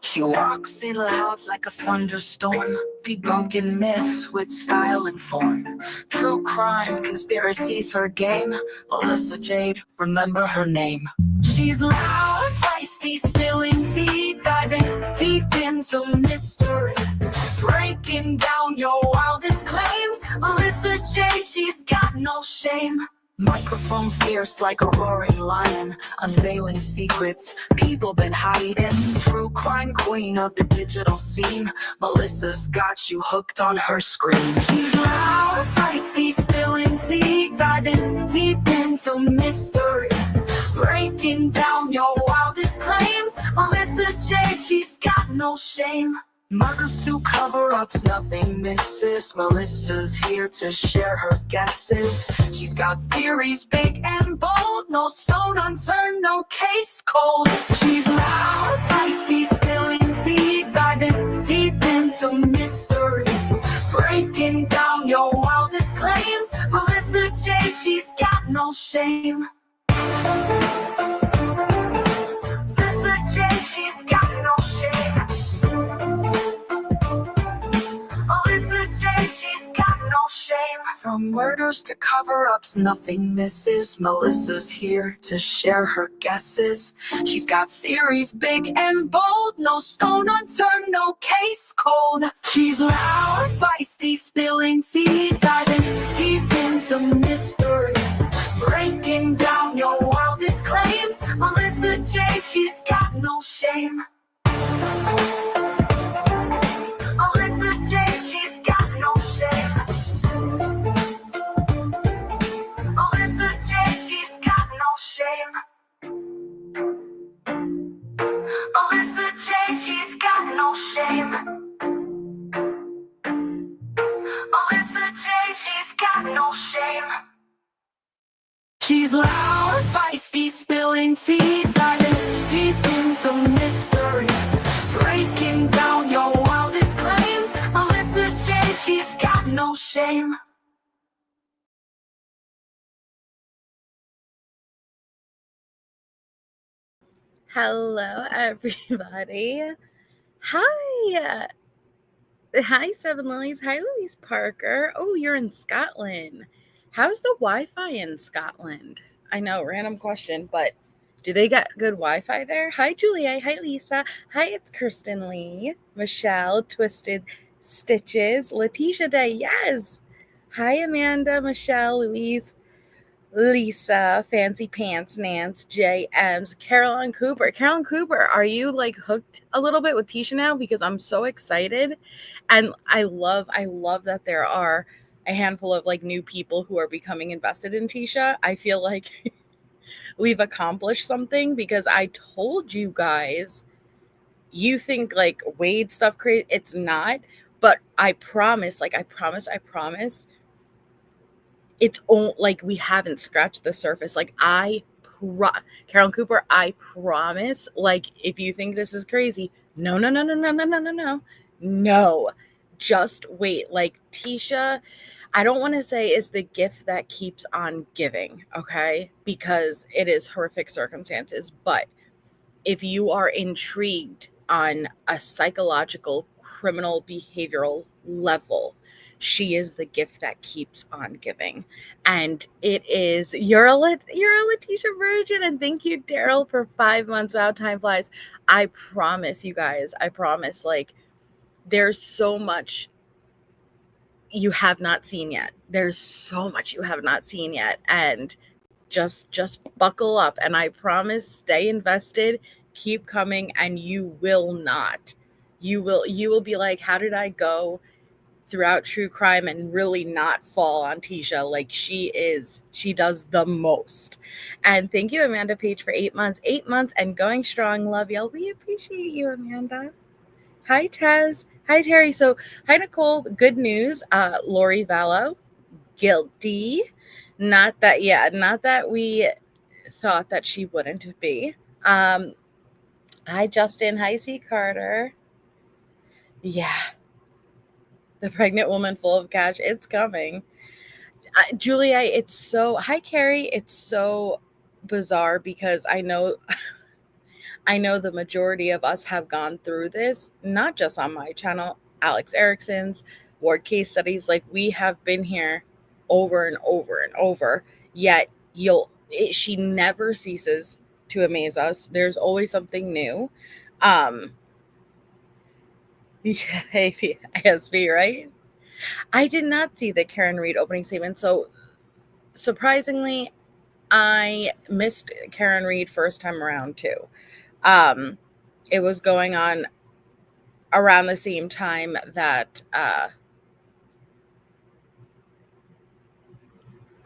She walks in loud like a thunderstorm, debunking myths with style and form. True crime, conspiracies, her game. Alyssa Jade, remember her name. She's loud, feisty, spilling tea, diving deep into mystery, breaking down your wildest claims. Alyssa Jade, she's got no shame. Microphone fierce like a roaring lion, unveiling secrets people been hiding. True crime queen of the digital scene, Melissa's got you hooked on her screen. She's loud, feisty, spilling tea, diving deep into mystery, breaking down your wildest claims. Melissa J, she's got no shame. Murders to cover-ups, nothing misses. Melissa's here to share her guesses. She's got theories big and bold, no stone unturned, no case cold. She's loud, feisty, spilling tea, diving deep into mystery, breaking down your wildest claims. Melissa J, she's got no shame. Melissa J, she's got no shame. Alyssa J, she's got no shame. From murders to cover-ups, nothing misses. Melissa's here to share her guesses. She's got theories big and bold, no stone unturned, no case cold. She's loud, feisty, spilling tea, diving deep into mystery, breaking down your wildest claims. Melissa J, she's got no shame. Alyssa J, she's got no shame. Alyssa J, she's got no shame. Alyssa J, she's got no shame. Alyssa J, she's got no shame. She's loud, feisty, spilling tea, diving deep into mystery, breaking down your wildest claims. Alyssa J, she's got no shame. Hello, everybody. Hi. Hi, Seven Lilies. Hi, Louise Parker. Oh, you're in Scotland. How's the Wi-Fi in Scotland? I know, random question, but do they get good Wi-Fi there? Hi, Julia. Hi, Lisa. Hi, it's Kirsten Lee. Michelle, Twisted Stitches. Leticia Day, yes. Hi, Amanda, Michelle, Louise, Lisa, Fancy Pants, Nance, JMs, Carolyn Cooper. Carolyn Cooper, are you like hooked a little bit with Tisha now? Because I'm so excited. And I love that there are a handful of like new people who are becoming invested in Tisha. I feel like we've accomplished something because I told you guys, you think like Wade stuff crazy. It's not, but I promise, it's like we haven't scratched the surface. Like Carolyn Cooper, I promise. Like if you think this is crazy, no. Just wait. Like Tisha, I don't want to say is the gift that keeps on giving, okay? Because it is horrific circumstances. But if you are intrigued on a psychological, criminal, behavioral level, she is the gift that keeps on giving. And it is, you're a Leticia virgin. And thank you, Daryl, for 5 months. Wow, time flies. I promise you guys, like there's so much you have not seen yet. There's so much you have not seen yet. And just buckle up. And I promise, stay invested, keep coming, and you will be like, how did I go throughout true crime and really not fall on Tisha? Like she does the most. And thank you, Amanda Page, for 8 months and going strong. Love y'all. We appreciate you, Amanda. Hi, Tez. Hi, Terry. So hi, Nicole. Good news. Lori Vallow, guilty. Not that we thought that she wouldn't be. Hi, Justin. Hi, C. Carter. Yeah. The pregnant woman full of cash. It's coming. Julia, it's so... Hi, Carrie. It's so bizarre because I know I know the majority of us have gone through this, not just on my channel, Alex Erickson's, Ward Case Studies. Like, we have been here over and over and over, yet she never ceases to amaze us. There's always something new. Yeah, ASB, right? I did not see the Karen Reed opening statement. So surprisingly, I missed Karen Reed first time around too. It was going on around the same time that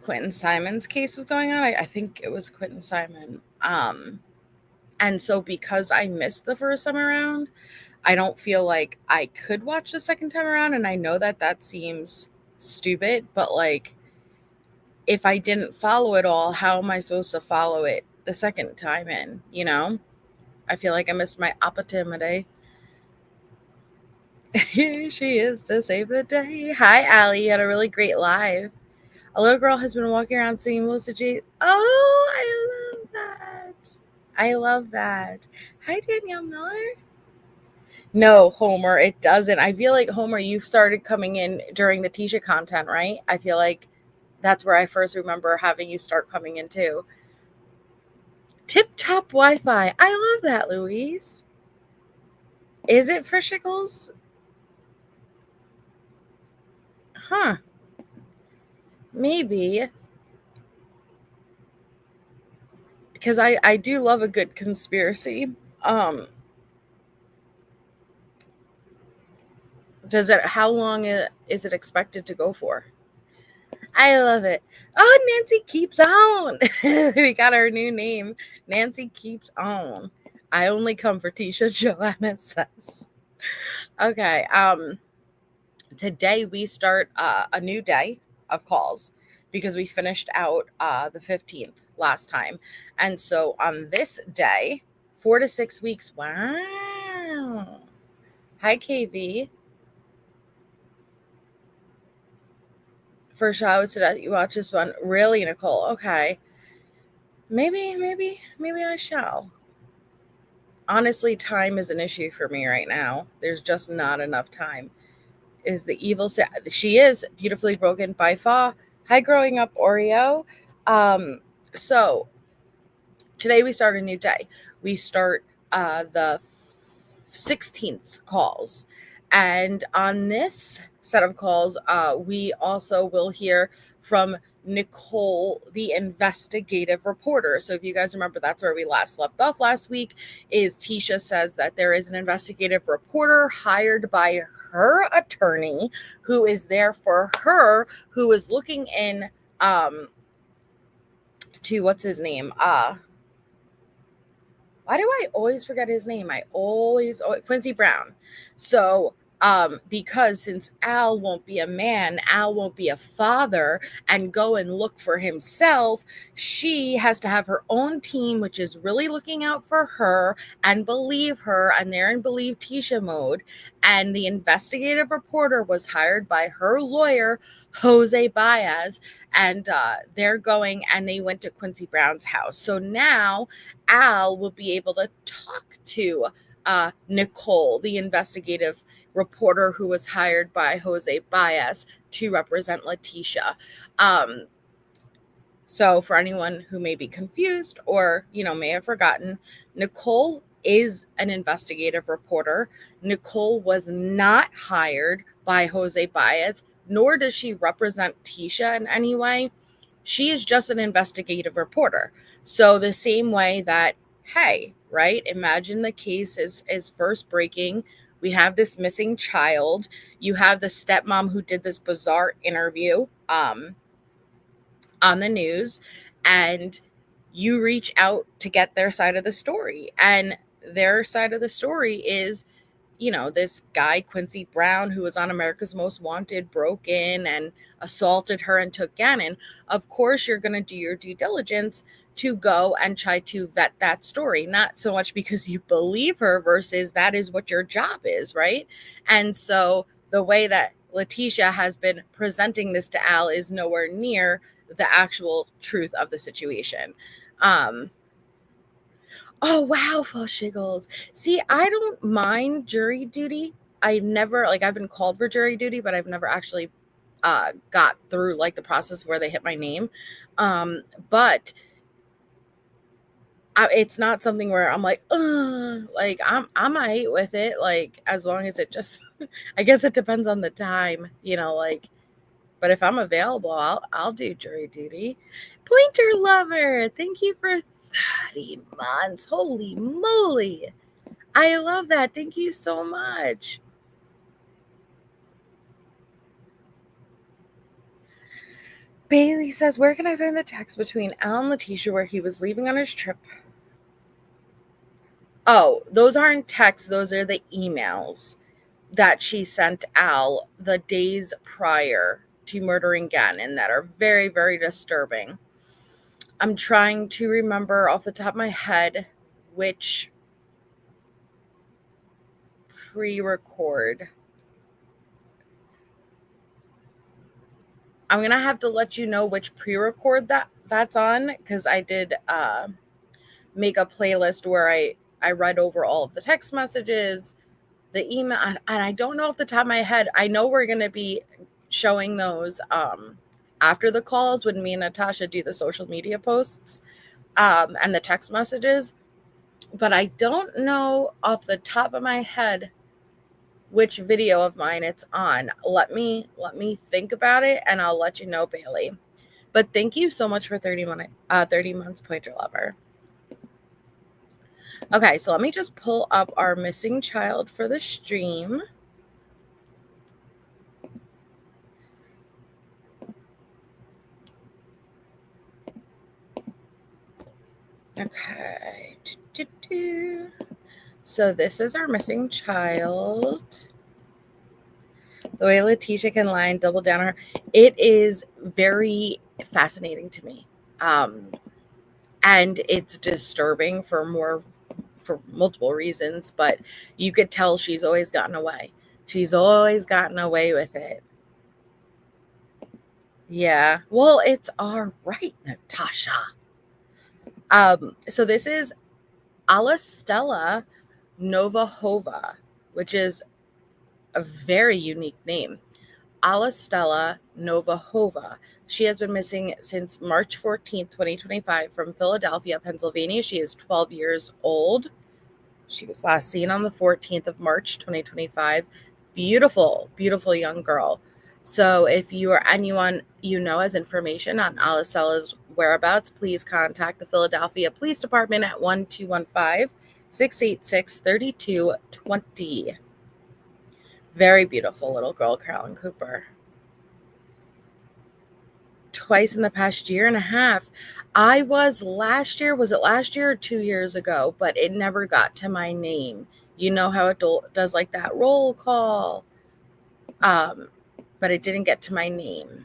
Quentin Simon's case was going on. I think it was Quentin Simon. And so because I missed the first time around, I don't feel like I could watch the second time around. And I know that seems stupid, but like, if I didn't follow it all, how am I supposed to follow it the second time in, you know? I feel like I missed my opportunity. Here she is to save the day. Hi, Allie. You had a really great live. A little girl has been walking around singing Melissa Jade. Oh, I love that. I love that. Hi, Danielle Miller. No, Homer, it doesn't. I feel like, Homer, you started coming in during the Tisha content, right? I feel like that's where I first remember having you start coming in too. Tip-top Wi-Fi. I love that, Louise. Is it for Shickles? Huh. Maybe. Because I do love a good conspiracy. How long is it expected to go for? I love it. Oh, Nancy keeps on. We got our new name. Nancy keeps on. I only come for Tisha, Joanna says. Okay. Today we start a new day of calls because we finished out the 15th last time. And so on this day, 4 to 6 weeks. Wow. Hi, KV. First show today, you watch this one. Really, Nicole? Okay. Maybe I shall. Honestly, time is an issue for me right now. There's just not enough time. Is the evil she is beautifully broken by Fa. Hi, growing up Oreo. So today we start a new day. We start the 16th calls, and on this set of calls, we also will hear from Nicole, the investigative reporter. So if you guys remember, that's where we last left off last week. Is Tisha says that there is an investigative reporter hired by her attorney who is there for her, who is looking in to what's his name? Why do I always forget his name? Quincy Brown. So because since Al won't be a man, Al won't be a father and go and look for himself, she has to have her own team, which is really looking out for her and believe her, and they're in believe Tisha mode. And the investigative reporter was hired by her lawyer, Jose Baez, and they're going and they went to Quincy Brown's house. So now Al will be able to talk to Nicole, the investigative reporter who was hired by Jose Baez to represent Leticia. So for anyone who may be confused or, may have forgotten, Nicole is an investigative reporter. Nicole was not hired by Jose Baez, nor does she represent Tisha in any way. She is just an investigative reporter. So the same way that, hey, right, imagine the case is first breaking. We have this missing child. You have the stepmom who did this bizarre interview on the news, and you reach out to get their side of the story. And their side of the story is, this guy, Quincy Brown, who was on America's Most Wanted, broke in and assaulted her and took Gannon. Of course, you're going to do your due diligence to go and try to vet that story, not so much because you believe her versus that is what your job is, right? And so the way that Leticia has been presenting this to Al is nowhere near the actual truth of the situation. Oh, wow, full shiggles. See, I don't mind jury duty. I never, like, I've been called for jury duty, but I've never actually got through, like, the process where they hit my name. But it's not something where I'm like, like, I'm all right with it. Like, as long as it just, I guess it depends on the time, you know, like, but if I'm available, I'll do jury duty. Pointer lover, thank you for 30 months. Holy moly. I love that. Thank you so much. Bailey says, where can I find the text between Al and Leticia where he was leaving on his trip? Oh, those aren't texts. Those are the emails that she sent Al the days prior to murdering Gannon that are very, very disturbing. I'm trying to remember off the top of my head which pre-record. I'm gonna have to let you know which pre-record that's on, because I did make a playlist where I read over all of the text messages, the email, and I don't know off the top of my head. I know we're gonna be showing those after the calls when me and Natasha do the social media posts and the text messages, but I don't know off the top of my head which video of mine it's on. Let me think about it, and I'll let you know, Bailey. But thank you so much for 30 months, Pointer Lover. Okay, so let me just pull up our missing child for the stream. Okay. So this is our missing child. The way Leticia can lie and double down on her, it is very fascinating to me. And it's disturbing for multiple reasons, but you could tell she's always gotten away. She's always gotten away with it. Yeah. Well, it's all right, Natasha. So this is AlStauch Novahova, which is a very unique name. AlStauch Novahova. She has been missing since March 14th, 2025 from Philadelphia, Pennsylvania. She is 12 years old. She was last seen on the 14th of March, 2025. Beautiful, beautiful young girl. So if you or anyone you know has information on AlStauch's whereabouts, please contact the Philadelphia Police Department at 1-215-686-3220. Very beautiful little girl, Carolyn Cooper. Twice in the past year and a half. I was last year. Was it last year or 2 years ago? But it never got to my name. You know how it does like that roll call. But it didn't get to my name.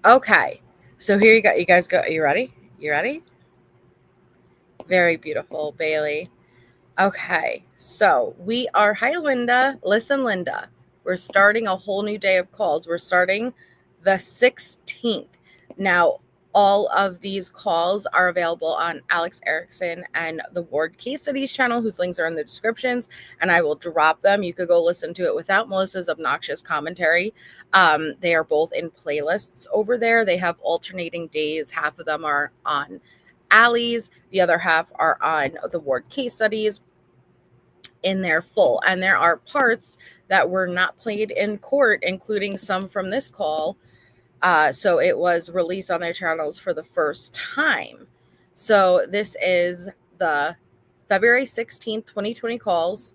Okay. So here you go. You guys go. Are you ready? You ready? Very beautiful, Bailey. Okay. So we are, hi, Linda. Listen, Linda. We're starting a whole new day of calls. We're starting the 16th. Now, all of these calls are available on Alex Erickson and the Ward Case Studies channel, whose links are in the descriptions, and I will drop them. You could go listen to it without Melissa's obnoxious commentary. They are both in playlists over there. They have alternating days. Half of them are on Allie's. The other half are on the Ward Case Studies in their full. And there are parts that were not played in court, including some from this call. So it was released on their channels for the first time. So this is the February 16th, 2020 calls,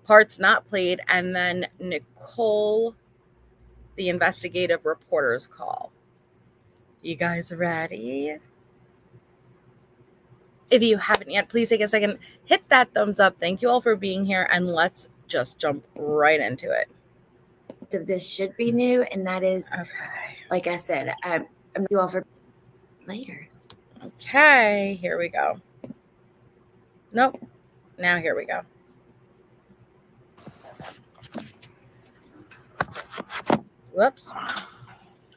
parts not played, and then Nicole, the investigative reporter's call. You guys ready? If you haven't yet, please take a second, hit that thumbs up. Thank you all for being here, and let's just jump right into it. Of this should be new, and that is, okay. Like I said, I'm you all for later. Okay, here we go. Nope. Now here we go. Whoops.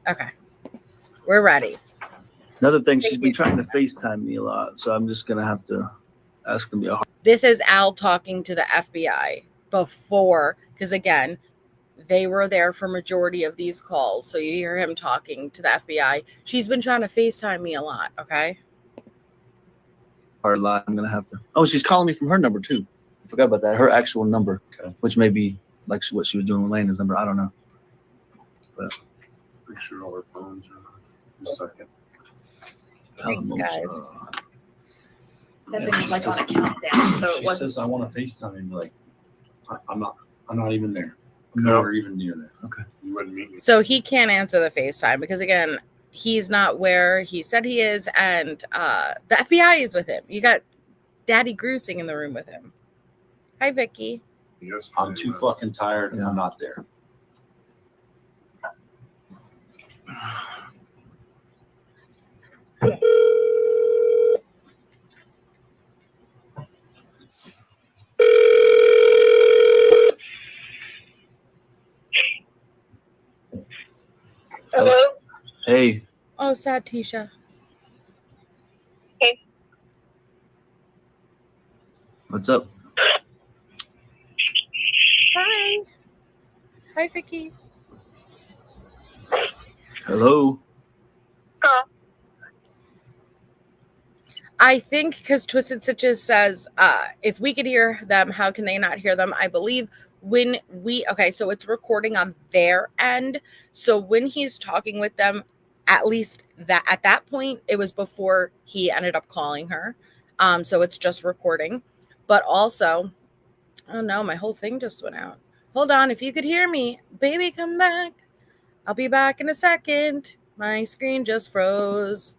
Okay. We're ready. Another thing, she's been trying to FaceTime me a lot, so I'm just gonna have to ask him to be a hard. This is Al talking to the FBI before, because again, they were there for majority of these calls. So you hear him talking to the FBI. She's been trying to FaceTime me a lot, okay? Hard line. I'm gonna have to. Oh, she's calling me from her number too. I forgot about that. Her actual number, Okay. which may be like what she was doing with Lena's number. I don't know. But Pretty sure all our phones are. Just a second. Thanks, guys. That thing was like on a countdown, so it She wasn't. says I want to FaceTime and be like, I'm not even there. I'm nowhere even near there. Okay. You wouldn't meet me. So he can't answer the FaceTime because again, he's not where he said he is, and the FBI is with him. You got Daddy Gruesing in the room with him. Hi, Vicky. Yes, I'm too fucking tired and I'm not there. Hello. Hey. Oh, sad Tisha. What's up? Hi. Hi, Vicky. Hello. I think because Twisted Stitches says, if we could hear them, how can they not hear them? I believe when so it's recording on their end. So when he's talking with them, at least that at that point, it was before he ended up calling her. So it's just recording. But also, oh no, my whole thing just went out. Hold on, if you could hear me, baby, come back. I'll be back in a second. My screen just froze.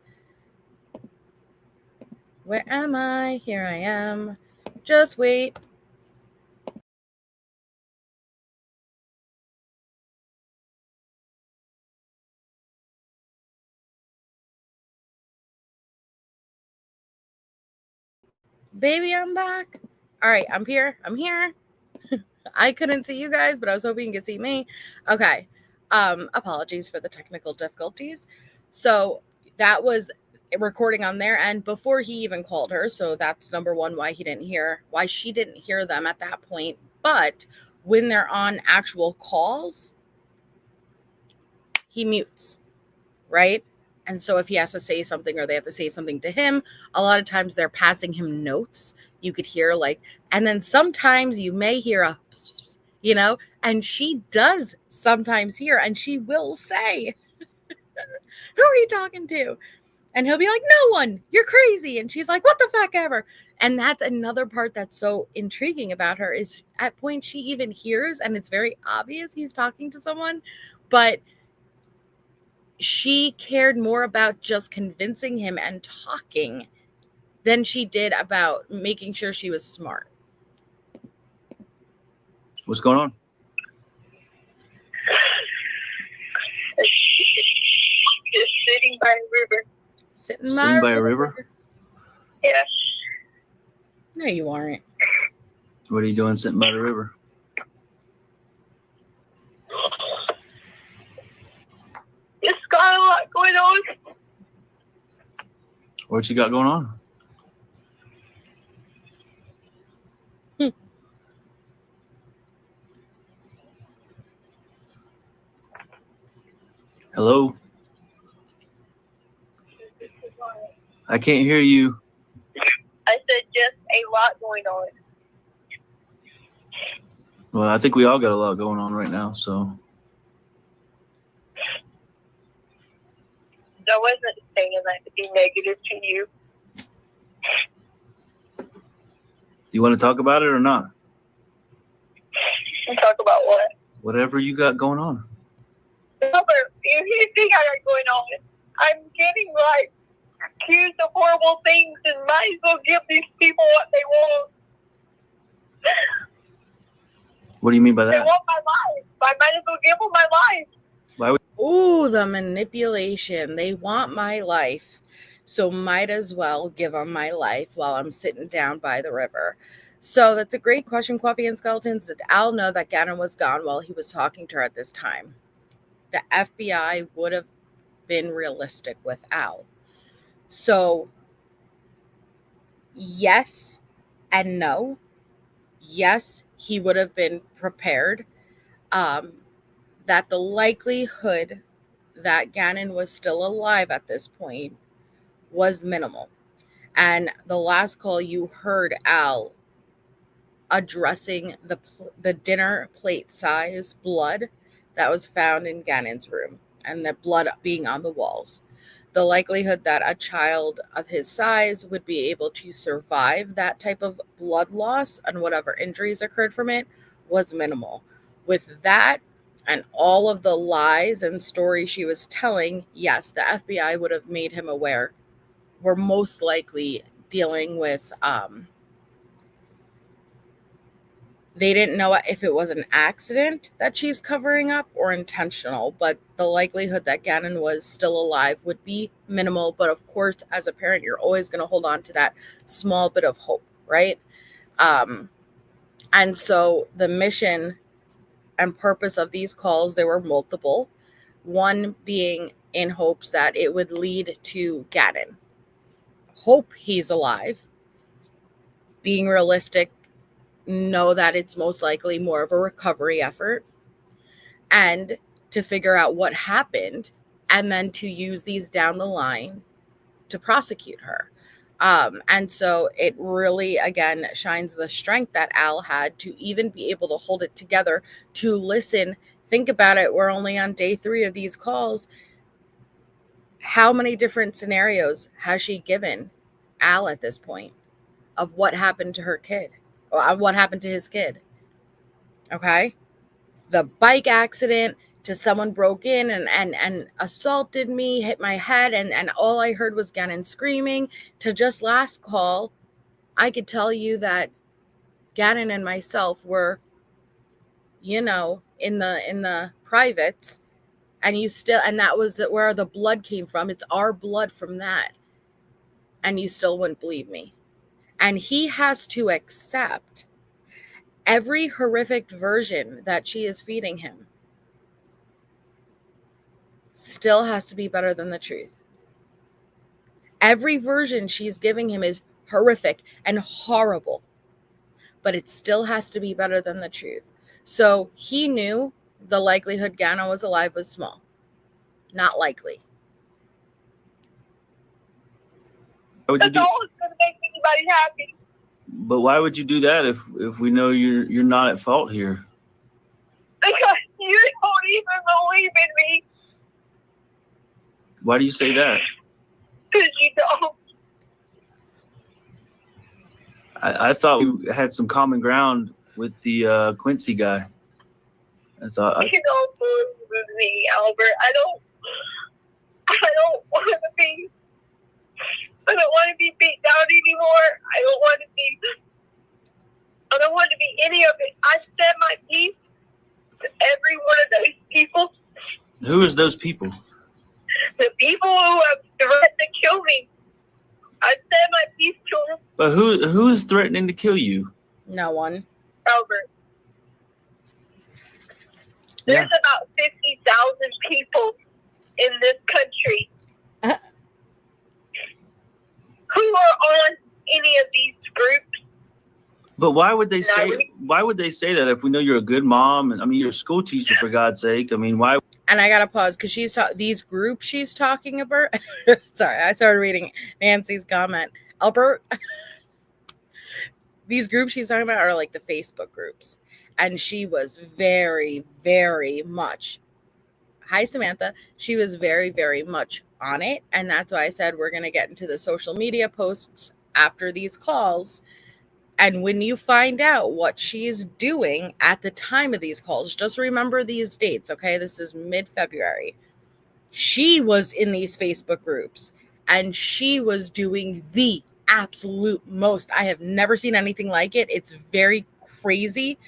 Where am I? Here I am. Just wait. Baby, I'm back. All right, I'm here. I'm here. I couldn't see you guys, but I was hoping you could see me. Okay. Apologies for the technical difficulties. So that was recording on their end before he even called her. So that's number one, why she didn't hear them at that point. But when they're on actual calls, he mutes, right? And so if he has to say something or they have to say something to him, a lot of times they're passing him notes. You could hear and then sometimes you may hear a, and she does sometimes hear, and she will say, who are you talking to? And he'll be like, no one, you're crazy. And she's like, what the fuck ever. And that's another part that's so intriguing about her is at points she even hears, and it's very obvious he's talking to someone, but she cared more about just convincing him and talking than she did about making sure she was smart. What's going on? Just sitting by a river. Sitting by a river? Yeah. No, you aren't. What are you doing sitting by the river? It's got a lot going on. What you got going on? Hello? I can't hear you. I said just a lot going on. Well, I think we all got a lot going on right now, so. I wasn't saying that to be negative to you. Do you want to talk about it or not? And talk about what? Whatever you got going on. No, but if you think I got going on, I'm getting accused of horrible things and might as well give these people what they want. What do you mean by They that? want my life. I might as well give them my life. Ooh, the manipulation. They want my life, so might as well give them my life while I'm sitting down by the river. So that's a great question, Coffee and Skeletons. Did Al know that Gannon was gone while he was talking to her at this time? The FBI would have been realistic with Al. So yes and no. Yes, he would have been prepared. That the likelihood that Gannon was still alive at this point was minimal. And the last call you heard Al addressing the dinner plate size blood that was found in Gannon's room and the blood being on the walls. The likelihood that a child of his size would be able to survive that type of blood loss and whatever injuries occurred from it was minimal. With that and all of the lies and stories she was telling, yes, the FBI would have made him aware. We're most likely dealing with they didn't know if it was an accident that she's covering up or intentional, but the likelihood that Gannon was still alive would be minimal. But of course, as a parent, you're always going to hold on to that small bit of hope, right? And so the mission and purpose of these calls, there were multiple. One being in hopes that it would lead to Gannon. Hope he's alive. Being realistic, know that it's most likely more of a recovery effort, and to figure out what happened and then to use these down the line to prosecute her. And so it really, again, shines the strength that Al had to even be able to hold it together, to listen. Think about it. We're only on day 3 of these calls. How many different scenarios has she given Al at this point of what happened to her kid? What happened to his kid? Okay. The bike accident to someone broke in and assaulted me, hit my head, and all I heard was Gannon screaming, to just last call. I could tell you that Gannon and myself were, in the privates, and that was where the blood came from. It's our blood from that. And you still wouldn't believe me. And he has to accept every horrific version that she is feeding him still has to be better than the truth. Every version she's giving him is horrific and horrible, but it still has to be better than the truth. So he knew the likelihood Gannon was alive was small. Not likely. That's all that's going to make anybody happy. But why would you do that if we know you're not at fault here? Because you don't even believe in me. Why do you say that? Because you don't. I thought we had some common ground with the Quincy guy. You don't believe in me, Albert. I don't want to be. I don't want to be beat down anymore. I don't want to be any of it. I said my piece to every one of those people. Who is those people? The people who have threatened to kill me. I said my piece to them. But who is threatening to kill you? No one. Albert. There's about 50,000 people in this country who are on any of these groups. But why would they say that if we know you're a good mom? And I mean, you're a school teacher, for God's sake. I mean, why? And I gotta pause because these groups she's talking about. Sorry, I started reading Nancy's comment. Albert, these groups she's talking about are like the Facebook groups, and she was very, very much. Hi, Samantha. She was very, very much on it, and that's why I said we're gonna get into the social media posts after these calls. And when you find out what she's doing at the time of these calls, just remember these dates, okay? This is mid-February. She was in these Facebook groups, and she was doing the absolute most. I have never seen anything like it. It's very crazy,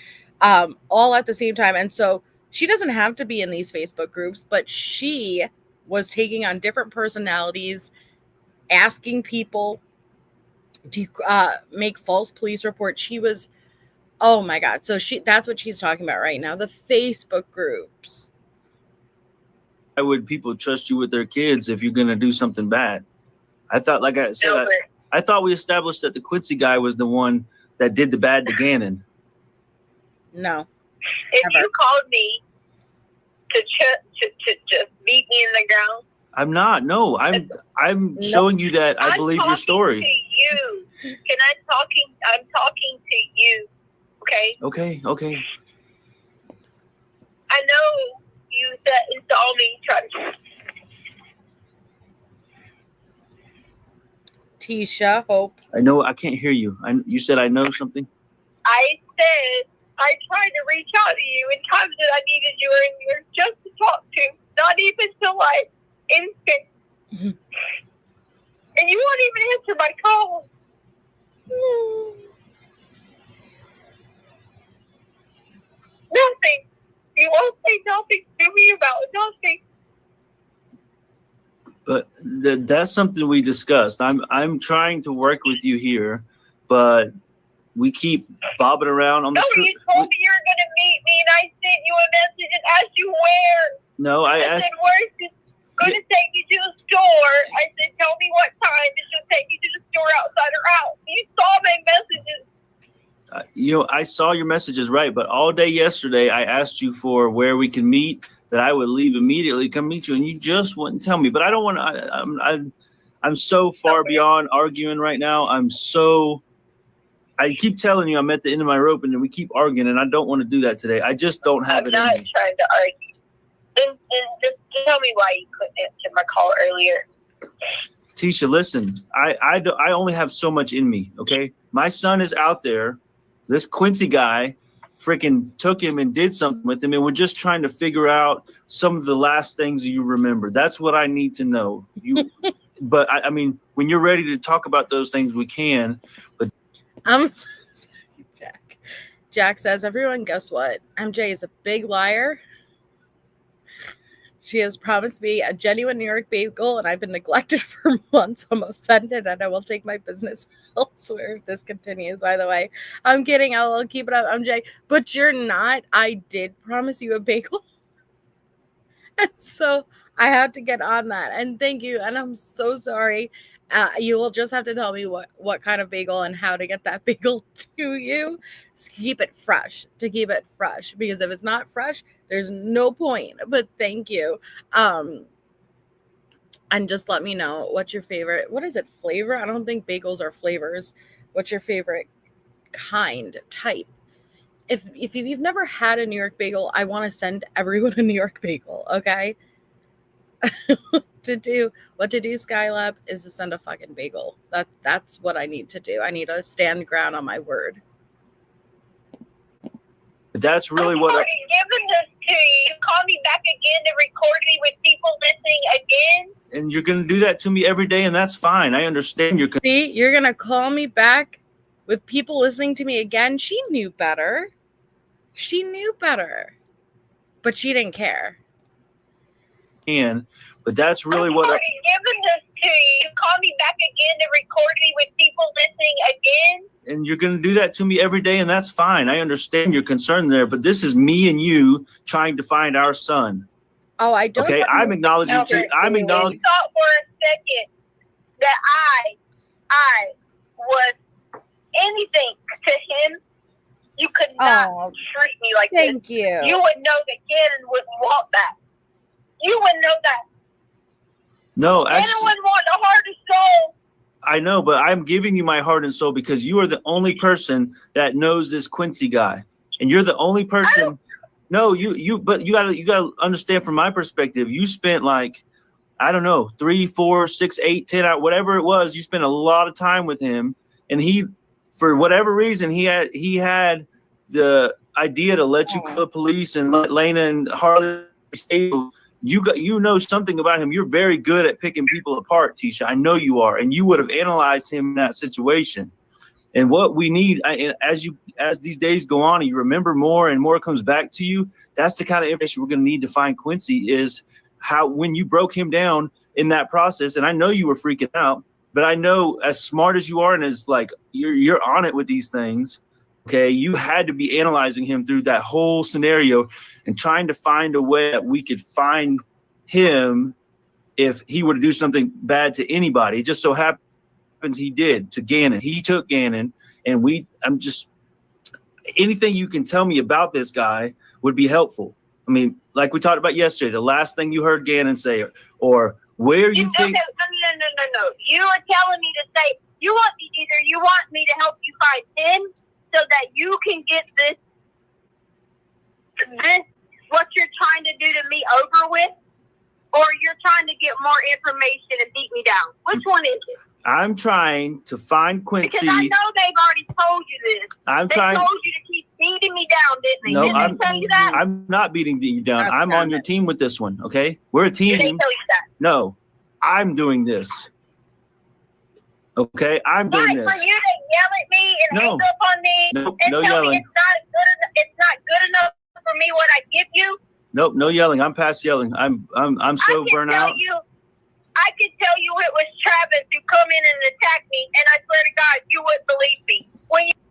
all at the same time. And so she doesn't have to be in these Facebook groups, but she was taking on different personalities, asking people to make false police reports. She was, oh my God. So that's what she's talking about right now. The Facebook groups. Why would people trust you with their kids if you're going to do something bad? I thought, like I said, Albert. I thought we established that the Quincy guy was the one that did the bad to Gannon. No. If Never. you called me to just beat me in the ground, I'm not. No, I'm showing you that I believe your story. I'm talking to you. I'm talking to you. Okay. Okay. I know you saw me trying to. Tisha, Hope. I know. I can't hear you. You said I know something. I said I tried to reach out to you in times that I needed you, and you're just to talk to, not even to like instant. And you won't even answer my call. Nothing. You won't say nothing to me about nothing. But that's something we discussed. I'm trying to work with you here, but we keep bobbing around on the. No, you told me you were going to meet me, and I sent you a message and asked you where. No, I asked. said, where's this going to take you to the store? I said, tell me what time, and she'll take you to the store outside her house. You saw my messages. I saw your messages, right? But all day yesterday, I asked you for where we can meet, that I would leave immediately, come meet you, and you just wouldn't tell me. But I don't want to. I'm so far beyond arguing right now. I keep telling you I'm at the end of my rope, and then we keep arguing, and I don't want to do that today. I just don't have it in me. I'm not trying to argue. And just tell me why you couldn't answer my call earlier. Tisha, listen, I only have so much in me, okay? My son is out there. This Quincy guy freaking took him and did something with him, and we're just trying to figure out some of the last things you remember. That's what I need to know. But I mean, when you're ready to talk about those things, we can. But I'm so sorry, Jack. Jack says, everyone, guess what? MJ is a big liar. She has promised me a genuine New York bagel, and I've been neglected for months. I'm offended, and I will take my business elsewhere if this continues. By the way, I'm kidding. I'll keep it up, MJ. But you're not. I did promise you a bagel. And so I have to get on that. And thank you. And I'm so sorry. You will just have to tell me what kind of bagel and how to get that bagel to you. Just keep it fresh, because if it's not fresh, there's no point. But thank you. And just let me know what's your favorite. What is it? Flavor? I don't think bagels are flavors. What's your favorite type? If you've never had a New York bagel, I want to send everyone a New York bagel. Okay. What to do, Skylab, is to send a fucking bagel. That's what I need to do. I need to stand ground on my word. that's really what. I've already given this to you. Call me back again to record me with people listening again. And you're going to do that to me every day, and that's fine. I understand your. See, you're going to call me back with people listening to me again. She knew better. But she didn't care. But that's really I've what. already given this to you. Call me back again to record me with people listening again. And you're going to do that to me every day, and that's fine. I understand your concern there, but this is me and you trying to find our son. Oh, I don't. Okay, I'm acknowledging. I'm acknowledging. You thought for a second that I was anything to him. You could not treat me like this. Thank you. You would know that Gannon wouldn't want that. You wouldn't know that. No, Gannon actually, wouldn't want the heart and soul. I know, but I'm giving you my heart and soul because you are the only person that knows this Quincy guy, and you're the only person. No, but you gotta understand from my perspective. You spent like, I don't know, 3, 4, 6, 8, 10 out, whatever it was. You spent a lot of time with him, and he, for whatever reason, he had the idea to let you call the police and let Lena and Harley stay. You know something about him. You're very good at picking people apart, Tisha. I know you are, and you would have analyzed him in that situation. And what we need, as these days go on, and you remember more and more comes back to you, that's the kind of information we're going to need to find Quincy. Is how when you broke him down in that process, and I know you were freaking out, but I know as smart as you are and as like you're on it with these things. Okay, you had to be analyzing him through that whole scenario and trying to find a way that we could find him if he were to do something bad to anybody. It just so happens he did to Gannon. He took Gannon, and I'm just, anything you can tell me about this guy would be helpful. I mean, like we talked about yesterday, the last thing you heard Gannon say, or where you think. No. You are telling me to say, you want me to help you find him so that you can get this, what you're trying to do to me over with, or you're trying to get more information and beat me down. Which one is it? I'm trying to find Quincy. Because I know they've already told you this. They told you to keep beating me down, didn't they? No, Didn't they tell you that? I'm not beating you down. I'm on your team with this one, okay? We're a team. Did they tell you that? No, I'm doing this. Okay, I'm doing this. For you to yell at me and hang up on me and no tell yelling. me it's not good enough for me what I give you. Nope, no yelling. I'm past yelling. I'm so burnt out. I could tell you it was Travis who come in and attacked me, and I swear to God, you wouldn't believe me.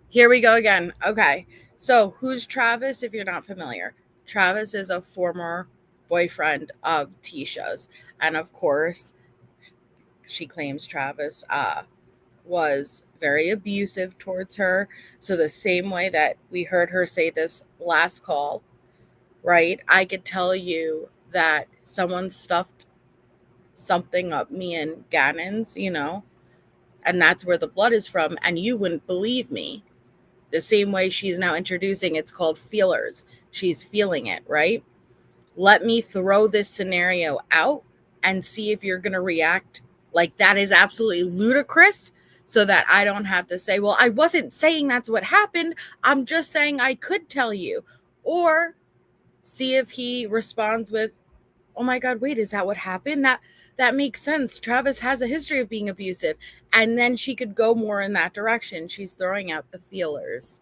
Here we go again. Okay, so who's Travis? If you're not familiar, Travis is a former boyfriend of Tisha's, and of course, she claims Travis was very abusive towards her. So the same way that we heard her say this last call, right? I could tell you that someone stuffed something up me and Gannon's, and that's where the blood is from, and you wouldn't believe me. The same way she's now introducing, it's called feelers. She's feeling it, right? Let me throw this scenario out and see if you're going to react like that is absolutely ludicrous, so that I don't have to say, well, I wasn't saying that's what happened. I'm just saying I could tell you. Or see if he responds with, oh my God, wait, is that what happened? That makes sense. Travis has a history of being abusive. And then she could go more in that direction. She's throwing out the feelers.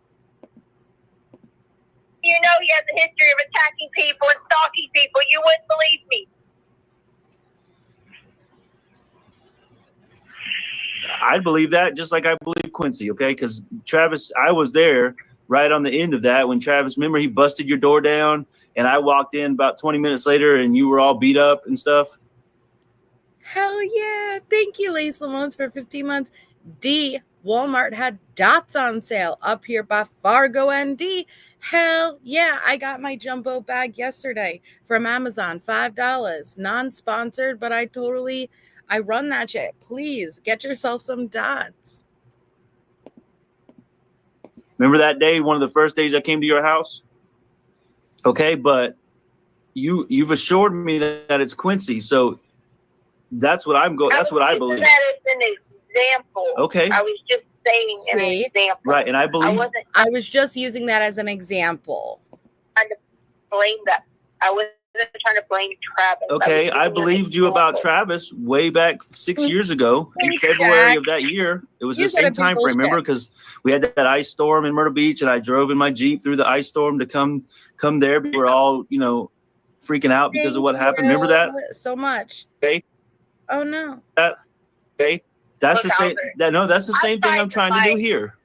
You know he has a history of attacking people and stalking people. You wouldn't believe me. I'd believe that just like I believe Quincy, okay? Because Travis, I was there right on the end of that when Travis, remember he busted your door down and I walked in about 20 minutes later and you were all beat up and stuff? Hell yeah. Thank you, Lace Lamons, for 15 months. D, Walmart had dots on sale up here by Fargo ND. Hell yeah. I got my jumbo bag yesterday from Amazon, $5. Non-sponsored, but I run that shit. Please get yourself some dots. Remember that day, one of the first days I came to your house? Okay, but you've assured me that it's Quincy, so that's what that's what I believe. That is an example. Okay. I was just saying an example. Right, and I believe I was just using that as an example. Trying to blame that. I wasn't trying to blame Travis. Okay, I believed you about Travis way back 6 years ago in February of that year. It was the same time frame, remember? Because we had that ice storm in Myrtle Beach, and I drove in my Jeep through the ice storm to come there. We were all, freaking out because of what happened. Remember that? So much. Okay. Oh no. Okay. That's the same. That's the same thing I'm trying to do here.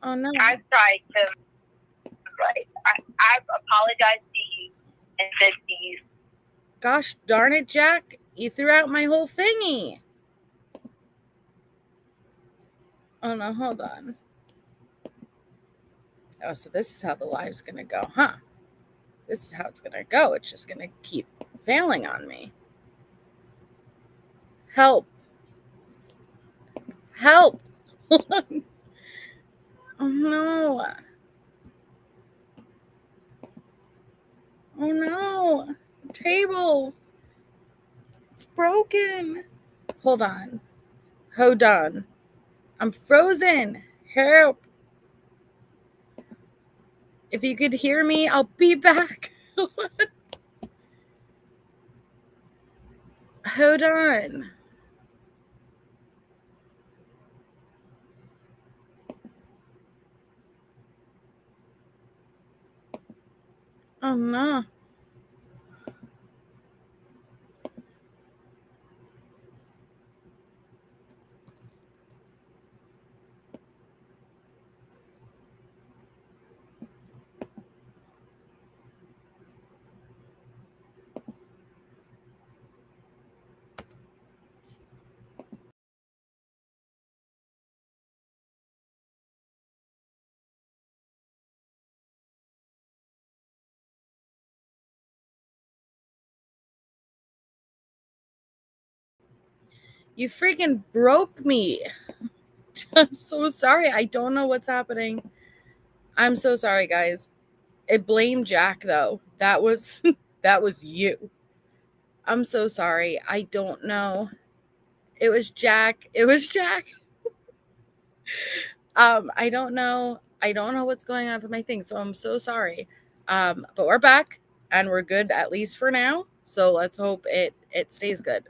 Oh no. I've tried to. Right. I've apologized to you and said to you. Gosh darn it, Jack! You threw out my whole thingy. Oh no, hold on. Oh, so this is how the live's gonna go, huh? This is how it's gonna go. It's just gonna keep failing on me. Help. Help. Oh no. Oh no. Table. It's broken. Hold on. Hold on. I'm frozen. Help. If you could hear me, I'll be back. Hold on. Oh no. You freaking broke me. I'm so sorry. I don't know what's happening. I'm so sorry, guys. It blamed Jack, though. That was that was you. I'm so sorry. I don't know. It was Jack. It was Jack. I don't know. I don't know what's going on with my thing, so I'm so sorry. But we're back and we're good, at least for now. So let's hope it stays good.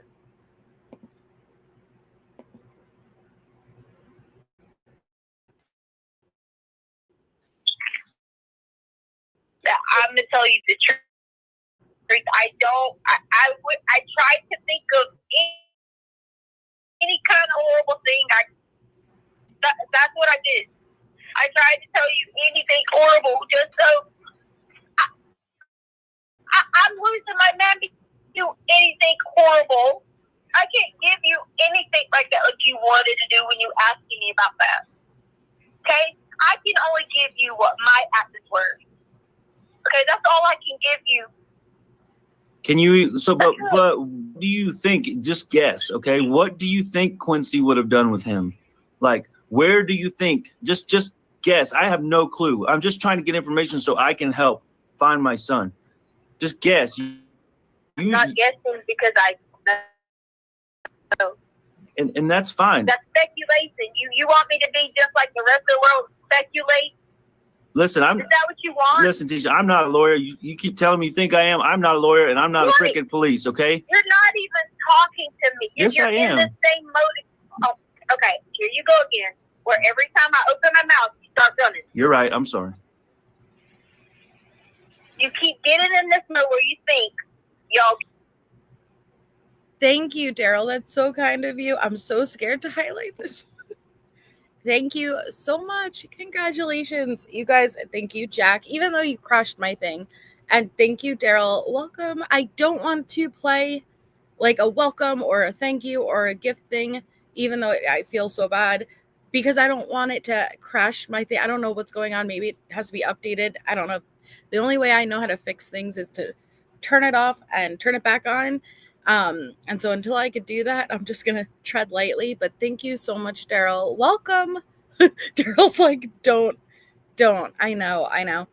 I'm gonna tell you the truth. I tried to think of any kind of horrible thing. That's what I did. I tried to tell you anything horrible just so I'm losing my man to do anything horrible. I can't give you anything like that like you wanted to do when you asked me about that. Okay? I can only give you what my actions were. Okay, that's all I can give you. Can you, so, but what do you think, just guess, okay? What do you think Quincy would have done with him? Like, where do you think, just guess. I have no clue. I'm just trying to get information so I can help find my son. Just guess. I'm not guessing because I know. And that's fine. That's speculation. You want me to be just like the rest of the world, speculate? Listen, Is that what you want? Listen, Tisha, I'm not a lawyer. You keep telling me you think I am. I'm not a lawyer, and I'm not a freaking police, okay? You're not even talking to me. Yes, You're I am. in the same mode. Oh, okay, here you go again. Where every time I open my mouth, you start running. You're right. I'm sorry. You keep getting in this mode where you think, y'all. Thank you, Daryl. That's so kind of you. I'm so scared to highlight this. Thank you so much. Congratulations. You guys, thank you, Jack, even though you crushed my thing. And thank you, Daryl. Welcome. I don't want to play like a welcome or a thank you or a gift thing, even though I feel so bad, because I don't want it to crash my thing. I don't know what's going on. Maybe it has to be updated. I don't know. The only way I know how to fix things is to turn it off and turn it back on. And so until I could do that, I'm just going to tread lightly. But thank you so much, Daryl. Welcome. Daryl's like, don't. I know.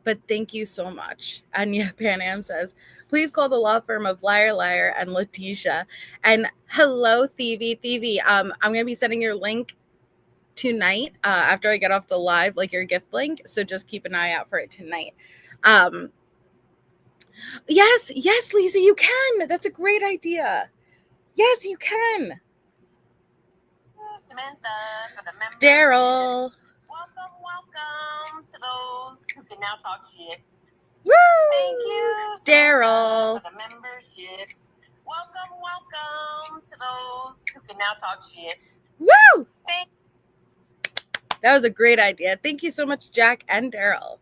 But thank you so much. And yeah, Pan Am says, please call the law firm of Liar and Leticia. And hello, Thievy. I'm going to be sending your link tonight after I get off the live, like your gift link. So just keep an eye out for it tonight. Yes, Lisa, you can. That's a great idea. Yes, you can. Samantha, for the members. Daryl. Welcome to those who can now talk shit. Woo! Thank you, Daryl. for the memberships. Welcome to those who can now talk shit. Woo! That was a great idea. Thank you so much, Jack and Daryl.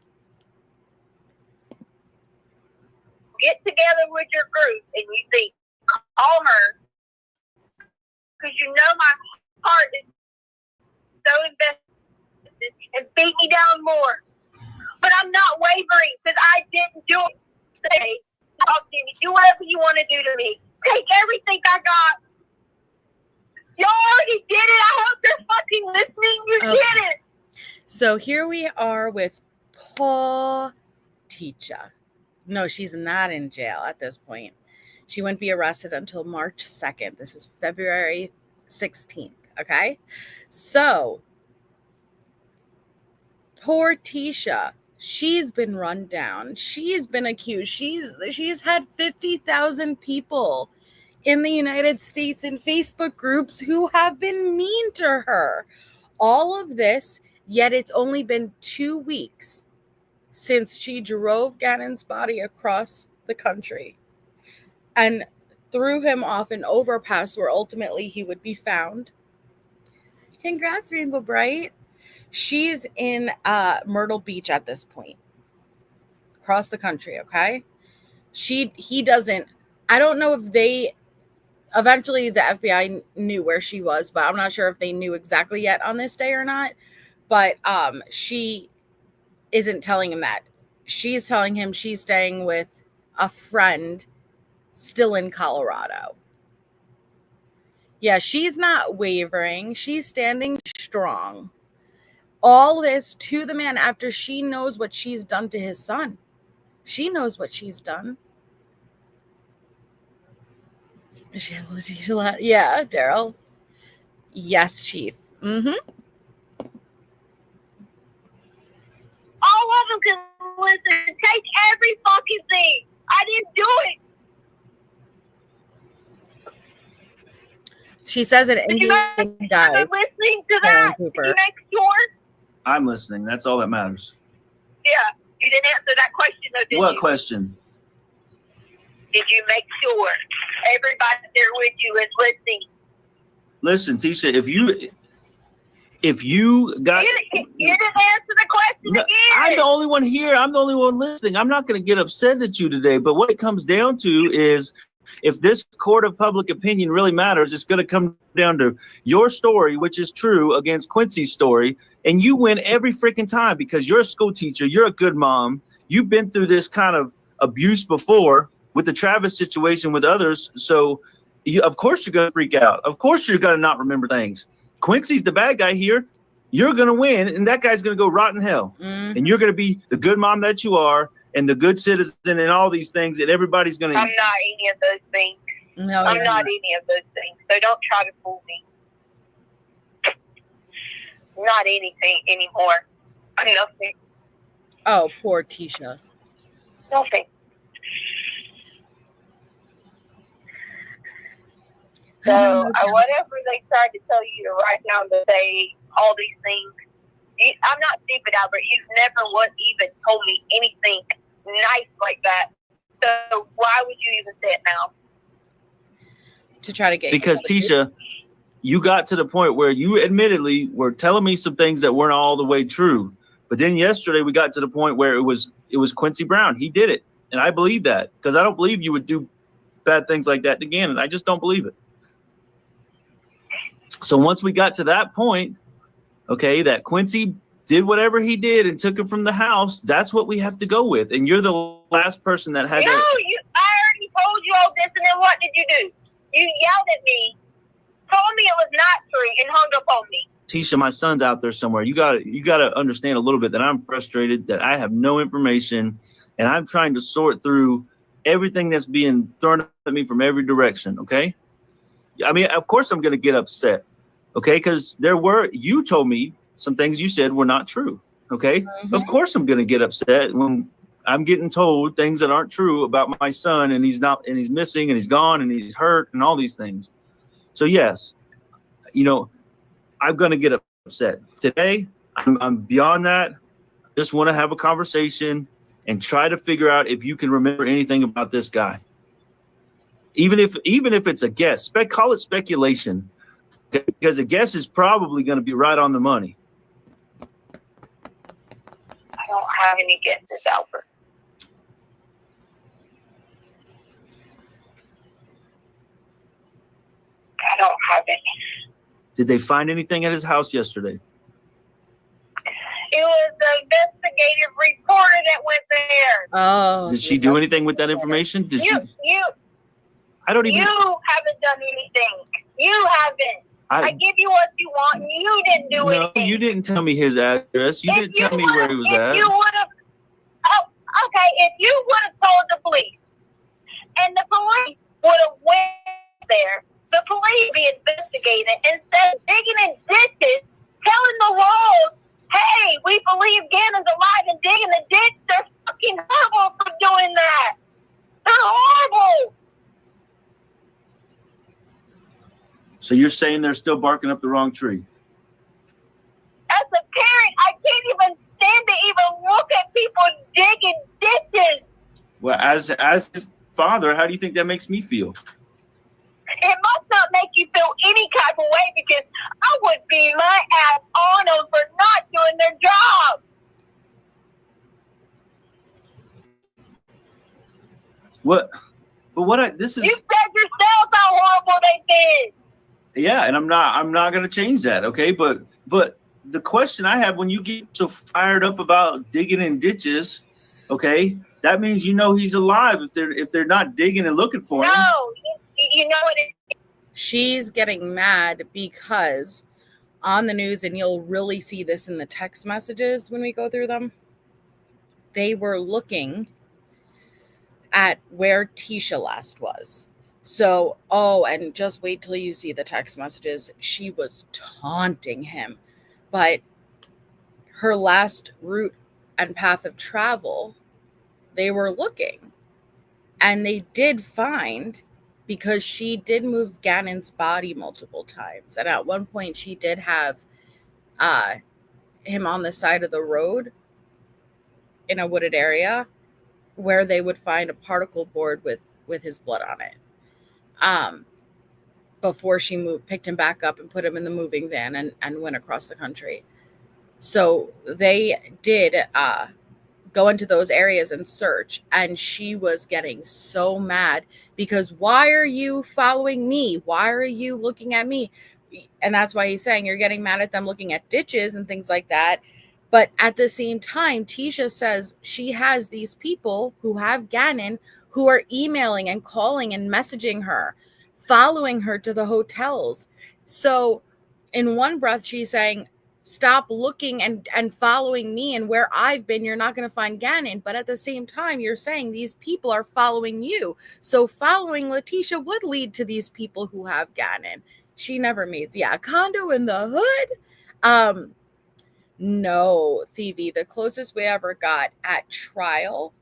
Get together with your group and you think, call her. Because you know my heart is so invested and beat me down more. But I'm not wavering because I didn't do it today. Talk to me. Do whatever you want to do to me. Take everything I got. You already did it. I hope you're fucking listening. You did it. So here we are with Paul Teacher. No, she's not in jail at this point. She wouldn't be arrested until March 2nd. This is February 16th, okay? So, poor Tisha, she's been run down. She's been accused. She's had 50,000 people in the United States in Facebook groups who have been mean to her. All of this, yet it's only been 2 weeks since she drove Gannon's body across the country and threw him off an overpass where ultimately he would be found. Congrats, Rainbow Bright. She's in Myrtle Beach at this point. Across the country, okay? He doesn't, I don't know if they, eventually the FBI knew where she was, but I'm not sure if they knew exactly yet on this day or not. But she isn't telling him that. She's telling him she's staying with a friend still in Colorado. Yeah, she's not wavering. She's standing strong. All this to the man after she knows what she's done to his son. She knows what she's done. Yeah, Daryl. Yes, Chief. Mm-hmm. All of them can listen. Take every fucking thing. I didn't do it. She says an Did you Indian guys guy. listening to that? Did you make sure? I'm listening. That's all that matters. Yeah. You didn't answer that question though, did What you? question? Did you make sure everybody there with you is listening? Listen, Tisha, if you got, You didn't answer the question no, again. I'm the only one here. I'm the only one listening. I'm not going to get upset at you today. But what it comes down to is, if this court of public opinion really matters, it's going to come down to your story, which is true, against Quincy's story. And you win every freaking time because you're a school teacher. You're a good mom. You've been through this kind of abuse before with the Travis situation with others. So of course you're going to freak out. Of course you're going to not remember things. Quincy's the bad guy here. You're going to win. And that guy's going to go rot in hell. And you're going to be the good mom that you are and the good citizen and all these things. And everybody's going to. I'm not any of those things. No, I'm not any of those things. So don't try to fool me. Not anything anymore. I'm nothing. Oh, poor Tisha. Nothing. So whatever they tried to tell you to write down to say all these things, I'm not stupid, Albert. You've never once even told me anything nice like that. So why would you even say it now? To try to get because Tisha, you got to the point where you admittedly were telling me some things that weren't all the way true. But then yesterday we got to the point where it was Quincy Brown. He did it. And I believe that because I don't believe you would do bad things like that again. And I just don't believe it. So once we got to that point, okay, that Quincy did whatever he did and took him from the house, that's what we have to go with. And you're the last person that had I already told you all this, and then what did you do? You yelled at me, told me it was not true, and hung up on me. Tisha, my son's out there somewhere. You gotta understand a little bit that I'm frustrated, that I have no information, and I'm trying to sort through everything that's being thrown at me from every direction, okay? I mean, of course I'm going to get upset, okay? Because you told me some things you said were not true, okay? Mm-hmm. Of course I'm going to get upset when I'm getting told things that aren't true about my son, and he's missing, and he's gone, and he's hurt, and all these things. So yes, I'm going to get upset. Today, I'm beyond that. I just want to have a conversation and try to figure out if you can remember anything about this guy. Even if it's a guess, call it speculation, because a guess is probably going to be right on the money. I don't have any guesses, Albert. I don't have any. Did they find anything at his house yesterday? It was the investigative reporter that went there. Oh. Did she do anything with that information? I don't even. You haven't done anything. You haven't. I give you what you want, and you didn't do anything. No, you didn't tell me his address. You didn't tell me where he was at. You would have. Oh, okay. If you would have told the police, and the police would have went there, the police be investigating instead of digging in ditches, telling the world, "Hey, we believe Gannon's alive," and digging the ditch. They're fucking horrible for doing that. They're horrible. So you're saying they're still barking up the wrong tree? As a parent, I can't even stand to even look at people digging ditches. Well, as his father, how do you think that makes me feel? It must not make you feel any type of way, because I would be my ass on them for not doing their job. What? But what this is. You said yourself how horrible they did. Yeah, and I'm not going to change that, okay? But the question I have, when you get so fired up about digging in ditches, okay, that means he's alive if they're not digging and looking for him. No, you know what it is. She's getting mad because on the news, and you'll really see this in the text messages when we go through them, they were looking at where Tisha last was. So, and just wait till you see the text messages. She was taunting him, but her last route and path of travel, they were looking, and they did find, because she did move Gannon's body multiple times. And at one point she did have him on the side of the road in a wooded area where they would find a particle board with his blood on it. Before she picked him back up and put him in the moving van and went across the country. So they did go into those areas and search, and she was getting so mad because why are you following me? Why are you looking at me? And that's why he's saying you're getting mad at them looking at ditches and things like that. But at the same time, Tisha says she has these people who have Gannon who are emailing and calling and messaging her, following her to the hotels. So in one breath, she's saying, stop looking and following me, and where I've been, you're not going to find Gannon. But at the same time, you're saying these people are following you. So following Leticia would lead to these people who have Gannon. She never made, a condo in the hood. No, Phoebe, the closest we ever got at trial,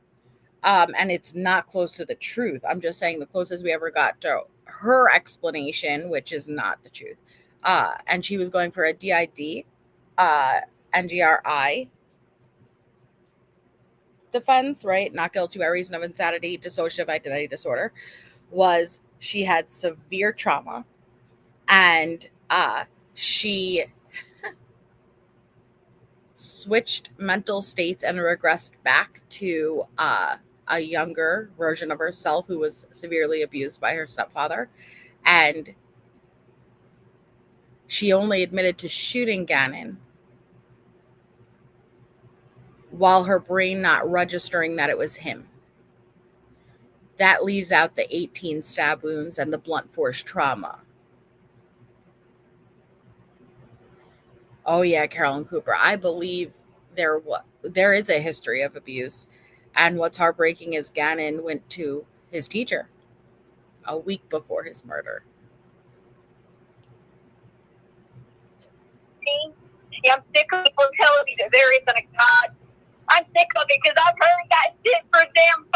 and it's not close to the truth. I'm just saying the closest we ever got to her explanation, which is not the truth. And she was going for a DID, NGRI defense, right? Not guilty by reason of insanity, dissociative identity disorder, was she had severe trauma, and she switched mental states and regressed back to a younger version of herself who was severely abused by her stepfather. And she only admitted to shooting Gannon while her brain not registering that it was him. That leaves out the 18 stab wounds and the blunt force trauma. Oh yeah, Carolyn Cooper. I believe there is a history of abuse. And what's heartbreaking is Gannon went to his teacher a week before his murder. Yeah, I'm sick of people telling me that there isn't a God. I'm sick of it because I've heard that shit for damn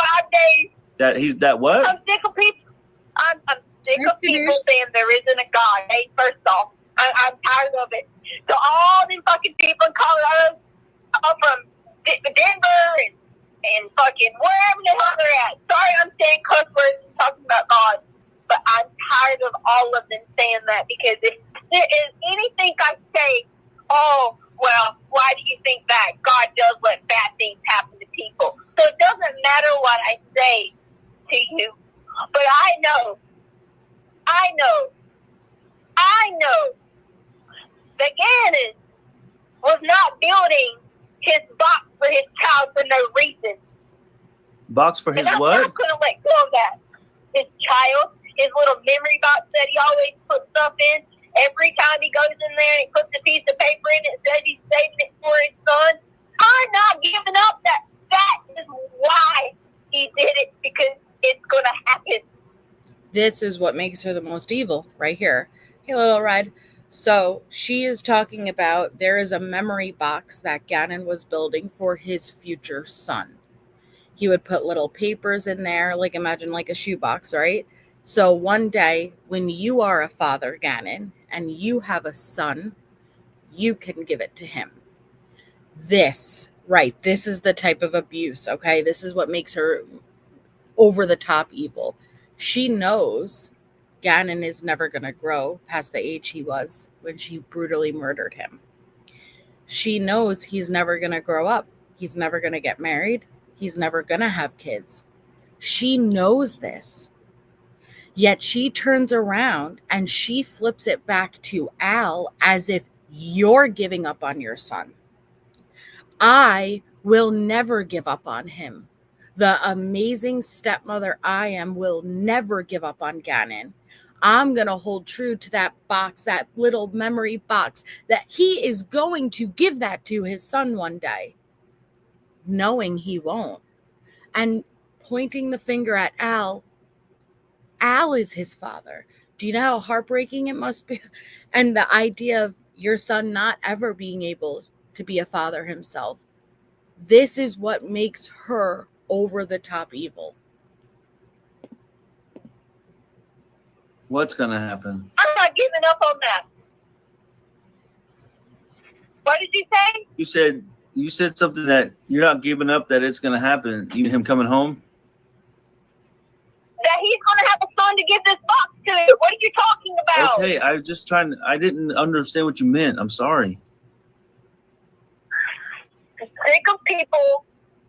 5 days. That what? I'm sick of people. I'm sick of people saying there isn't a God. Hey, first off, I'm tired of it. So all them fucking people in Colorado, all from Denver and fucking wherever the hell they're at. Sorry, I'm saying cuss words and talking about God, but I'm tired of all of them saying that, because if there is anything I say, oh, well, why do you think that? God does let bad things happen to people. So it doesn't matter what I say to you, but I know that Gannon was not building his box for his child for no reason. Box for his and what? I'm not going to let go of that. His child, his little memory box that he always puts stuff in. Every time he goes in there and he puts a piece of paper in it and says he's saving it for his son. I'm not giving up that. That is why he did it, because it's going to happen. This is what makes her the most evil right here. Hey, Little Red. So she is talking about there is a memory box that Gannon was building for his future son. He would put little papers in there, like imagine like a shoebox, right? So one day when you are a father, Gannon, and you have a son, you can give it to him. This is the type of abuse, okay? This is what makes her over the top evil. She knows Gannon is never going to grow past the age he was when she brutally murdered him. She knows he's never going to grow up. He's never going to get married. He's never going to have kids. She knows this. Yet she turns around and she flips it back to Al as if you're giving up on your son. I will never give up on him. The amazing stepmother I am will never give up on Gannon. I'm going to hold true to that box, that little memory box, that he is going to give that to his son one day, knowing he won't. And pointing the finger at Al is his father. Do you know how heartbreaking it must be? And the idea of your son not ever being able to be a father himself. This is what makes her over the top evil. What's gonna happen? I'm not giving up on that. What did you say? You said something that you're not giving up, that it's gonna happen. Even him coming home. That he's going to have a son to give this box to. What are you talking about? Okay, I didn't understand what you meant. I'm sorry. I'm sick of people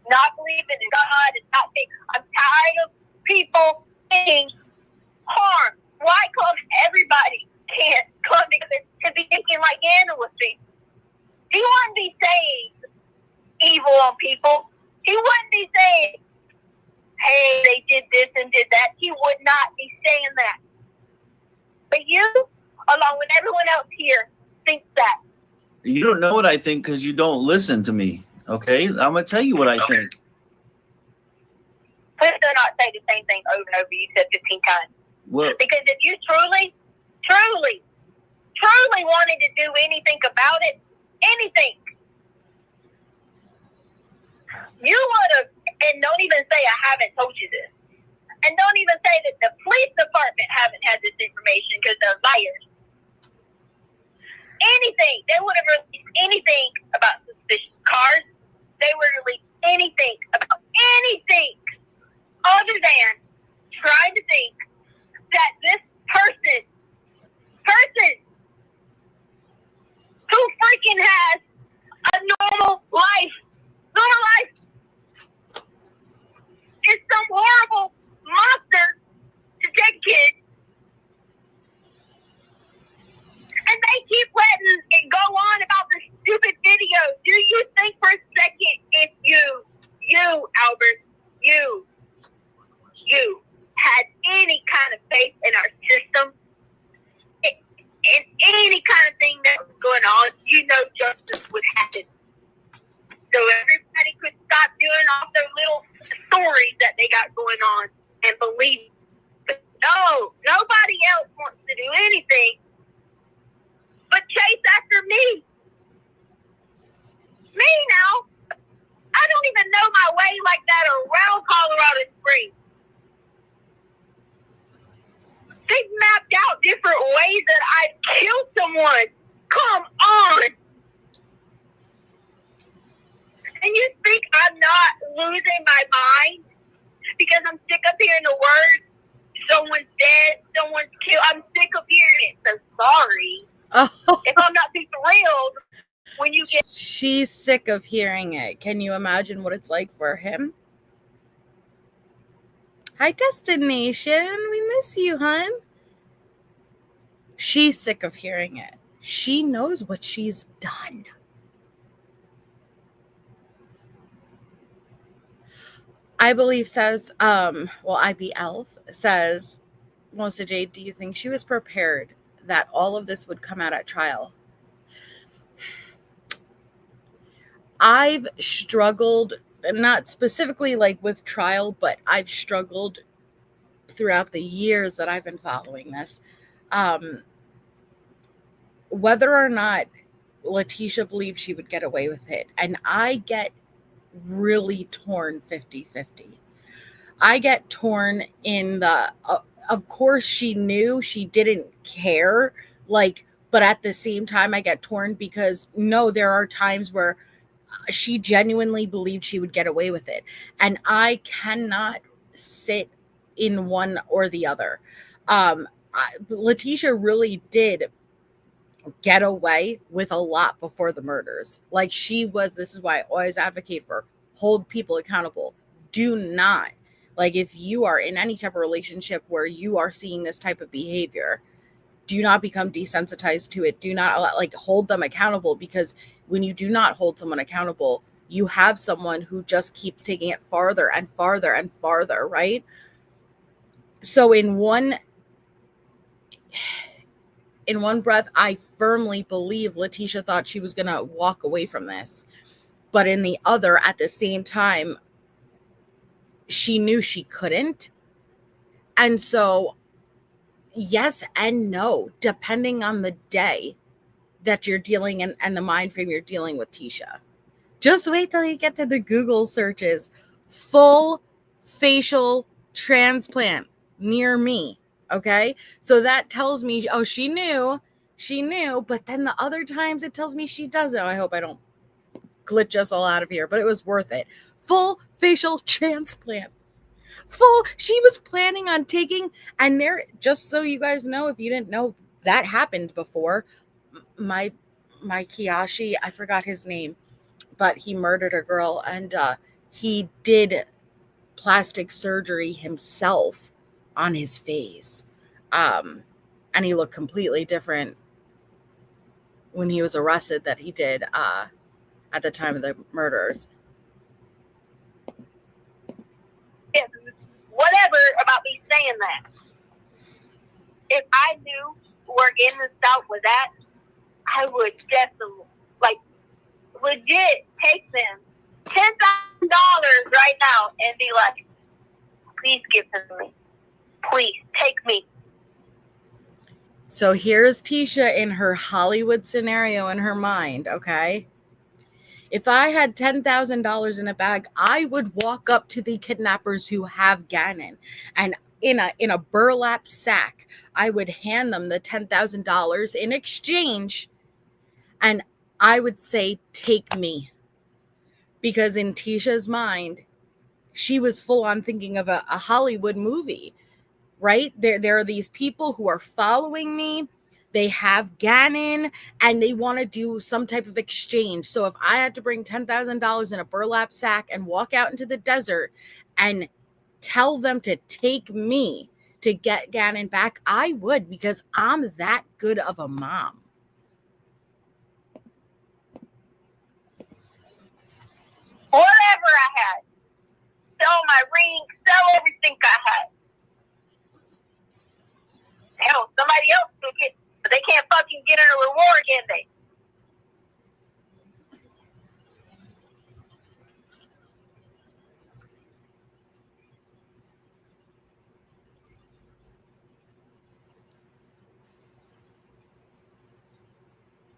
not believing in God and not being. I'm tired of people being harmed. Why come everybody can't come together to be thinking like Gannon was thinking? He wouldn't be saying evil on people. He wouldn't be saying, hey, they did this and did that. He would not be saying that. But you, along with everyone else here, thinks that. You don't know what I think because you don't listen to me. Okay, I'm gonna tell you what I think. Please do not say the same thing over and over. You said 15 times. Well, Because if you truly wanted to do anything about it, anything, you would have, and don't even say I haven't told you this. And don't even say that the police department haven't had this information because they're liars. Anything. They would have released anything about suspicious cars. They would release anything about anything other than trying to think that this person who freaking has a normal life is some horrible monster to take kids. And they keep letting it go on about this stupid video. Do you think for a second if you, Albert, you had any kind of faith in our system, in any kind of thing that was going on, you know justice would happen. So everybody could stop doing all their little stories that they got going on and believe. But no, nobody else wants to do anything but chase after me. Me now. I don't even know my way like that around Colorado Springs. They've mapped out different ways that I've killed someone. Come on. And you think I'm not losing my mind because I'm sick of hearing the word, someone's dead, someone's killed. I'm sick of hearing it. So sorry. Oh. If I'm not too thrilled when you get... She's sick of hearing it. Can you imagine what it's like for him? Hi, Destination. We miss you, hon. She's sick of hearing it. She knows what she's done. I believe says, IBL says, Melissa Jade, do you think she was prepared that all of this would come out at trial? I've struggled, not specifically like with trial, but I've struggled throughout the years that I've been following this. Whether or not Leticia believed she would get away with it. And I get really torn 50-50. I get torn in the, of course she knew, she didn't care, but at the same time I get torn because no, there are times where she genuinely believed she would get away with it. And I cannot sit in one or the other. Leticia really did get away with a lot before the murders. This is why I always advocate for hold people accountable. Do not, if you are in any type of relationship where you are seeing this type of behavior, do not become desensitized to it. Do not hold them accountable, because when you do not hold someone accountable, you have someone who just keeps taking it farther and farther and farther, right? So in one in one breath, I firmly believe Leticia thought she was going to walk away from this. But in the other, at the same time, she knew she couldn't. And so, yes and no, depending on the day that you're dealing in and the mind frame you're dealing with Tisha. Just wait till you get to the Google searches. Full facial transplant near me. Okay. So that tells me, oh, she knew. But then the other times it tells me she doesn't. I hope I don't glitch us all out of here, but it was worth it. Full facial transplant. She was planning on taking, and there, just so you guys know, if you didn't know, that happened before. My Kiyashi, I forgot his name, but he murdered a girl, and he did plastic surgery himself on his face. And he looked completely different when he was arrested that he did at the time of the murders. Whatever about me saying that. If I knew where Gannon Stauch was at, I would definitely, legit take them $10,000 right now and be like, please give them to me. Please take me. So here's Tisha in her Hollywood scenario in her mind, okay? If I had $10,000 in a bag, I would walk up to the kidnappers who have Gannon, and in a burlap sack, I would hand them the $10,000 in exchange, and I would say, take me. Because in Tisha's mind, she was full on thinking of a Hollywood movie, right? There are these people who are following me. They have Gannon, and they want to do some type of exchange. So if I had to bring $10,000 in a burlap sack and walk out into the desert and tell them to take me to get Gannon back, I would, because I'm that good of a mom. Whatever I had. Sell my ring, sell everything I had. Hell, somebody else took it, but they can't fucking get a reward, can they?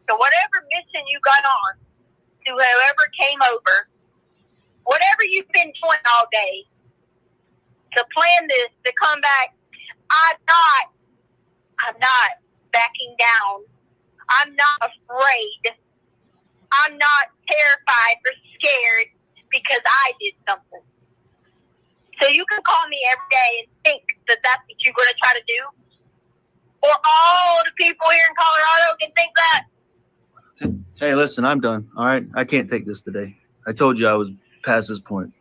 So whatever mission you got on, to whoever came over, whatever you've been doing all day to plan this, to come back, I'm not backing down. I'm not afraid. I'm not terrified or scared because I did something. So you can call me every day and think that that's what you're going to try to do. Or all the people here in Colorado can think that. Hey, listen, I'm done. All right. I can't take this today. I told you I was past this point.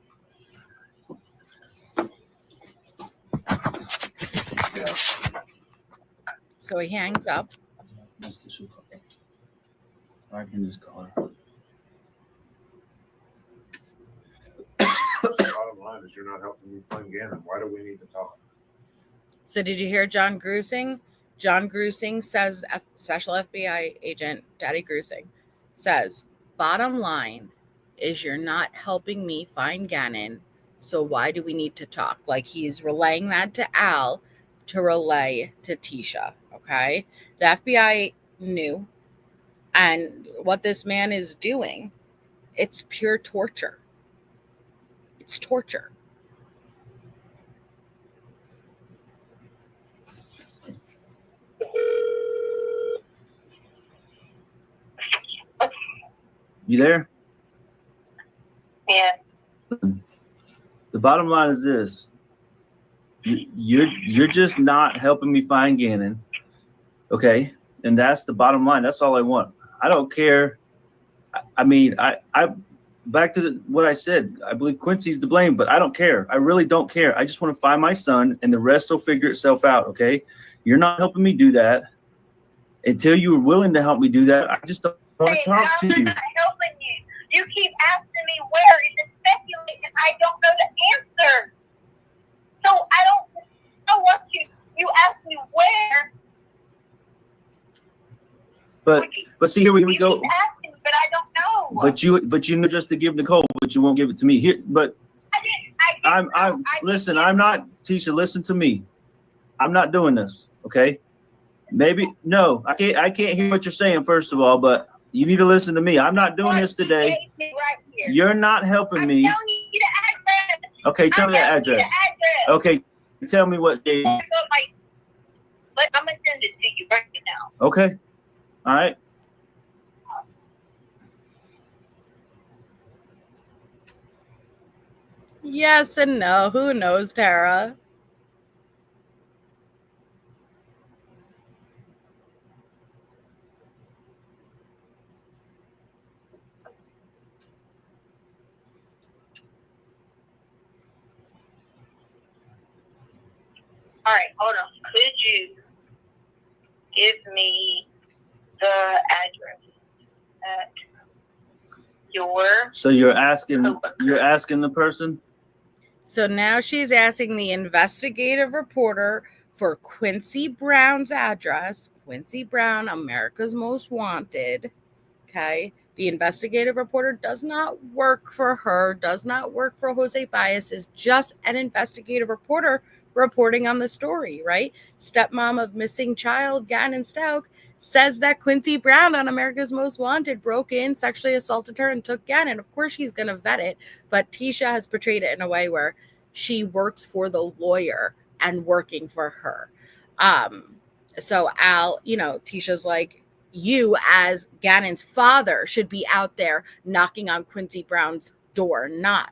So he hangs up. I can just call her. Bottom line is you're not helping me find Gannon. Why do we need to talk? So did you hear John Grusing? John Grusing says, Special FBI Agent Daddy Grusing says, bottom line is you're not helping me find Gannon, so why do we need to talk? Like he's relaying that to Al to relay to Tisha, okay? The FBI knew, and what this man is doing, it's pure torture. It's torture. You there? Yeah. The bottom line is this. You're just not helping me find Gannon. Okay? And that's the bottom line. That's all I want. I don't care. I mean, I back to what I said. I believe Quincy's to blame, but I don't care. I really don't care. I just want to find my son, and the rest will figure itself out, okay? You're not helping me do that. Until you are willing to help me do that, I just don't want to talk to you. I'm not helping you. You keep asking me where and speculating. I don't know the answer. So I don't know what you ask me where, But see, here we You go. keep asking, but I don't know. But you know just to give Nicole, but you won't give it to me. Here, but I'm listen, I'm not, Tisha, listen to me. I'm not doing this, okay? Maybe no, I can't hear what you're saying, first of all, but you need to listen to me. I'm not doing this today. Right here. You're not helping me. I'm telling you the address. Okay, tell me the address. Okay, tell me what day. I'm gonna send it to you right now. Okay. All right. Yes and no. Who knows, Tara? All right, hold on. Could you give me the address at your? So you're asking the person? So now she's asking the investigative reporter for Quincy Brown's address. Quincy Brown, America's Most Wanted. Okay. The investigative reporter does not work for her, does not work for Jose Baez, is just an investigative reporter reporting on the story, right? Stepmom of missing child, Gannon Stauch, says that Quincy Brown on America's Most Wanted broke in, sexually assaulted her, and took Gannon. Of course, she's going to vet it, but Tisha has portrayed it in a way where she works for the lawyer and working for her. So Al, Tisha's like, you as Gannon's father should be out there knocking on Quincy Brown's door, not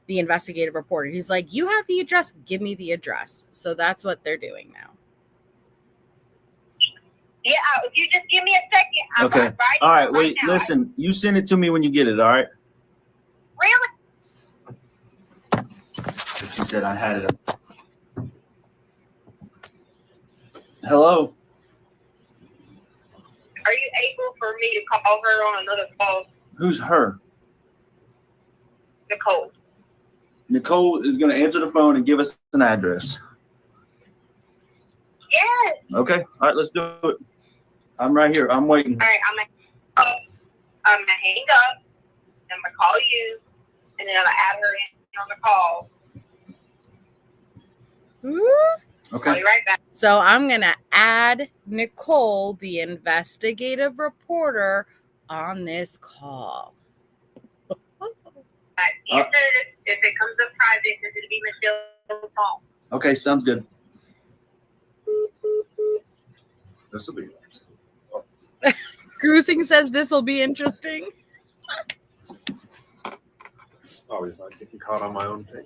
the investigative reporter. He's like, you have the address, give me the address. So that's what they're doing now. Yeah, if you just give me a second. Okay. All right, wait, listen, you send it to me when you get it, all right? Really? She said I had it. Hello? Are you able for me to call her on another phone? Who's her? Nicole. Nicole is going to answer the phone and give us an address. Yes. Okay. All right, let's do it. I'm right here. I'm waiting. All right, I'm gonna hang up. I'm gonna call you, and then I'm gonna add her in on the call. Okay. I'll be right back. So I'm going to add Nicole, the investigative reporter, on this call. Answer if it comes up private, this will be Michelle's phone. Okay, sounds good. This will be Cruising says this will be interesting. always like getting caught on my own thing.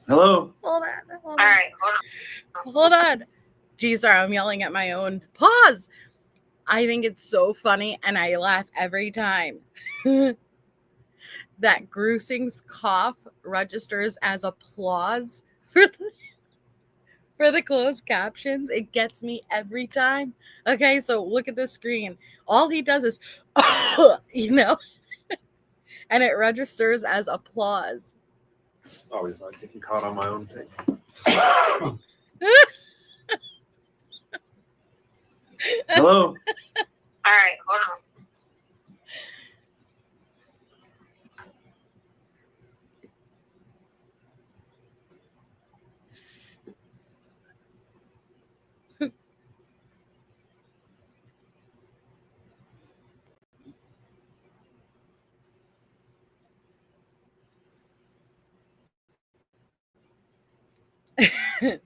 Hello? Hold on. All right, Hold on. Geez, sorry, I'm yelling at my own. Pause. I think it's so funny, and I laugh every time. That Grusing's cough registers as applause for the closed captions. It gets me every time. Okay, so look at the screen. All he does is, and it registers as applause. Always like getting caught on my own thing. Hello? all right, hold on.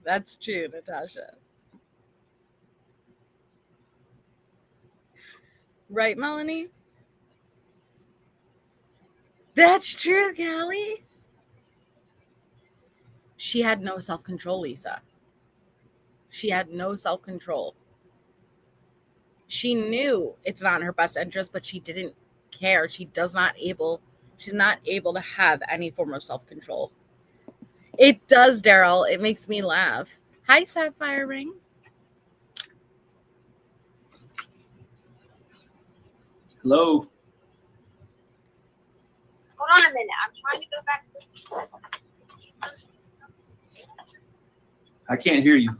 That's true, Natasha. Right, Melanie? That's true, Callie. She had no self-control, Lisa. She had no self-control. She knew it's not in her best interest, but she didn't care. She's not able to have any form of self-control. It does, Daryl. It makes me laugh. Hi, Sapphire Ring. Hello? Hold on a minute. I'm trying to go back to I can't hear you.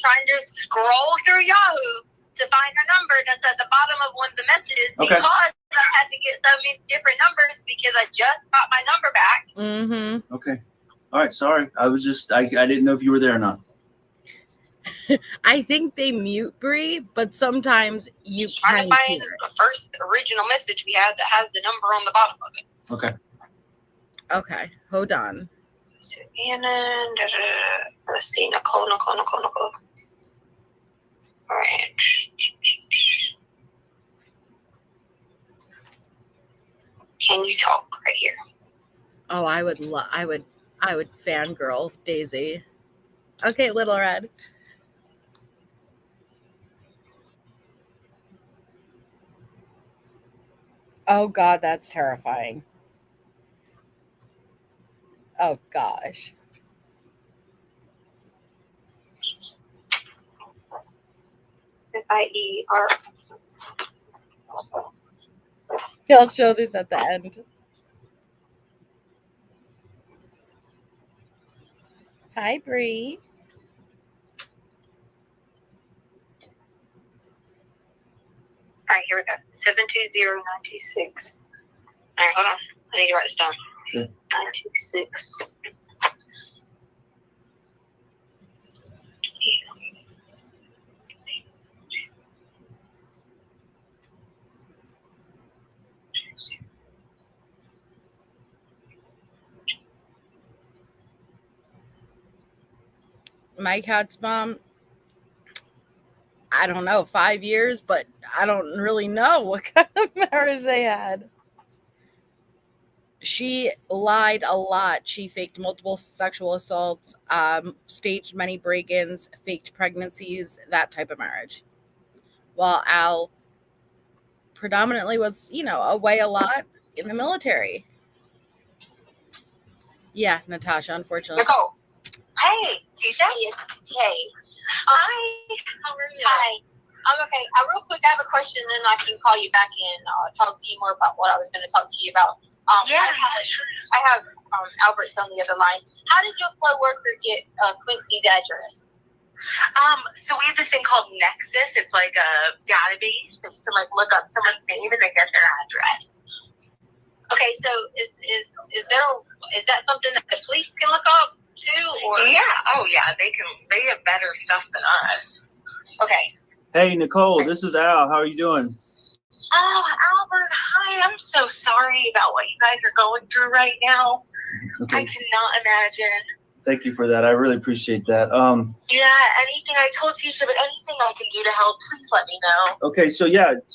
trying to scroll through Yahoo to find her number that's at the bottom of one of the messages Okay. because I had to get so many different numbers because I just got my number back. Mm-hmm. Okay. All right. Sorry. I was just, I didn't know if you were there or not. I think they mute Bree, but sometimes you Trying can to find hear it. the first original message we had that has the number on the bottom of it. Okay. Okay, hold on. So Gannon, let's see, Nicole. All right. Can you talk right here? Oh, I would fangirl Daisy. Okay, Little Red. Oh God, that's terrifying. Oh gosh. FIER. I'll show this at the end. Hi, Bree. All right, here we go. 720926. All right, hold on. I need to write this down. Okay. 926. My cat's mom, I don't know, 5 years, but I don't really know what kind of marriage they had. She lied a lot. She faked multiple sexual assaults, staged many break-ins, faked pregnancies, that type of marriage. While Al predominantly was, away a lot in the military. Yeah, Natasha, unfortunately. Nicole. Hey, Tisha. Hey. Hi. How are you? Hi. I'm okay. Real quick, I have a question, then I can call you back and talk to you more about what I was going to talk to you about. I have Albert's on the other line. How did your flow worker get Quincy's address? So we have this thing called Nexus. It's like a database that you can look up someone's name and then get their address. Okay, so is that something that the police can look up too, or? Yeah. Oh yeah. They have better stuff than us. Okay. Hey, Nicole, this is Al. How are you doing? Oh, Albert, hi. I'm so sorry about what you guys are going through right now. Okay. I cannot imagine. Thank you for that. I really appreciate that. Yeah, anything I told Tisha, but anything I can do to help, please let me know. Okay, so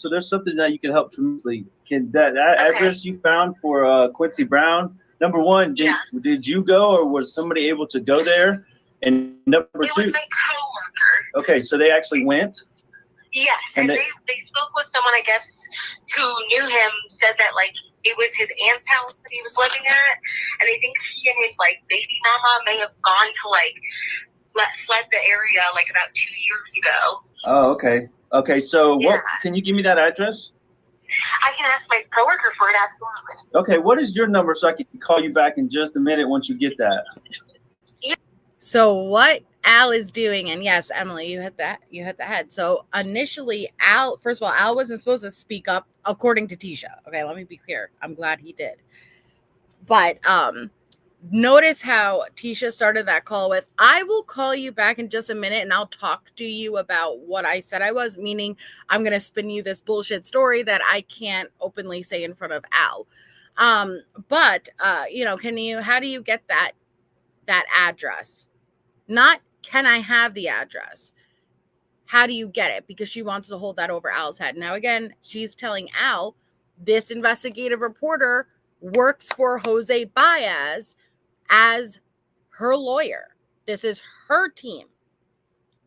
there's something that you can help tremendously. Can that address you found for Quincy Brown? Number one, did you go, or was somebody able to go there? And number two, it was my coworker. Okay, so they actually went. Yes, and they spoke with someone, I guess, who knew him, said that it was his aunt's house that he was living at, and I think he and his baby mama may have gone to fled the area about 2 years ago. Oh, okay. Okay, so what? Can you give me that address? I can ask my coworker for it, absolutely. Okay, what is your number so I can call you back in just a minute once you get that? So what Al is doing, and yes, Emily, you hit the head. So initially, first of all, Al wasn't supposed to speak up according to Tisha. Okay, let me be clear. I'm glad he did. But notice how Tisha started that call with, I will call you back in just a minute and I'll talk to you about what I said I was, meaning I'm going to spin you this bullshit story that I can't openly say in front of Al. But how do you get that address? Not can I have the address? How do you get it? Because she wants to hold that over Al's head. Now, again, she's telling Al, this investigative reporter works for Jose Baez as her lawyer. This is her team.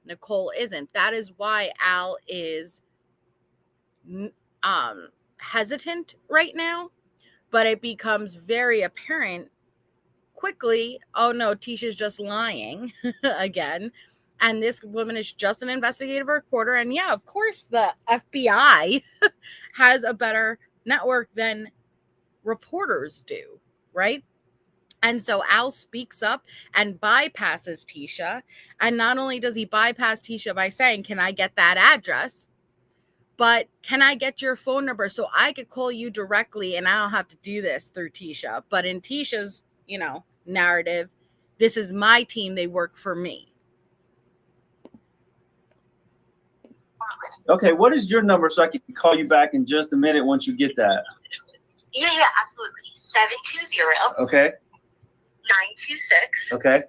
Nicole isn't. That is why Al is hesitant right now. But it becomes very apparent quickly, oh no, Tisha's just lying again. And this woman is just an investigative reporter. And yeah, of course, the FBI has a better network than reporters do, right? And so Al speaks up and bypasses Tisha. And not only does he bypass Tisha by saying, can I get that address? But can I get your phone number so I could call you directly and I don't have to do this through Tisha? But in Tisha's, narrative, this is my team. They work for me. Okay, what is your number so I can call you back in just a minute once you get that? Yeah, absolutely. 720. Okay. 926. Okay.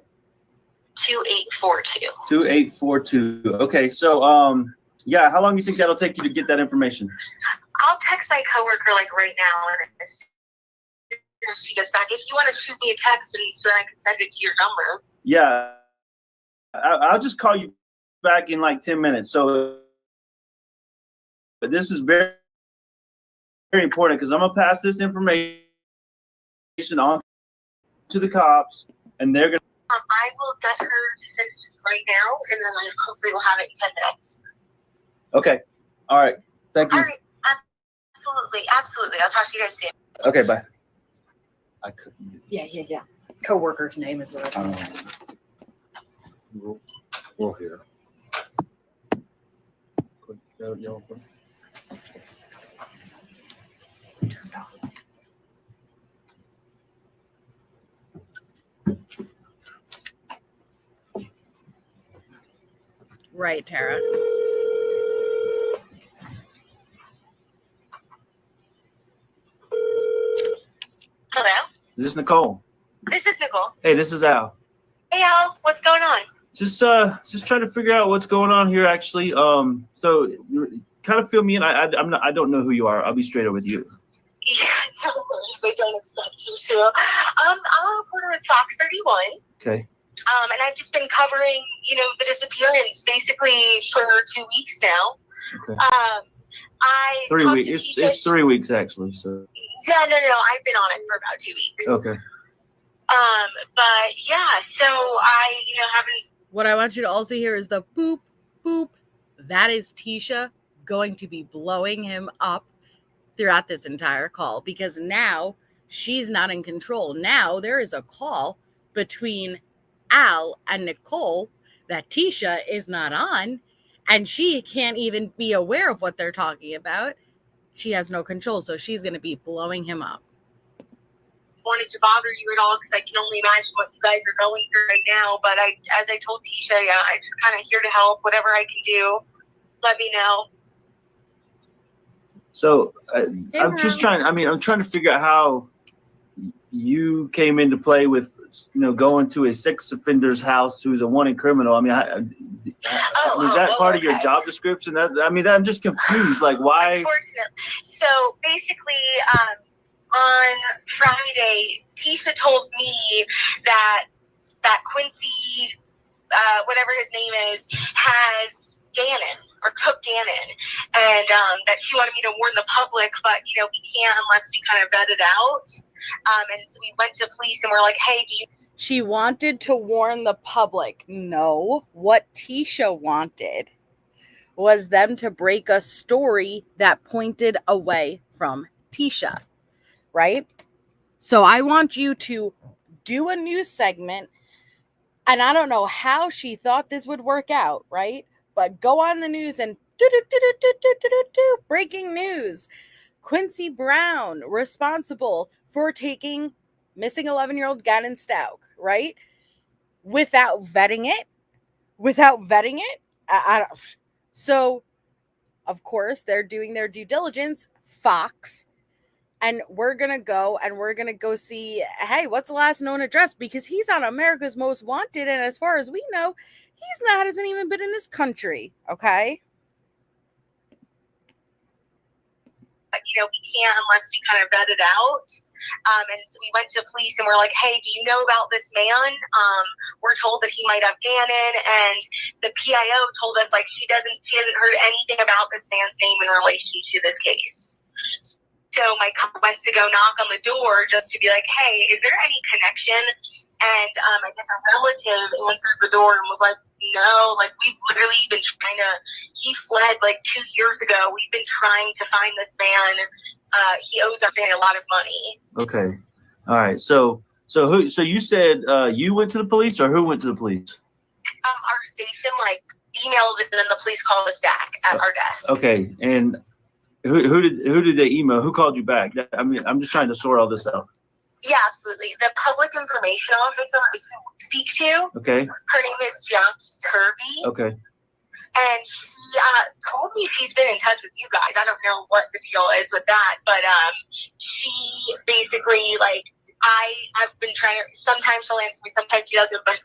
2842. 2842. Okay, so yeah, how long do you think that'll take you to get that information? I'll text my coworker like right now, and as soon as she gets back, if you want to shoot me a text and so I can send it to your number. Yeah, I'll just call you back in like 10 minutes. So this is very, very important because I'm gonna pass this information on to the cops, and they're gonna. I will get her to send it right now, and then hopefully we'll have it in 10 minutes. Okay. All right. Thank you. All right. Absolutely. I'll talk to you guys soon. Okay. Bye. I couldn't. Yeah. Coworker's name is what I We'll hear. Right, Tara. Hello? Is this Nicole? This is Nicole. Hey, this is Al. Hey, Al. What's going on? Just trying to figure out what's going on here. Actually, so you kind of fill me in. I don't know who you are. I'll be straight up with you. Yeah, no worries. I don't expect you to. I'm a reporter with Fox 31. Okay. And I've just been covering, the disappearance basically for 2 weeks now. Okay. I 3 talked weeks. to It's 3 weeks actually. So. Yeah, no. I've been on it for about 2 weeks. Okay. But yeah, so I, haven't. What I want you to also hear is the boop, boop. That is Tisha going to be blowing him up throughout this entire call because now she's not in control. Now there is a call between Al and Nicole that Tisha is not on, and she can't even be aware of what they're talking about. She has no control, so she's going to be blowing him up. Wanted to bother you at all because I can only imagine what you guys are going through right now. But as I told Tisha, I'm just kind of here to help. Whatever I can do, let me know. So I'm just trying. I'm trying to figure out how you came into play with, going to a sex offender's house who's a wanted criminal. Is that part of your job description? I'm just confused. Like, why? Unfortunately. So basically, on Friday, Tisha told me that Quincy, whatever his name is, has Gannon or took Gannon, and that she wanted me to warn the public, but we can't unless we kind of vet it out. And so we went to police and we're like, hey, do you? She wanted to warn the public. No, what Tisha wanted was them to break a story that pointed away from Tisha. Right? So I want you to do a news segment, and I don't know how she thought this would work out, right? But go on the news and breaking news. Quincy Brown responsible for taking missing 11-year-old Gannon Stauch, right? Without vetting it. So, of course, they're doing their due diligence. Fox. And we're going to go see, hey, what's the last known address? Because he's on America's Most Wanted. And as far as we know, hasn't even been in this country. Okay. We can't unless we kind of vet it out. And so we went to police and we're like, hey, do you know about this man? We're told that he might have Gannon, and the PIO told us she hasn't heard anything about this man's name in relation to this case. So my cop went to go knock on the door just to be like, hey, is there any connection? And I guess a relative answered the door and was like, no, we've literally been he fled 2 years ago. We've been trying to find this man. He owes our family a lot of money. Okay. All right. So So you said you went to the police, or who went to the police? Our station like emailed and then the police called us back at our desk. Okay, and who did they email? Who called you back? I mean, I'm just trying to sort all this out. Yeah, absolutely. The public information officer is who we speak to. Okay. Her name is Jackie Kirby. Okay. And she told me she's been in touch with you guys. I don't know what the deal is with that, but she basically like I've been trying to. Sometimes she'll answer me, sometimes she doesn't. But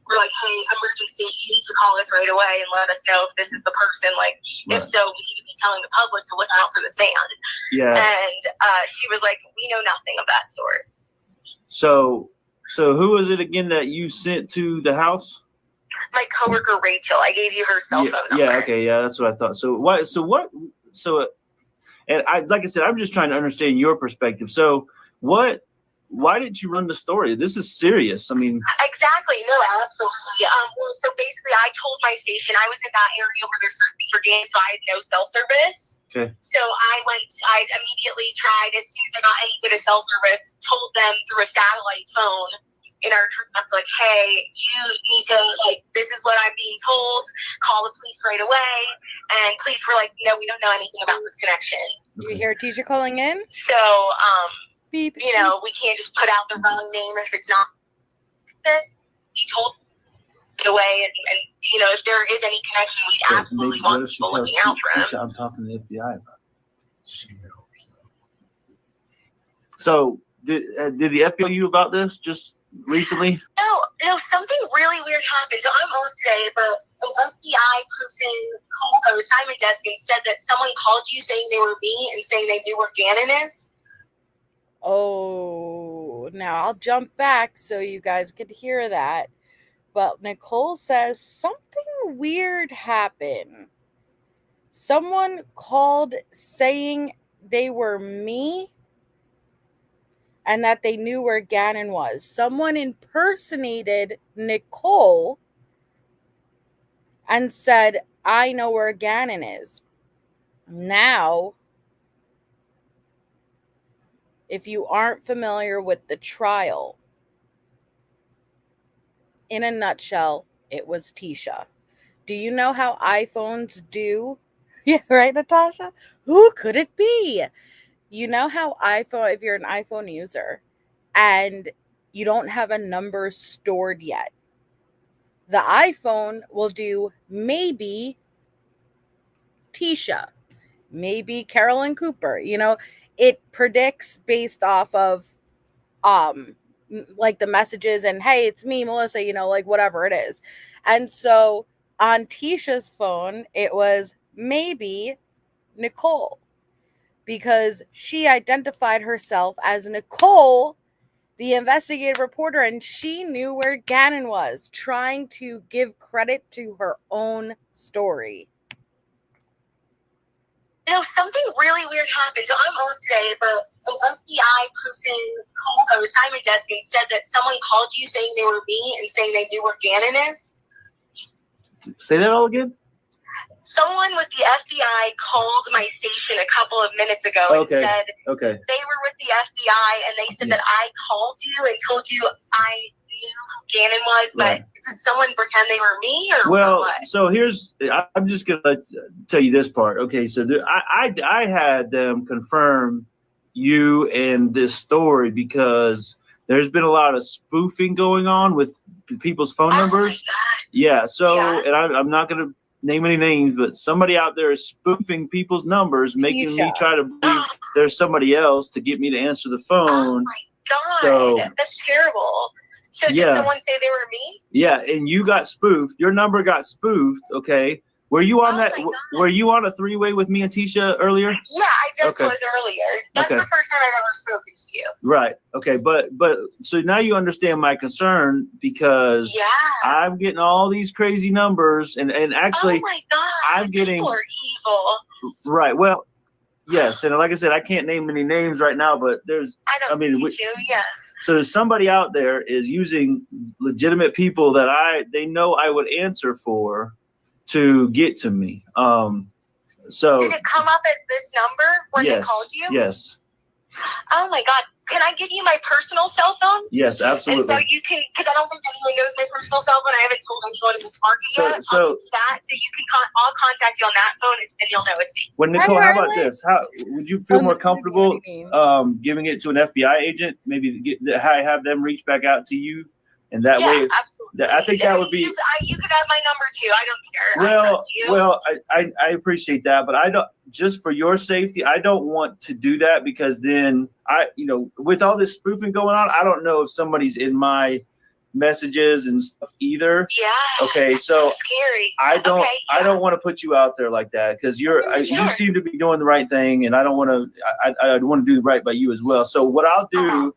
we're like, hey, emergency! You need to call us right away and let us know if this is the person. Like, right. If so, we need to be telling the public to look out for this man. Yeah. And she was like, we know nothing of that sort. So who was it again that you sent to the house? My coworker Rachel. I gave you her cell phone number. Yeah. Okay. Yeah, that's what I thought. So what? And like I said, I'm just trying to understand your perspective. So why did you run the story? This is serious. I mean, exactly. No, absolutely. Well, so basically, I told my station I was in that area where they're searching for gangs, so I had no cell service. Okay. So I immediately tried, as soon as I got any bit of cell service, told them through a satellite phone in our truck, like, hey, you need to, like, this is what I'm being told, call the police right away. And police were like, no, we don't know anything about this connection. You hear Teacher calling in? So, Beep. you know, we can't just put out the wrong name if it's not. We told it away, and you know, if there is any connection, we absolutely want people looking out for him. I'm talking to the FBI about it. So did the FBI you about this just recently? No, something really weird happened. So I'm off today, but an FBI person called our assignment desk and said that someone called you saying they were me and saying they knew where Gannon is. Oh, now I'll jump back so you guys could hear that. But Nicole says something weird happened. Someone called saying they were me and that they knew where Gannon was. Someone impersonated Nicole and said, I know where Gannon is. Now, if you aren't familiar with the trial, in a nutshell, it was Tisha. Do you know how iPhones do? Yeah, right, Natasha? Who could it be? You know how iPhone, if you're an iPhone user and you don't have a number stored yet, the iPhone will do maybe Tisha, maybe Carolyn Cooper. You know, it predicts based off of like the messages and, hey, it's me, Melissa, you know, like whatever it is. And so on Tisha's phone, it was maybe Nicole, because she identified herself as Nicole, the investigative reporter, and she knew where Gannon was, trying to give credit to her own story. You know, something really weird happened. So I'm off today, but an FBI person called our assignment desk and said that someone called you saying they were me and saying they knew where Gannon is. Say that all again? Someone with the FBI called my station a couple of minutes ago and said they were with the FBI, and they said that I called you and told you I knew who Gannon was, but did someone pretend they were me or what? So I'm just going to tell you this part. Okay, so I had them confirm you and this story because there's been a lot of spoofing going on with people's phone numbers. Yeah, so, and I'm not going to name any names, but somebody out there is spoofing people's numbers, making me try to believe there's somebody else to get me to answer the phone. Oh my God, so, that's terrible. So did someone say they were me? Yeah, and you got spoofed. Your number got spoofed, okay? Were you on were you on a three-way with me and Tisha earlier? Yeah, I just was earlier. That's the first time I've ever spoken to you. Right. Okay, but so now you understand my concern, because I'm getting all these crazy numbers and actually oh my God, I'm getting people are evil. Right. Well, yes, and like I said, I can't name any names right now, but so there's somebody out there is using legitimate people that they know I would answer for to get to me. So did it come up at this number when they called you? Yes. Oh my God, can I give you my personal cell phone? Yes, absolutely. And so you can, because I don't think anyone knows my personal cell phone. I haven't told anyone in this market yet. I'll give you that, so you can I'll contact you on that phone, and you'll know it's me. Well, Nicole, how about this? How would you feel more comfortable giving it to an FBI agent? Maybe have them reach back out to you, and that way, absolutely. I think that would be. You could have my number too. I don't care. I trust you. Well, I appreciate that, but I don't. Just for your safety, I don't want to do that, because then with all this spoofing going on, I don't know if somebody's in my messages and stuff either. Yeah. Okay, so scary. I don't want to put you out there like that, because you seem to be doing the right thing, and I don't want to. I want to do right by you as well. So what I'll do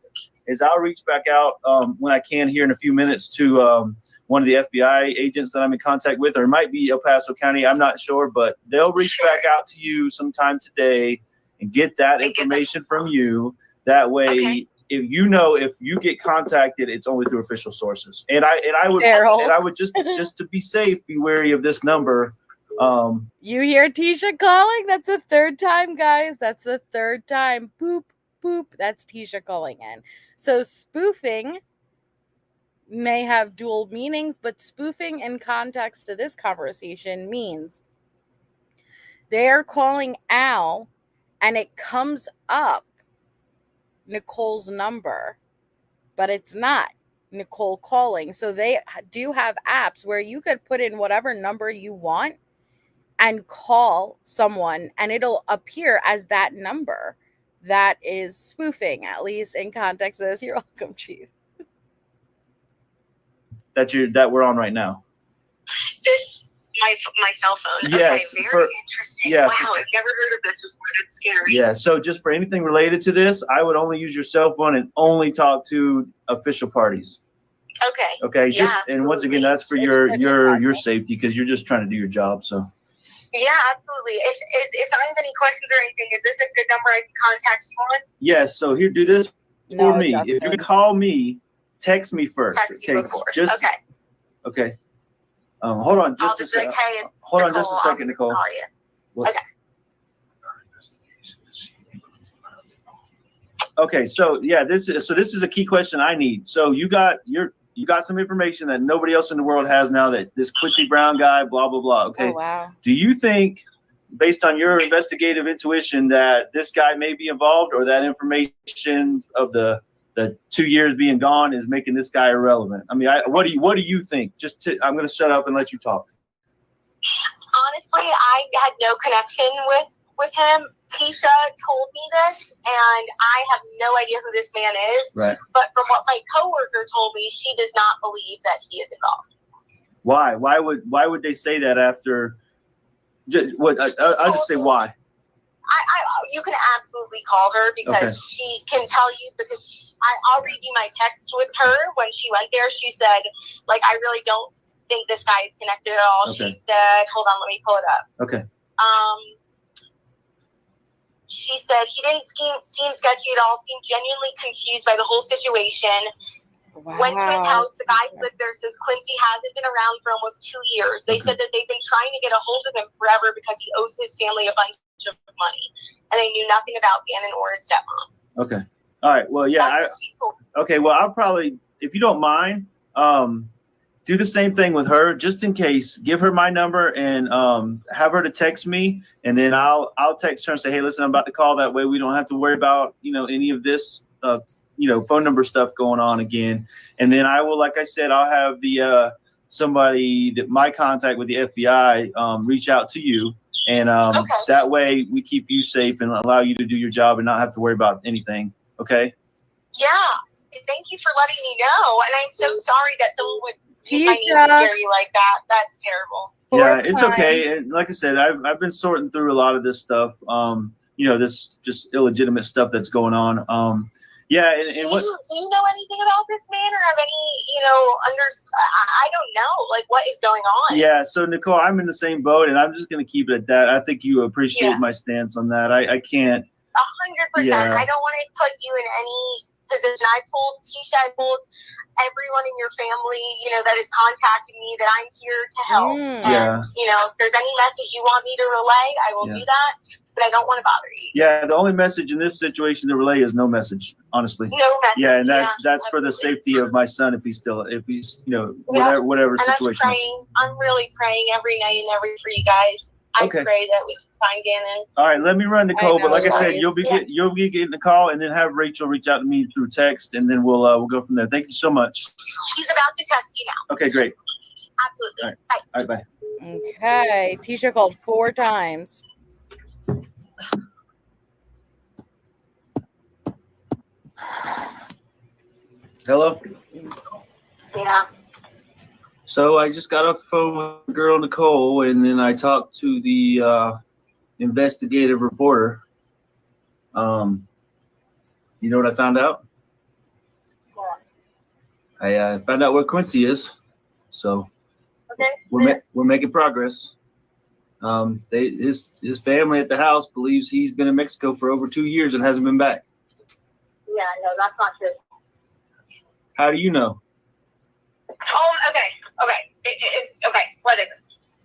is I'll reach back out when I can here in a few minutes to one of the FBI agents that I'm in contact with, or it might be El Paso County. I'm not sure, but they'll reach back out to you sometime today and get that information from you. That way, if you get contacted, it's only through official sources. And I would just to be safe, be wary of this number. You hear Tisha calling? That's the third time, guys. That's the third time. Boop, boop. That's Tisha calling in. So spoofing may have dual meanings, but spoofing in context to this conversation means they're calling Al and it comes up Nicole's number, but it's not Nicole calling. So they do have apps where you could put in whatever number you want and call someone, and it'll appear as that number. That is spoofing, at least in context of this. You're welcome, Chief. That we're on right now. This my cell phone. Yes, okay, very interesting. Yeah, wow, I've never heard of this before. That's scary. Yeah, so just for anything related to this, I would only use your cell phone and only talk to official parties. Okay. Yeah, and once again, that's for your safety, because you're just trying to do your job. So. Yeah, absolutely. If I have any questions or anything, is this a good number I can contact you on? Yes. So here, do this for me. Justin. If you can call me, text me first. Text you before. Okay. Hold on just a second. Hold on just a second, Nicole. Okay. Okay. So yeah, this is a key question I need. So you got some information that nobody else in the world has now, that this Quincy Brown guy, blah, blah, blah. Okay. Oh, wow. Do you think, based on your investigative intuition, that this guy may be involved, or that information of the 2 years being gone is making this guy irrelevant? I mean, what do you think? I'm going to shut up and let you talk. Honestly, I had no connection with him. Tisha told me this, and I have no idea who this man is. Right. But from what my coworker told me, she does not believe that he is involved. Why? Why would they say that after? I'll just say why. You can absolutely call her, because she can tell you, because I'll read you my text with her when she went there. She said, like, I really don't think this guy is connected at all. Okay. She said, hold on, let me pull it up. Okay. She said he didn't seem sketchy at all, seemed genuinely confused by the whole situation. Wow. Went to his house. The guy who lives there says Quincy hasn't been around for almost 2 years. They said that they've been trying to get a hold of him forever because he owes his family a bunch of money. And they knew nothing about Gannon or his stepmom. Okay. All right. Well, yeah. Okay. Well, I'll probably, if you don't mind, do the same thing with her, just in case. Give her my number and have her to text me, and then I'll text her and say, hey, listen, I'm about to call. That way we don't have to worry about any of this phone number stuff going on again. And then I will, like I said, I'll have the somebody that my contact with the FBI reach out to you, and that way we keep you safe and allow you to do your job and not have to worry about anything. Okay. Yeah. Thank you for letting me know. And I'm so sorry that someone would use my name to scare you like that. That's terrible. Yeah, it's okay. And like I said, I've been sorting through a lot of this stuff. This just illegitimate stuff that's going on. Yeah. And what? Do you know anything about this man, or have any, I don't know, like, what is going on? Yeah. So Nicole, I'm in the same boat, and I'm just going to keep it at that. I think you appreciate my stance on that. I can't. 100%. Yeah. I don't want to put you in any position. I told Tisha, I told everyone in your family, that is contacting me, that I'm here to help. And, if there's any message you want me to relay, I will do that, but I don't want to bother you. Yeah, the only message in this situation to relay is no message. honestly. No message. Yeah, and that's for the safety of my son if he's whatever And situation. I'm really praying every night and every for you guys. I Okay. pray that we can find Gannon. All right, let me run, Nicole. But like I said, you'll be Yeah. getting the call, and then have Rachel reach out to me through text, and then we'll go from there. Thank you so much. She's about to text you now. Okay, great. Absolutely. All right, bye. Okay. Tisha called 4 times. Hello. Yeah. So I just got off the phone with the girl Nicole, and then I talked to the investigative reporter. You know what I found out? I found out where Quincy is. So Okay. we're making progress. His family at the house believes he's been in Mexico for over 2 years and hasn't been back. Yeah, no, that's not true. How do you know? Okay. Okay, whatever.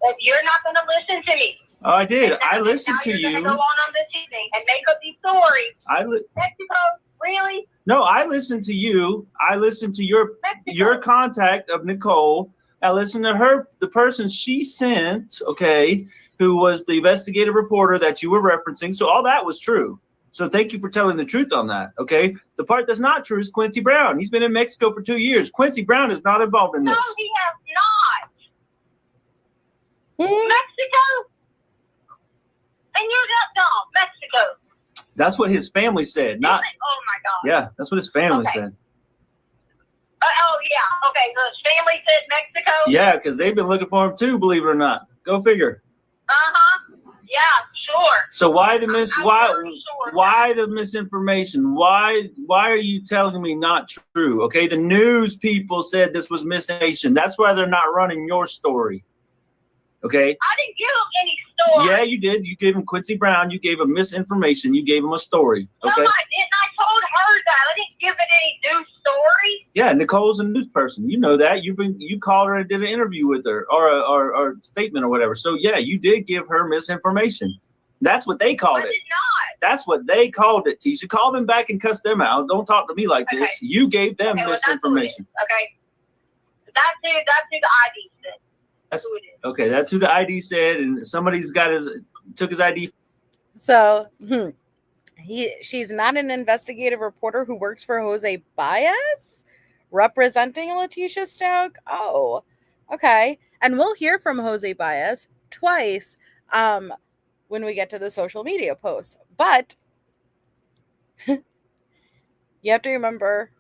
If you're not going to listen to me. Oh, I did. I listened to Now you're you. going to go on this evening and make up these stories. Mexico, really? No, I listened to you. I listened to your contact of Nicole. I listened to her, the person she sent, okay, who was the investigative reporter that you were referencing. So all that was true. So thank you for telling the truth on that, okay? The part that's not true is Quincy Brown. He's been in Mexico for 2 years. Quincy Brown is not involved in this. No, he has not. Mexico? And you don't know Mexico. That's what his family said. Not. Oh my God. Yeah, that's what his family said. Oh yeah. Okay. So his family said Mexico. Yeah, because they've been looking for him too. Believe it or not. Go figure. Yeah. Sure. So why the why the misinformation? Why are you telling me not true? Okay, the news people said this was misinformation. That's why they're not running your story. Okay. I didn't give him any story. Yeah, you did. You gave him Quincy Brown. You gave him misinformation. You gave him a story. Okay. No, I didn't. I told her that. I didn't give it any news story. Yeah, Nicole's a news person. You know that. You called her and did an interview with her or a statement or whatever. So yeah, you did give her misinformation. That's what they called it. I did not. That's what they called it, Tisha. Call them back and cuss them out. Don't talk to me like this. You gave them misinformation. Okay. That's who the ID said. That's who it is. Okay, that's who the ID said, and somebody's took his ID. So she's not an investigative reporter who works for Jose Baez, representing Letecia Stauch. Oh, okay. And we'll hear from Jose Baez twice when we get to the social media posts. But you have to remember,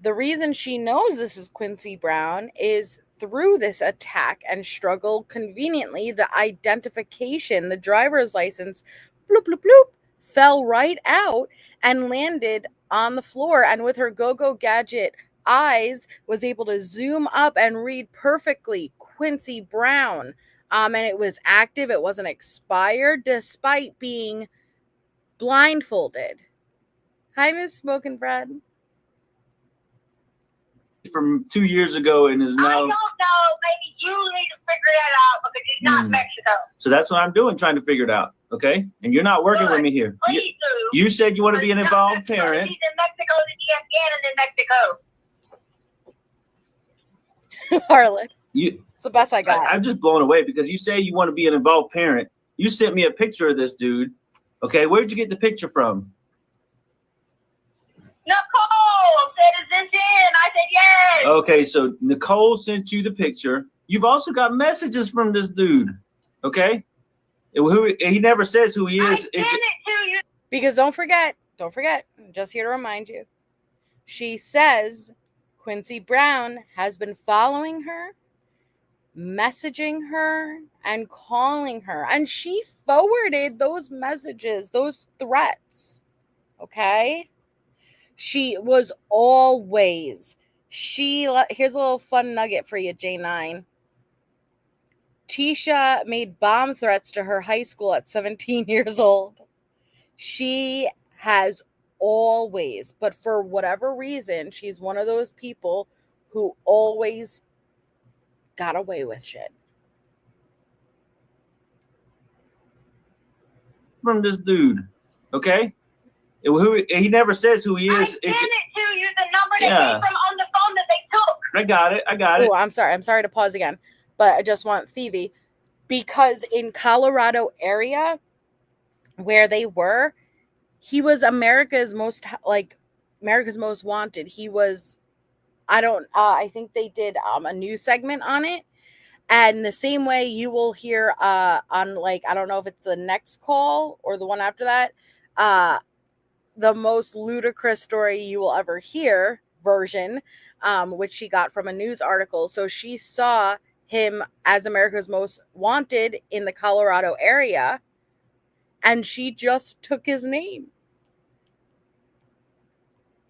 the reason she knows this is Quincy Brown is through this attack and struggle. Conveniently, the identification, the driver's license, bloop, bloop, bloop, fell right out and landed on the floor. And with her go-go gadget eyes, was able to zoom up and read perfectly Quincy Brown. And it was active. It wasn't expired, despite being blindfolded. Hi, Miss Smoking Bread. From 2 years ago and is now. I don't know. Maybe you need to figure that out because he's not in Mexico. So that's what I'm doing, trying to figure it out. Okay, and you're not working with me here. Please do. You said you want to be an involved parent. He's in Mexico. Then he has Gannon in Mexico. Harlan. It's the best I got. I'm just blown away because you say you want to be an involved parent. You sent me a picture of this dude. Okay, where'd you get the picture from? Nicole said, "Is this in?" I said, "Yes." Okay, so Nicole sent you the picture. You've also got messages from this dude. Okay, he never says who he is. I sent it to you. Because don't forget, I'm just here to remind you. She says Quincy Brown has been following her, messaging her, and calling her. And she forwarded those messages, those threats. Okay? She was always. Here's a little fun nugget for you, J9. Tisha made bomb threats to her high school at 17 years old. She has always, but for whatever reason, she's one of those people who always got away with shit. From this dude, okay? He never says who he I is. sent it to you, the number that Yeah. came from on the phone that they took. I got it. Oh, I'm sorry to pause again, but I just want Phoebe, because in Colorado area where they were, he was America's most wanted. He was, I think they did a news segment on it. And the same way you will hear on, like, I don't know if it's the next call or the one after that, the most ludicrous story you will ever hear version, which she got from a news article. So she saw him as America's most wanted in the Colorado area, and she just took his name.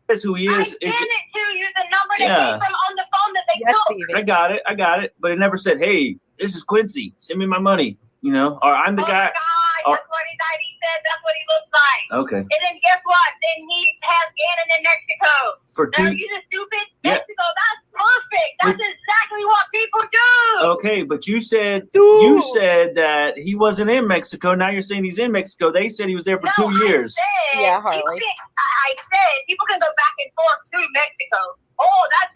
Says who he I is. sent it to you, the number that came from on the phone that they Yes, took. Phoebe. I got it. But it never said, "Hey, this is Quincy. Send me my money." You know, or I'm the Oh guy. my God, that's what he said. That's what he looks like. Okay. And then guess what? Then he has Gannon in Mexico. For Now, two. you just stupid? Yeah. Mexico, that's perfect. That's exactly what people do. Okay, but you said Dude. that he wasn't in Mexico. Now you're saying he's in Mexico. They said he was there for 2 years. I said, Yeah, people Harley. I said people can go back and forth to Mexico. Oh, that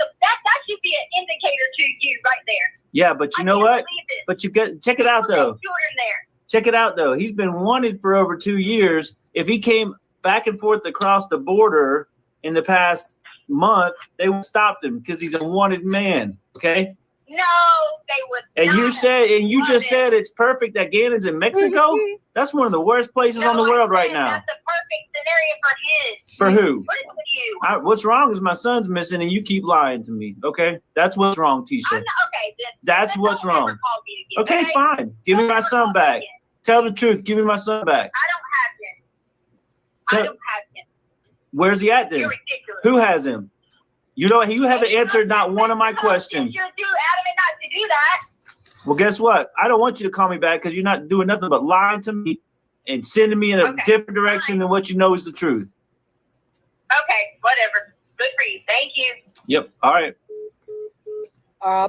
should be an indicator to you right there. Yeah, but you know what? But you got check it out though. Children there. Check it out though. He's been wanted for over 2 years. If he came back and forth across the border in the past month, they would stop him because he's a wanted man. Okay. No, they would. And not you said, and you just have said it's perfect that Gannon's in Mexico. That's one of the worst places on the world right now. That's the perfect scenario for his. For who? What is with you? What's wrong is my son's missing, and you keep lying to me. Okay, that's what's wrong, Tisha. I'm not, okay, then. That's then what's don't ever wrong. call me again, Okay, fine. Give me my son back. Tell the truth. Give me my son back. I don't have him. I don't have him. Where's he at then? You're ridiculous. Who has him? You know, you haven't answered not one of my questions. You're too adamant not to do that. Well, guess what? I don't want you to call me back because you're not doing nothing but lying to me and sending me in a different direction than what you know is the truth. Okay, whatever. Good for you. Thank you. Yep. All right.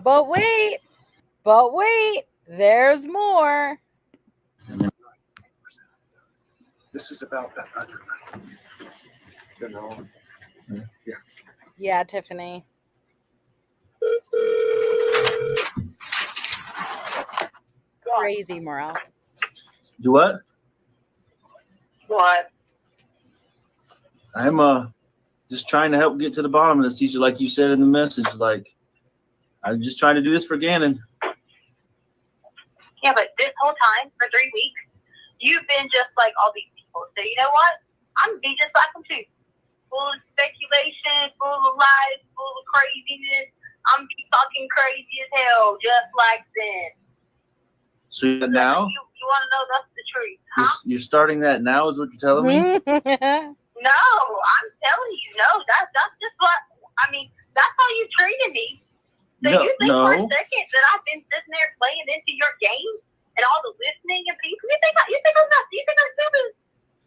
But wait, there's more. This is about that other night. You know? Yeah. Yeah, Tiffany. Crazy morale. Do what? What? I'm just trying to help get to the bottom of this, teacher, like you said in the message. Like, I'm just trying to do this for Gannon. Yeah, but this whole time, for 3 weeks, you've been just like all these people. So you know what? I'm gonna be just like them too. Full of speculation, full of lies, full of craziness. I'm be fucking crazy as hell, just like them. So now You want to know that's the truth, huh? you're starting that now, is what you're telling me? No, I'm telling you, no. That's just what I mean. That's how you treated me. So No, you think no. for a second that I've been sitting there playing into your game and all the listening and you think I'm not? You think I'm stupid?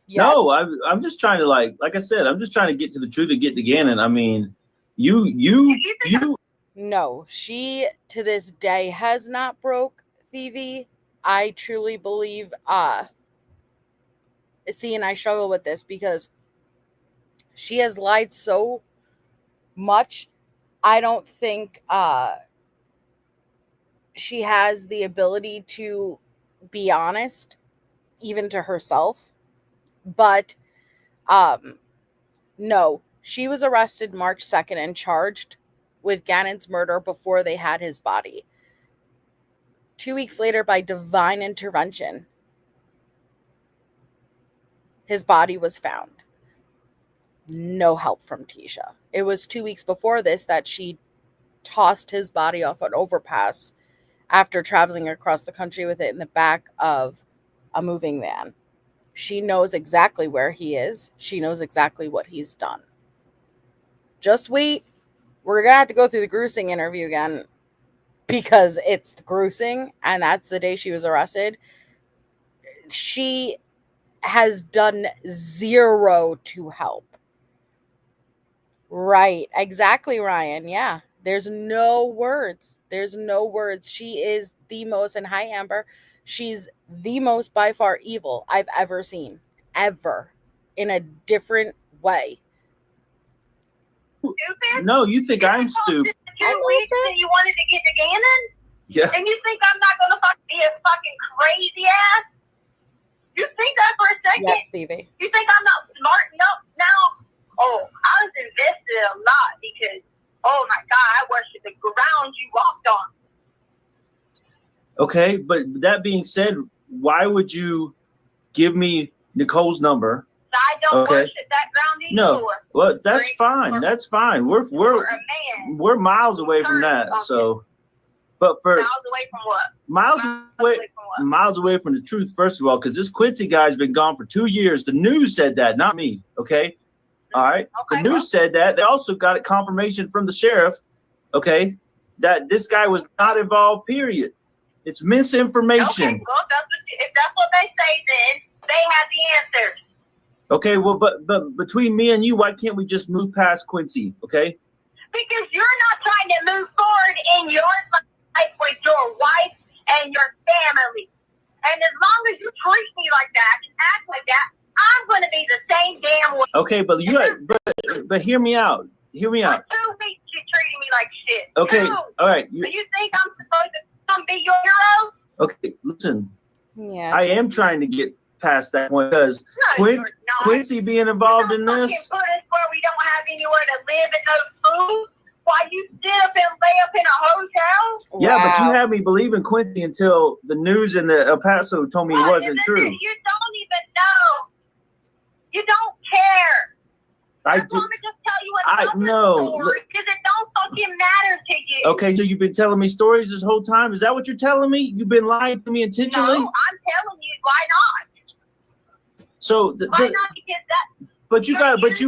Yes. No, I'm just trying to like I said, I'm just trying to get to the truth and get to Gannon. I mean, you. No, she to this day has not broke Phoebe. I truly believe see, and I struggle with this because she has lied so much. I don't think she has the ability to be honest, even to herself. But no, she was arrested March 2nd and charged with Gannon's murder before they had his body. 2 weeks later, by divine intervention, his body was found. No help from Tisha. It was 2 weeks before this that she tossed his body off an overpass after traveling across the country with it in the back of a moving van. She knows exactly where he is. She knows exactly what he's done. Just wait. We're going to have to go through the gruesing interview again because it's the gruesing, and that's the day she was arrested. She has done zero to help. Right. Exactly, Ryan. Yeah. There's no words. There's no words. She is the most, and hi, Amber. She's the most by far evil I've ever seen. Ever. in a different way. Stupid? No, you think I'm stupid. 2 weeks and you wanted to get to Gannon? Yeah. And you think I'm not gonna be a fucking crazy ass? You think that for a second? Yes, Stevie. You think I'm not smart enough now? Oh, I was invested a lot because, oh my God, I worship the ground you walked on. Okay, but that being said, why would you give me Nicole's number? I don't Okay. worship that ground anymore. No, well, that's fine. That's fine. We're You're a man. we're miles away from that. So, but for Miles away from what? miles away from what? miles away from the truth, first of all, because this Quincy guy's been gone for 2 years. The news said that, not me. Okay, all right. Okay, The news said that. They also got a confirmation from the sheriff. Okay, that this guy was not involved. Period. It's misinformation. Okay, well, if that's what they say, then they have the answers. Okay, well, but between me and you, why can't we just move past Quincy? Okay. Because you're not trying to move forward in your life with your wife and your family. And as long as you treat me like that and act like that, I'm going to be the same damn way. Okay, but but hear me out. Hear me out. For 2 weeks, you treated me like shit. Okay, 2. all right. So you think I'm supposed to come be your hero? Okay, listen. Yeah. I am trying to get past that point because No, you're not. Quincy being involved in Don't this. fucking put us where we don't have anywhere to live and no food while you sit up and lay up in a hotel. Yeah, but you Wow. had me believing Quincy until the news in the El Paso told me it wasn't true. You don't even know. You don't care. I Just do. want me to tell you I another know. story because it don't fucking matter to you. Okay, so you've been telling me stories this whole time. Is that what you're telling me? You've been lying to me intentionally. No, I'm telling you why not. So, Why not? Because that. but you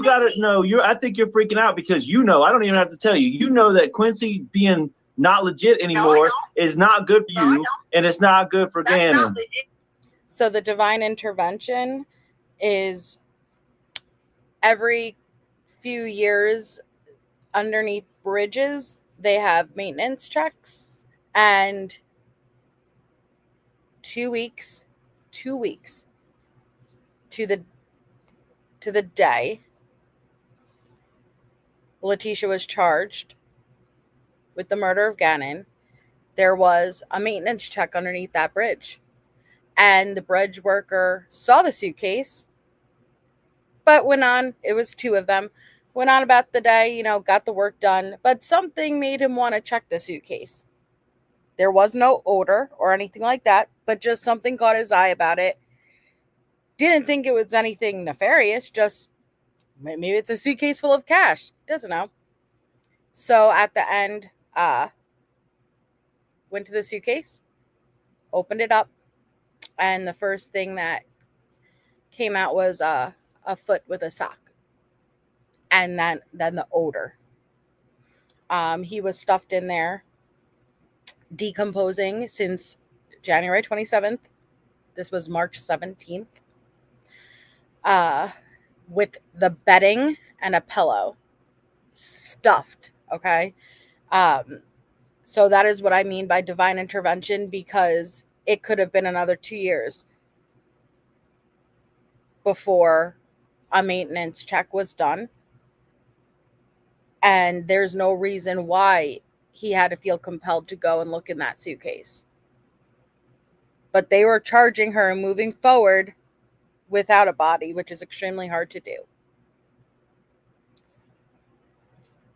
got to know. I think you're freaking out because I don't even have to tell you. You know that Quincy being not legit anymore is not good for No, I you, don't. and it's not good for That's not Gannon. legit. So the divine intervention is every few years underneath bridges, they have maintenance checks, and 2 weeks to the day Leticia was charged with the murder of Gannon, there was a maintenance check underneath that bridge. And the bridge worker saw the suitcase, but went on. It was 2 of them. Went on about the day, got the work done. But something made him want to check the suitcase. There was no odor or anything like that, but just something caught his eye about it. Didn't think it was anything nefarious, just maybe it's a suitcase full of cash. Doesn't know. So at the end, went to the suitcase, opened it up, and the first thing that came out was a foot with a sock. And then the odor. He was stuffed in there, decomposing since January 27th. This was March 17th. With the bedding and a pillow. Stuffed, okay? So that is what I mean by divine intervention, because it could have been another 2 years before a maintenance check was done. And there's no reason why he had to feel compelled to go and look in that suitcase. But they were charging her and moving forward without a body, which is extremely hard to do.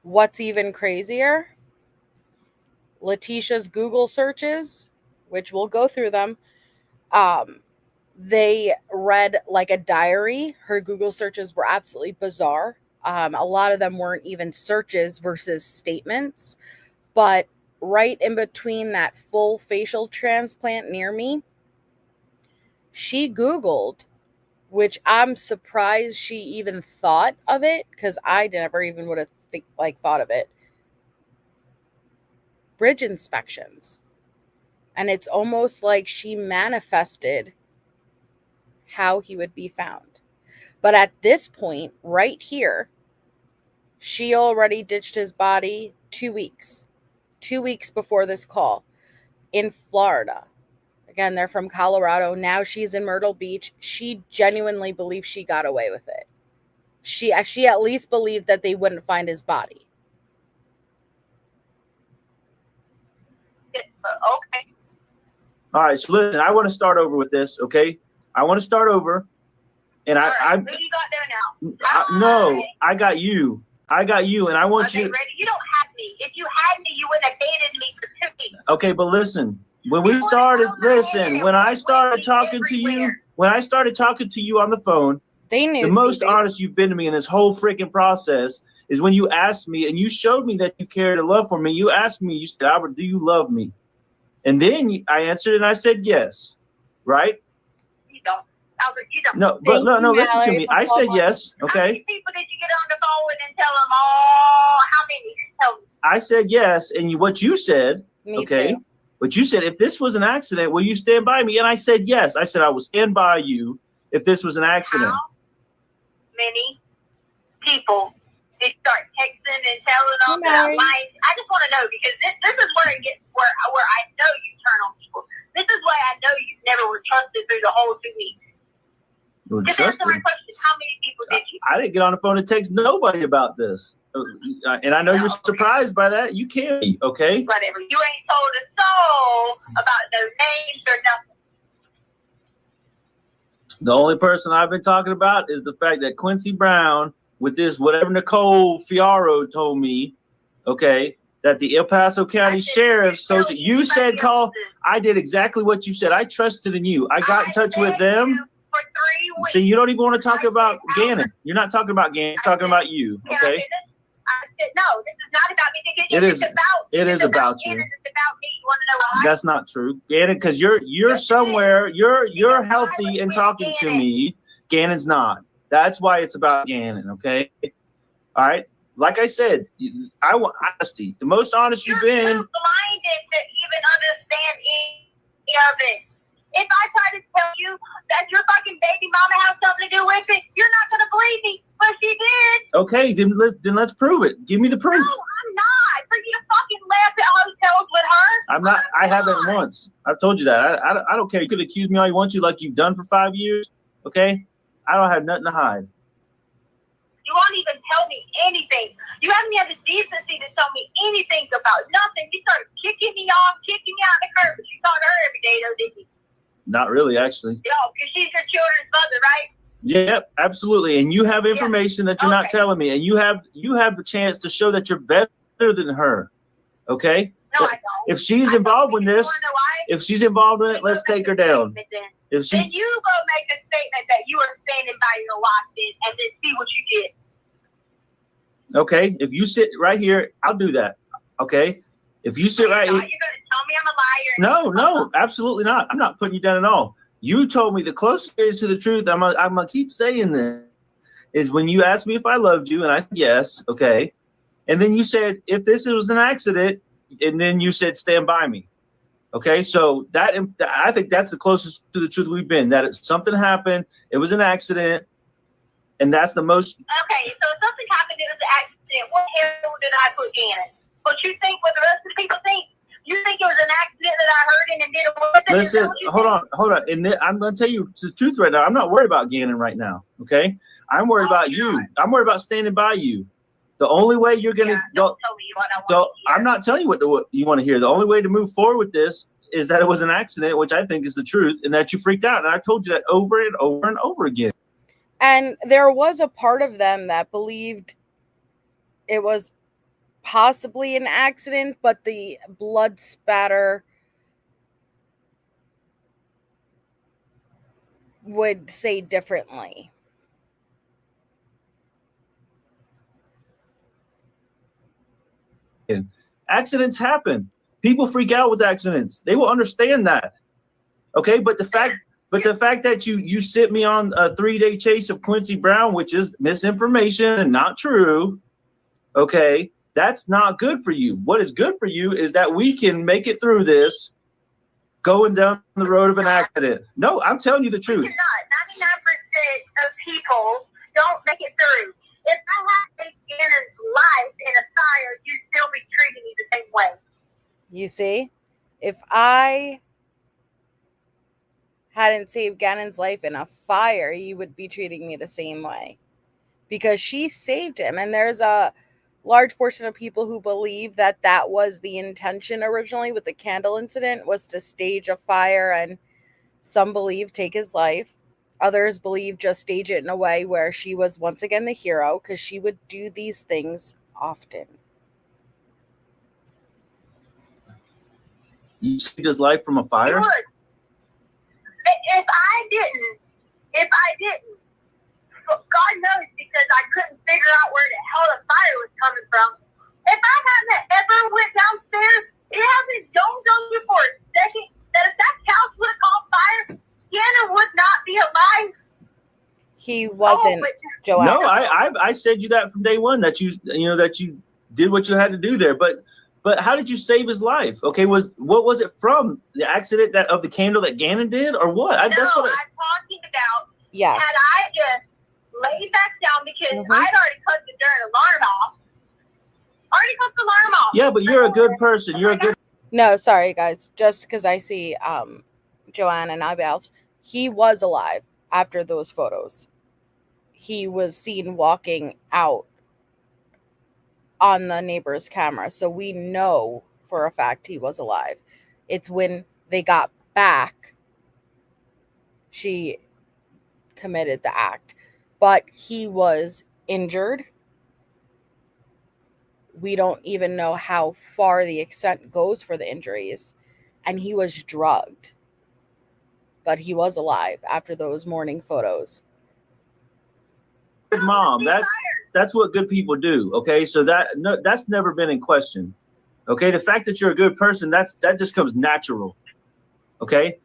What's even crazier? Leticia's Google searches, which we'll go through them, they read like a diary. Her Google searches were absolutely bizarre. A lot of them weren't even searches versus statements. But right in between that full facial transplant near me, she Googled, which I'm surprised she even thought of it, because I never even would have thought of it. Bridge inspections. And it's almost like she manifested how he would be found. But at this point, right here, she already ditched his body 2 weeks. 2 weeks before this call in Florida. Again, they're from Colorado. Now she's in Myrtle Beach. She genuinely believes she got away with it. She at least believed that they wouldn't find his body. Okay. All right, so listen, I want to start over with this, okay? I want to start over. And All right, who you got there now? No, I got you. I got you, and I want Okay, you. ready? You don't have me. If you had me, you wouldn't have dated me for 2 weeks. Okay, but listen, when we started, when I started talking to you on the phone, they knew the most honest you've been to me in this whole freaking process is when you asked me and you showed me that you cared a love for me. You asked me, you said, Albert, do you love me? And then I answered and I said yes, right? You don't. Albert, you don't. No, but no, listen to me. I said yes, How okay? many people did you get on the phone with and tell them all? How many? Tell me. I said yes, and what you said, Me okay? too. But you said, if this was an accident, will you stand by me? And I said yes. I said I will stand by you if this was an accident. How many people did you start texting and telling them that I'm lying? I just want to know, because this is where it gets where I know you turn on people. This is why I know you never were trusted through the whole 2 weeks. Just answer my question. How many people did you? I didn't get on the phone and text nobody about this. And I know you're surprised by that. You can't be, okay? Whatever. You ain't told a soul about no names or nothing. The only person I've been talking about is the fact that Quincy Brown, with this, whatever Nicole Fiaro told me, okay, that the El Paso County Sheriff, so you said call. I did exactly what you said. I trusted in you. I got in touch with them. For 3 weeks. See, you don't even want to talk about Gannon. You're not talking about Gannon. You're talking about you, okay? I said, no, this is not about me. It is about you. It's about me. You want to know why? That's not true, Gannon, because you're somewhere. You're healthy and talking to me. Gannon's not. That's why it's about Gannon, okay? All right. Like I said, I want honesty. The most honest you've been. You're too blinded to even understand any of it. If I try to tell you that your fucking baby mama has something to do with it, you're not gonna believe me. But she did. Okay, then let's prove it. Give me the proof. No, I'm not. For you to fucking laugh at hotels with her. I'm not. I haven't once. I've told you that. I don't care. You could accuse me all you want to, like you've done for 5 years. Okay, I don't have nothing to hide. You won't even tell me anything. You haven't had the decency to tell me anything about nothing. You started kicking me off, kicking me out the curb. But you talk to her every day, though, didn't you? Not really, actually. No, because she's your children's mother, right? Yep, absolutely. And you have information that you're not telling me, and you have the chance to show that you're better than her. Okay? No, I don't. If she's involved in this, if she's involved in it, let's take her down. If Then she's you go make a statement that you are standing by your losses and then see what you did. okay, if you sit right here, I'll do that. Okay? If you sit right You're here, going to tell me I'm a liar. no, absolutely not. I'm not putting you down at all. You told me the closest to the truth. I'm gonna keep saying this is when you asked me if I loved you, and I said yes, okay, and then you said if this was an accident, and then you said stand by me, okay. So that I think that's the closest to the truth we've been. That something happened, it was an accident, and that's the most. Okay, so if something happened, it was an accident. What hell did I put in it? But you think what the rest of the people think? You think it was an accident that I heard and did it with it? Listen, hold on. And I'm going to tell you the truth right now. I'm not worried about Gannon right now, okay? I'm worried about you. I'm worried about standing by you. The only way you're going to don't tell me what I want to hear. I'm not telling you what you want to hear. The only way to move forward with this is that it was an accident, which I think is the truth, and that you freaked out. And I told you that over and over and over again. And there was a part of them that believed it was possibly an accident, but the blood spatter would say differently. Accidents happen. People freak out with accidents. They will understand that. Okay, but the fact that you sent me on a 3-day chase of Quincy Brown, which is misinformation and not true, okay, that's not good for you. What is good for you is that we can make it through this going down the road of an accident. No, I'm telling you the truth. You're not. 99% of people don't make it through. If I had Gannon's life in a fire, you'd still be treating me the same way. You see, if I hadn't saved Gannon's life in a fire, you would be treating me the same way. because she saved him. And there's a large portion of people who believe that that was the intention originally with the candle incident, was to stage a fire, and some believe take his life. Others believe just stage it in a way where she was once again the hero, because she would do these things often. You saved his life from a fire? You would. If I didn't, God knows, because I couldn't figure out where the hell the fire was coming from. If I hadn't ever went downstairs, it hasn't dawned on you for a second that if that house would have caught fire, Gannon would not be alive. He wasn't, Joanne. No, I said you that from day one, that you did what you had to do there. But how did you save his life? Okay, what was it from? The accident of the candle that Gannon did, or what? I'm talking about. Yes. Had I just laid back down, because I'd already cut the darn alarm off. Yeah, but you're a good person. You're a good. No, sorry guys. Just because I see Joanne and IBLs, he was alive after those photos. He was seen walking out on the neighbor's camera, so we know for a fact he was alive. It's when they got back, she committed the act, but he was injured. We don't even know how far the extent goes for the injuries, and he was drugged, but he was alive after those morning photos. Good mom. That's what good people do. Okay, so that's never been in question. Okay, the fact that you're a good person, that just comes natural. Okay,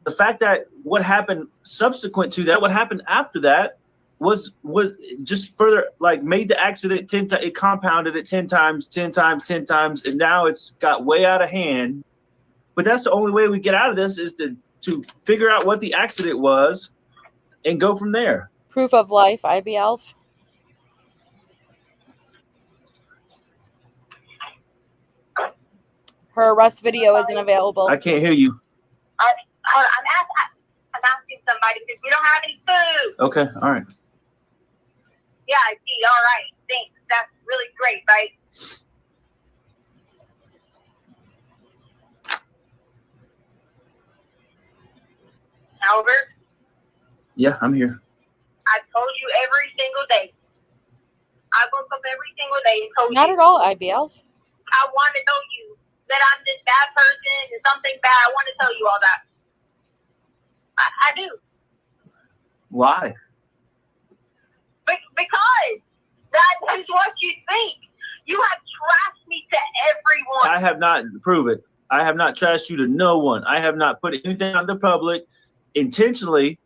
the fact that what happened subsequent to that, what happened after that, was just further, like, made the accident 10 times. It compounded it 10 times, and now it's got way out of hand. But that's the only way we get out of this, is to figure out what the accident was and go from there. Proof of life, IBL. Her arrest video isn't available. I can't hear you. I'm asking somebody, because we don't have any food. Okay, all right. Yeah, I see. All right. Thanks. That's really great, right? Albert? Yeah, I'm here. I've told you every single day. I woke up every single day and told you. Not at all, IBL. I want to tell you that I'm this bad person and something bad. I want to tell you all that. I do. Why? Because that is what you think. You have trashed me to everyone. I have not. Prove it. I have not trashed you to no one. I have not put anything out in the public intentionally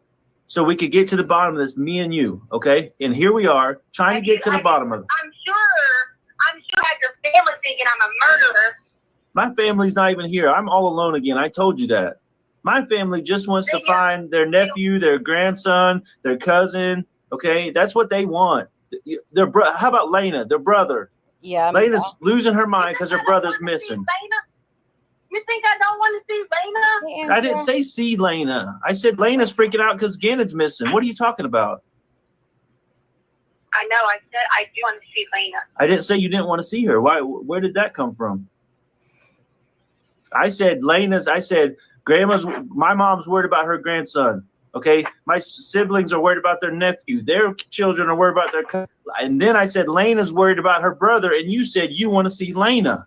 so we could get to the bottom of this, me and you, okay? And here we are trying to get to the bottom of it. I'm sure that your family thinking I'm a murderer. My family's not even here. I'm all alone again. I told you that. My family just wants to find their nephew, their grandson, their cousin, okay? That's what they want. How about Lena, their brother? Yeah. Lena's losing her mind because her brother's missing. Lena? You think I don't want to see Lena? I didn't say see Lena. I said Lena's freaking out because Gannon's missing. What are you talking about? I know. I said I do want to see Lena. I didn't say you didn't want to see her. Why? Where did that come from? I said grandma's, my mom's worried about her grandson. Okay, my siblings are worried about their nephew. Their children are worried about their. And then I said Lena's worried about her brother, and you said you want to see Lena.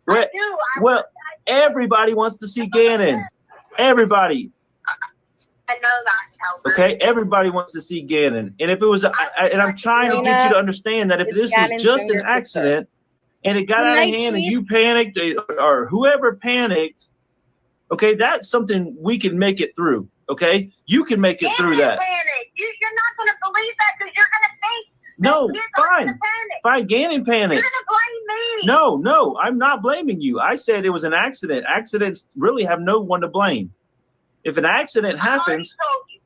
I do. Well, everybody wants to see Gannon. Everybody. I know that, Albert. Okay, everybody wants to see Gannon. And if it was, and I'm trying to get you to understand that if this was just an accident and it got out of hand and you panicked or whoever panicked, okay, that's something we can make it through. Okay, you can make it through that. You're not going to believe that because you're going to think. No, fine. Gannon panicked. You're going to blame me. No, I'm not blaming you. I said it was an accident. Accidents really have no one to blame. If an accident happens. I already told you.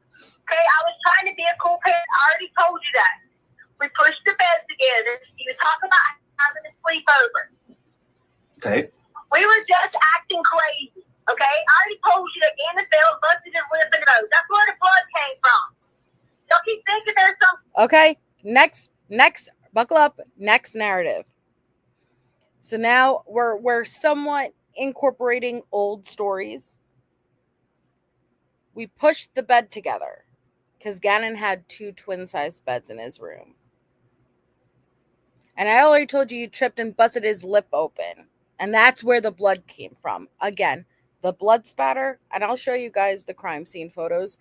Okay, I was trying to be a cool parent. I already told you that. We pushed the bed together. You were talking about having a sleepover. Okay. We were just acting crazy. Okay, I already told you that Gannon fell, busted his lip in the nose. That's where the blood came from. Don't keep thinking there's some. Okay, next, buckle up, next narrative. So now we're somewhat incorporating old stories. We pushed the bed together because Gannon had 2 twin-sized beds in his room. And I already told you tripped and busted his lip open. And that's where the blood came from. Again, the blood spatter, and I'll show you guys the crime scene photos.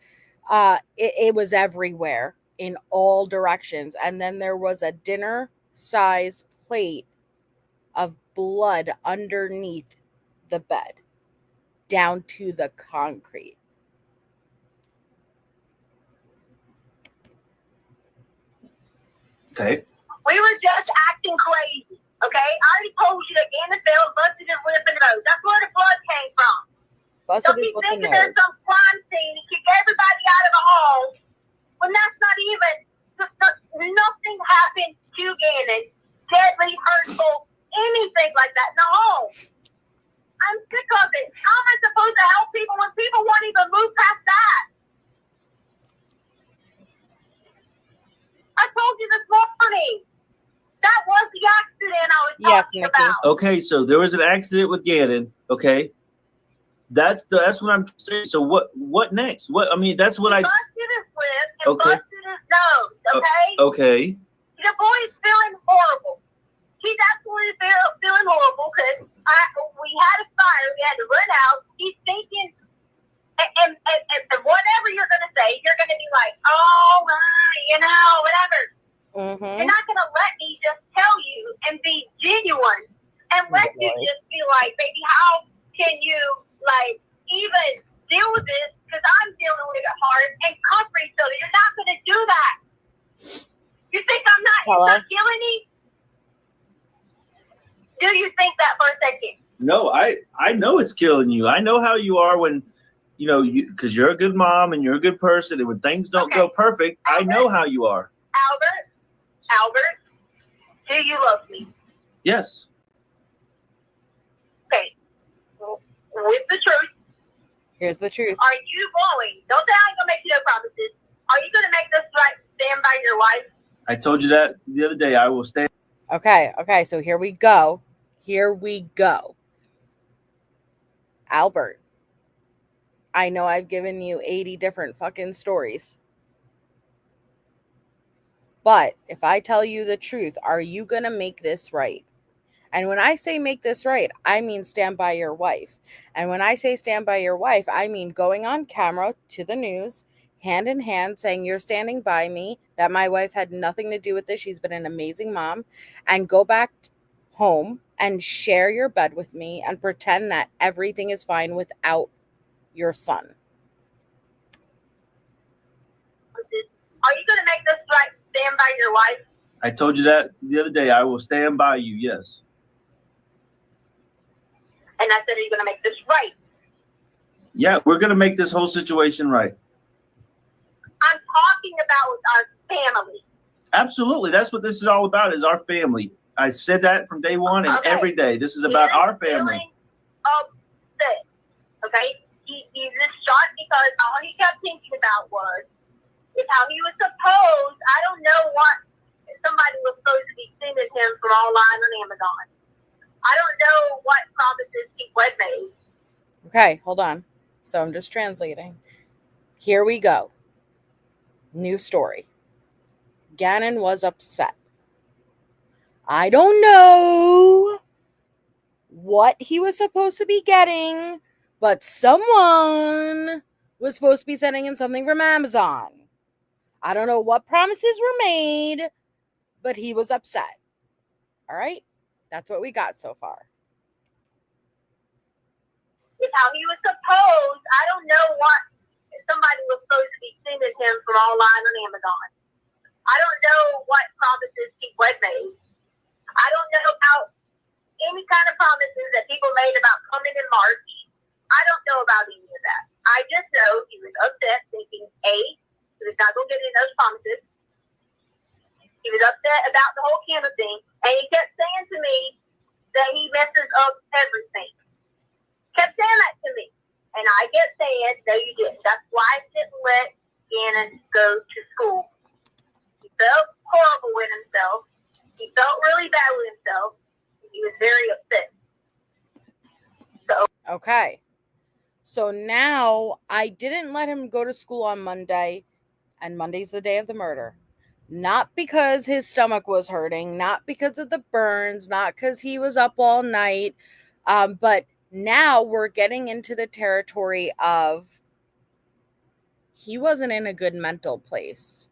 It was everywhere in all directions. And then there was a dinner-sized plate of blood underneath the bed down to the concrete. Okay. We were just acting crazy, okay? I already told you that NFL busted his lip in the nose. That's where the blood came from. Busted Don't his be lip in the thinking there's nose. some crime scene to kick everybody out of the hall when that's not even, nothing happened to Gannon, deadly, hurtful, anything like that in the home. I'm sick of it. How am I supposed to help people when people won't even move past that? I told you this morning. That was the accident I was talking Nikki. about. Okay, so there was an accident with Gannon. Okay, that's what I'm saying. So what next? That's what He busted his lip and Okay. busted his nose. Okay. Okay. The boy's feeling horrible. He's absolutely feeling horrible because we had a fire. We had to run out. He's thinking, and whatever you're going to say, you're going to be like, oh, whatever. Mm-hmm. You're not going to let me just tell you and be genuine and let you just be like, baby, how can you, even deal with this? Because I'm dealing with it hard and comfort each other. You're not going to do that. You think I'm not killing you? Do you think that for a second? No, I know it's killing you. I know how you are when, because you're a good mom and you're a good person, and when things don't go perfect, Albert, I know how you are. Albert, do you love me? Yes. Okay. With the truth. Here's the truth. Are you going? Don't say I ain't gonna make you no promises. Are you gonna make this right? Stand by your wife? I told you that the other day. I will stand. Okay. So here we go. Albert, I know I've given you 80 different fucking stories. But if I tell you the truth, are you going to make this right? And when I say make this right, I mean stand by your wife. And when I say stand by your wife, I mean going on camera to the news, hand in hand, saying you're standing by me, that my wife had nothing to do with this. She's been an amazing mom. And go back home and share your bed with me and pretend that everything is fine without your son. Are you going to make this right? Stand by your wife? I told you that the other day. I will stand by you. Yes. And I said, are you going to make this right? Yeah, we're going to make this whole situation right. I'm talking about our family. Absolutely. That's what this is all about, is our family. I said that from day one and every day. This is about our family. Upset. Okay? He's just shocked because all he kept thinking about was how he was supposed, I don't know what, somebody was supposed to be sending him from online on Amazon. I don't know what promises he was made. Okay, hold on. So I'm just translating. Here we go. New story. Gannon was upset. I don't know what he was supposed to be getting, but someone was supposed to be sending him something from Amazon. I don't know what promises were made, but he was upset. All right? That's what we got so far. How he was supposed, I don't know what, somebody was supposed to be sending him from online on Amazon. I don't know what promises he was made. I don't know about any kind of promises that people made about coming in March. I don't know about any of that. I just know he was upset thinking, A, he was not going to get any of those promises. He was upset about the whole camera thing. And he kept saying to me that he messes up everything. Kept saying that to me. And I kept saying, no, you didn't. That's why I didn't let Gannon go to school. He's felt horrible with himself. He felt really bad with himself. He was very upset. Okay. So now I didn't let him go to school on Monday, and Monday's the day of the murder. Not because his stomach was hurting, not because of the burns, not because he was up all night, but now we're getting into the territory of he wasn't in a good mental place.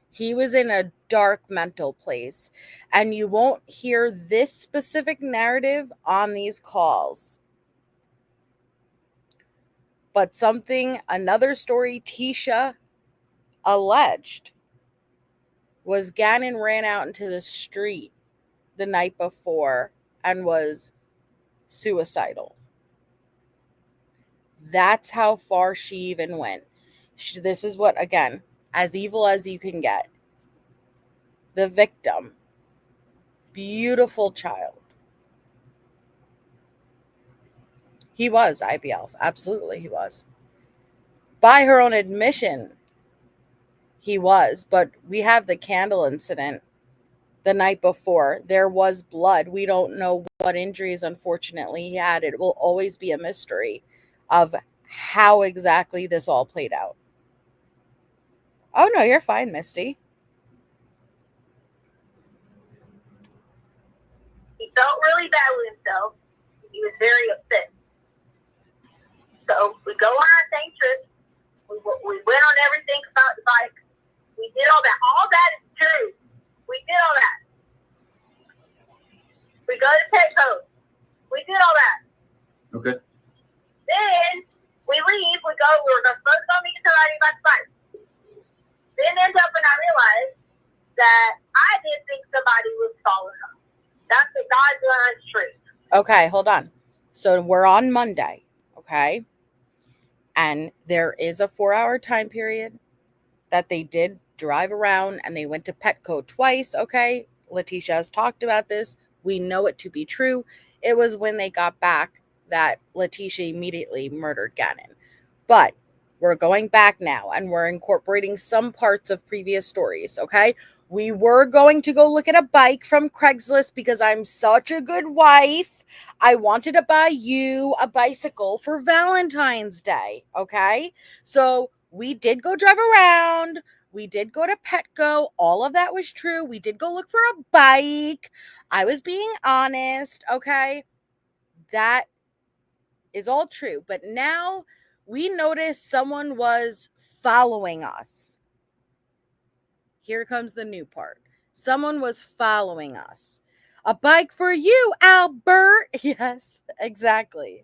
He was in a dark mental place, and you won't hear this specific narrative on these calls. But another story Tisha alleged was Gannon ran out into the street the night before and was suicidal. That's how far she even went. This is what, again, as evil as you can get. The victim, beautiful child. He was IBL. Absolutely, he was. By her own admission, he was. But we have the candle incident the night before. There was blood. We don't know what injuries, unfortunately, he had. It will always be a mystery of how exactly this all played out. Oh, no, you're fine, Misty. He felt really bad with himself. He was very upset. So we go on our same trip. We went on everything about the bike. We did all that. All that is true. We did all that. We go to Petco. We did all that. Okay. Then we leave. We're supposed to go meet somebody about the bike. Then ends up and I realized that I did think somebody was following us. That's the God's honest truth. Okay, hold on. So we're on Monday, okay? And there is a 4-hour time period that they did drive around and they went to Petco twice, okay? Leticia has talked about this. We know it to be true. It was when they got back that Leticia immediately murdered Gannon. But we're going back now and we're incorporating some parts of previous stories, okay? We were going to go look at a bike from Craigslist because I'm such a good wife. I wanted to buy you a bicycle for Valentine's Day, okay? So we did go drive around. We did go to Petco. All of that was true. We did go look for a bike. I was being honest, okay? That is all true. But now we noticed someone was following us. Here comes the new part. Someone was following us. A bike for you, Albert. Yes, exactly.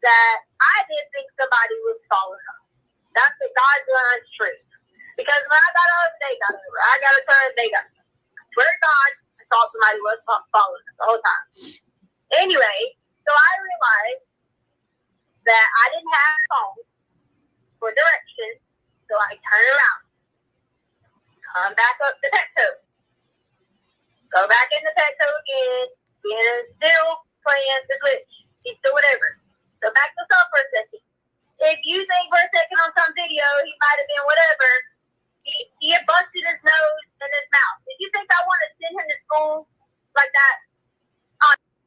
That I did think somebody was following us. That's the God's honest truth. Because when I got over, they got over. I got a turn, they got over. Swear to God, I thought somebody was following us the whole time. Anyway, so I realized that I didn't have a phone for directions, so I turn around, come back up to Petco, go back in the Petco again, and still playing the glitch, still whatever. So back to stuff for a second. If you think for a second on some video he might have been whatever, he had busted his nose and his mouth. Did you think I want to send him to school like that?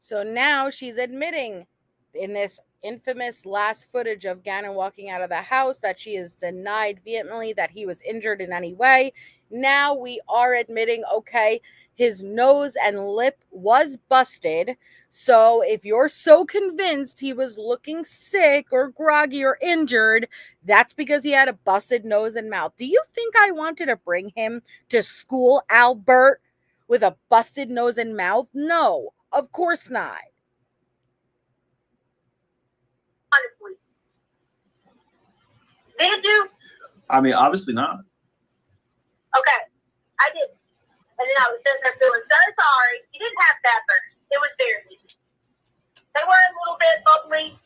So now she's admitting in this infamous last footage of Gannon walking out of the house that she is denied vehemently that he was injured in any way. Now we are admitting, okay, his nose and lip was busted. So if you're so convinced he was looking sick or groggy or injured, that's because he had a busted nose and mouth. Do you think I wanted to bring him to school, Albert, with a busted nose and mouth? No, of course not. Honestly. Did you? I mean, obviously not. Okay, I did. And then I was sitting there feeling so sorry. He didn't have bad burns. It was barely. They were a little bit bubbly,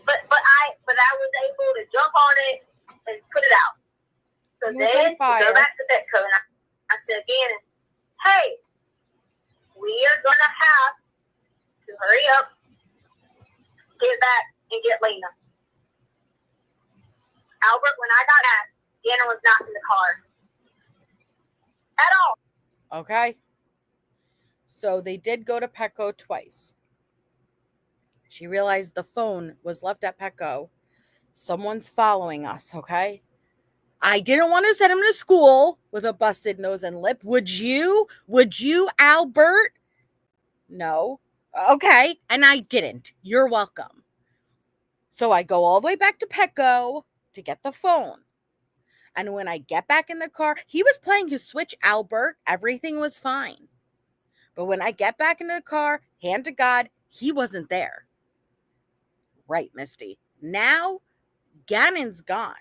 but I was able to jump on it and put it out. So then we go back to Petco and I said again, hey, we are gonna have to hurry up, get back and get Lena. Albert, when I got back, Gannon was not in the car. At all. Okay. So they did go to Petco twice. She realized the phone was left at Petco. Someone's following us, okay? I didn't want to send him to school with a busted nose and lip. Would you? Would you, Albert? No. Okay. And I didn't. You're welcome. So I go all the way back to Petco to get the phone. And when I get back in the car, he was playing his Switch, Albert. Everything was fine. But when I get back into the car, hand to God, he wasn't there. Right, Misty. Now, Gannon's gone.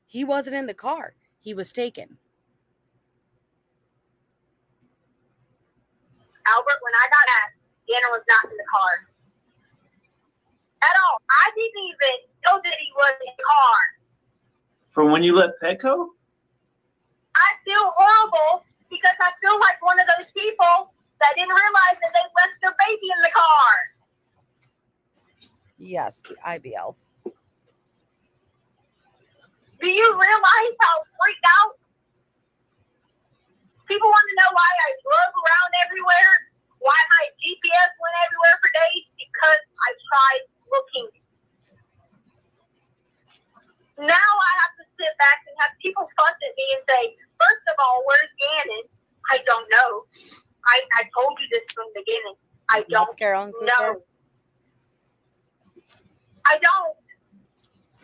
He wasn't in the car. He was taken. Albert, when I got back, Gannon was not in the car. At all. I didn't even know that he was in the car. From when you left Petco? I feel horrible because I feel like one of those people that didn't realize that they left their baby in the car. Yes, IBL. Do you realize how freaked out? People want to know why I drove around everywhere, why my GPS went everywhere for days, because I tried looking. Now I have to sit back and have people fuss at me and say, first of all, where's Gannon? I don't know. I told you this from the beginning. I don't know. I don't.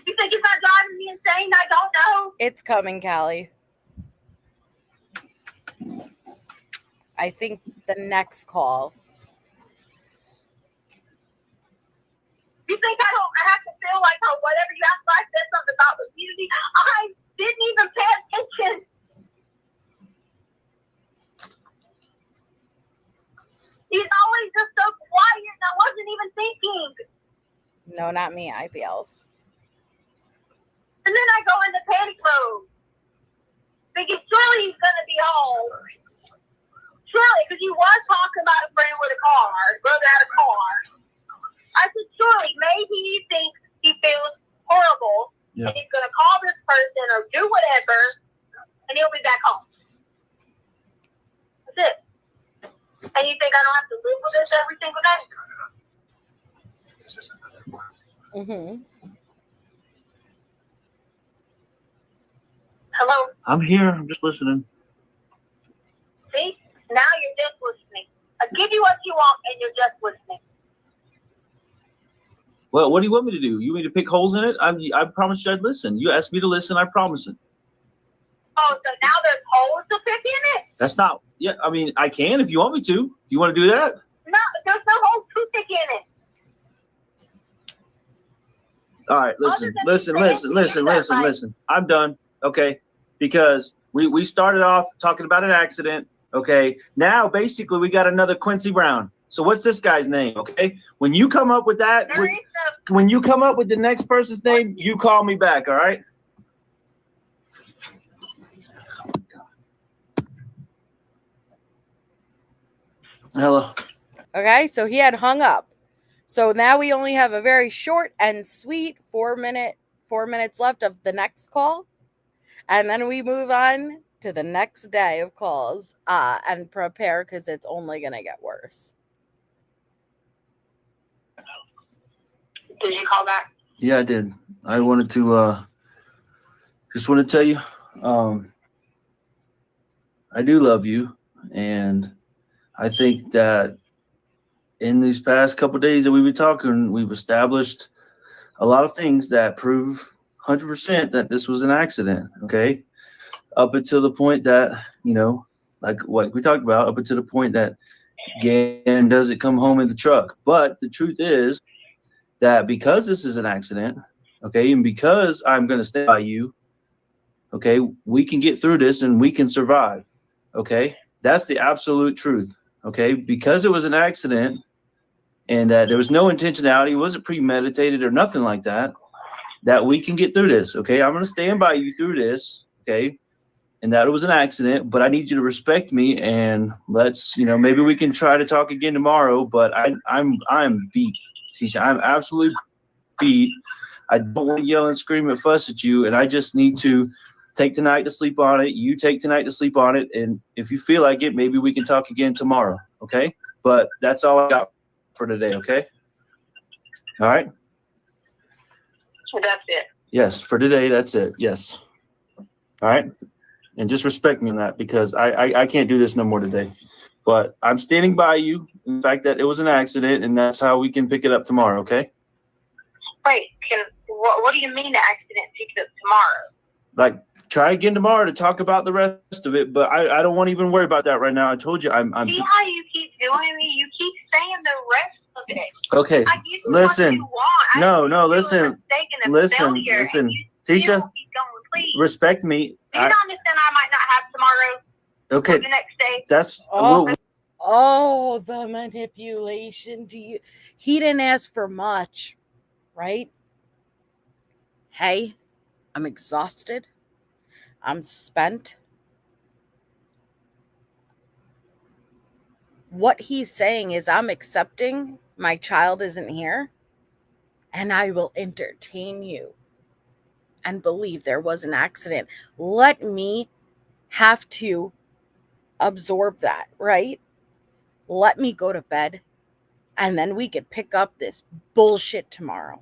You think it's not driving me insane? I don't know. It's coming, Callie. I think the next call. You think I have to feel like, oh, whatever you asked, I said something about the community? I didn't even pay attention. He's always just so quiet, and I wasn't even thinking. No, not me, IBL. And then I go into panic mode. Thinking, surely he's going to be home. Surely, because he was talking about a friend with a car. His brother had a car. I said, surely, maybe he thinks he feels horrible. Yeah. And he's going to call this person or do whatever, and he'll be back home. That's it. And you think I don't have to live with this every single day? Mm-hmm. Hello? I'm here. I'm just listening. See? Now you're just listening. I give you what you want, and you're just listening. Well, what do you want me to do? You want me to pick holes in it? I promised you I'd listen. You asked me to listen. I promised it. Oh, so now there's holes to pick in it? That's not. Yeah, I mean, I can if you want me to. You want to do that? No, there's no holes to pick in it. All right, listen. I'm done. Okay, because we started off talking about an accident. Okay, now basically we got another Quincy Brown. So what's this guy's name? Okay, when you come up with that, when you come up with the next person's name, you call me back. All right. Hello. Okay, so he had hung up. So now we only have a very short and sweet 4 minutes left of the next call. And then we move on to the next day of calls and prepare because it's only going to get worse. Did you call back? Yeah, I did. I wanted to just want to tell you I do love you, and I think that in these past couple of days that we've been talking, we've established a lot of things that prove 100% that this was an accident, okay? Up until the point that, you know, like what we talked about, up until the point that Gannon doesn't come home in the truck. But the truth is that because this is an accident, okay, and because I'm going to stay by you, okay, we can get through this and we can survive, okay? That's the absolute truth, okay? Because it was an accident and that there was no intentionality, it wasn't premeditated or nothing like that, that we can get through this, okay? I'm going to stand by you through this, okay? And that it was an accident, but I need you to respect me, and let's, you know, maybe we can try to talk again tomorrow, but I'm beat, Tisha. I'm absolutely beat. I don't want to yell and scream and fuss at you, and I just need to take tonight to sleep on it. You take tonight to sleep on it, and if you feel like it, maybe we can talk again tomorrow, okay? But that's all I got for today, okay? All right? That's it. Yes, for today, that's it. Yes. All right? And just respect me on that, because I can't do this no more today. But I'm standing by you, in fact, that it was an accident, and that's how we can pick it up tomorrow, okay? Wait, what do you mean the accident picked up tomorrow? Like, try again tomorrow to talk about the rest of it, but I don't want to even worry about that right now. I told you I'm See how you keep doing me? You keep saying the rest of it. okay. I give you Listen. what you want. No, listen. Listen, Tisha, Please. respect me. Do you not understand I might not have tomorrow or Okay, the next day? that's The manipulation. He didn't ask for much, right? Hey, I'm exhausted. I'm spent. What he's saying is, I'm accepting my child isn't here, and I will entertain you and believe there was an accident. Let me have to absorb that, right? Let me go to bed, and then we could pick up this bullshit tomorrow.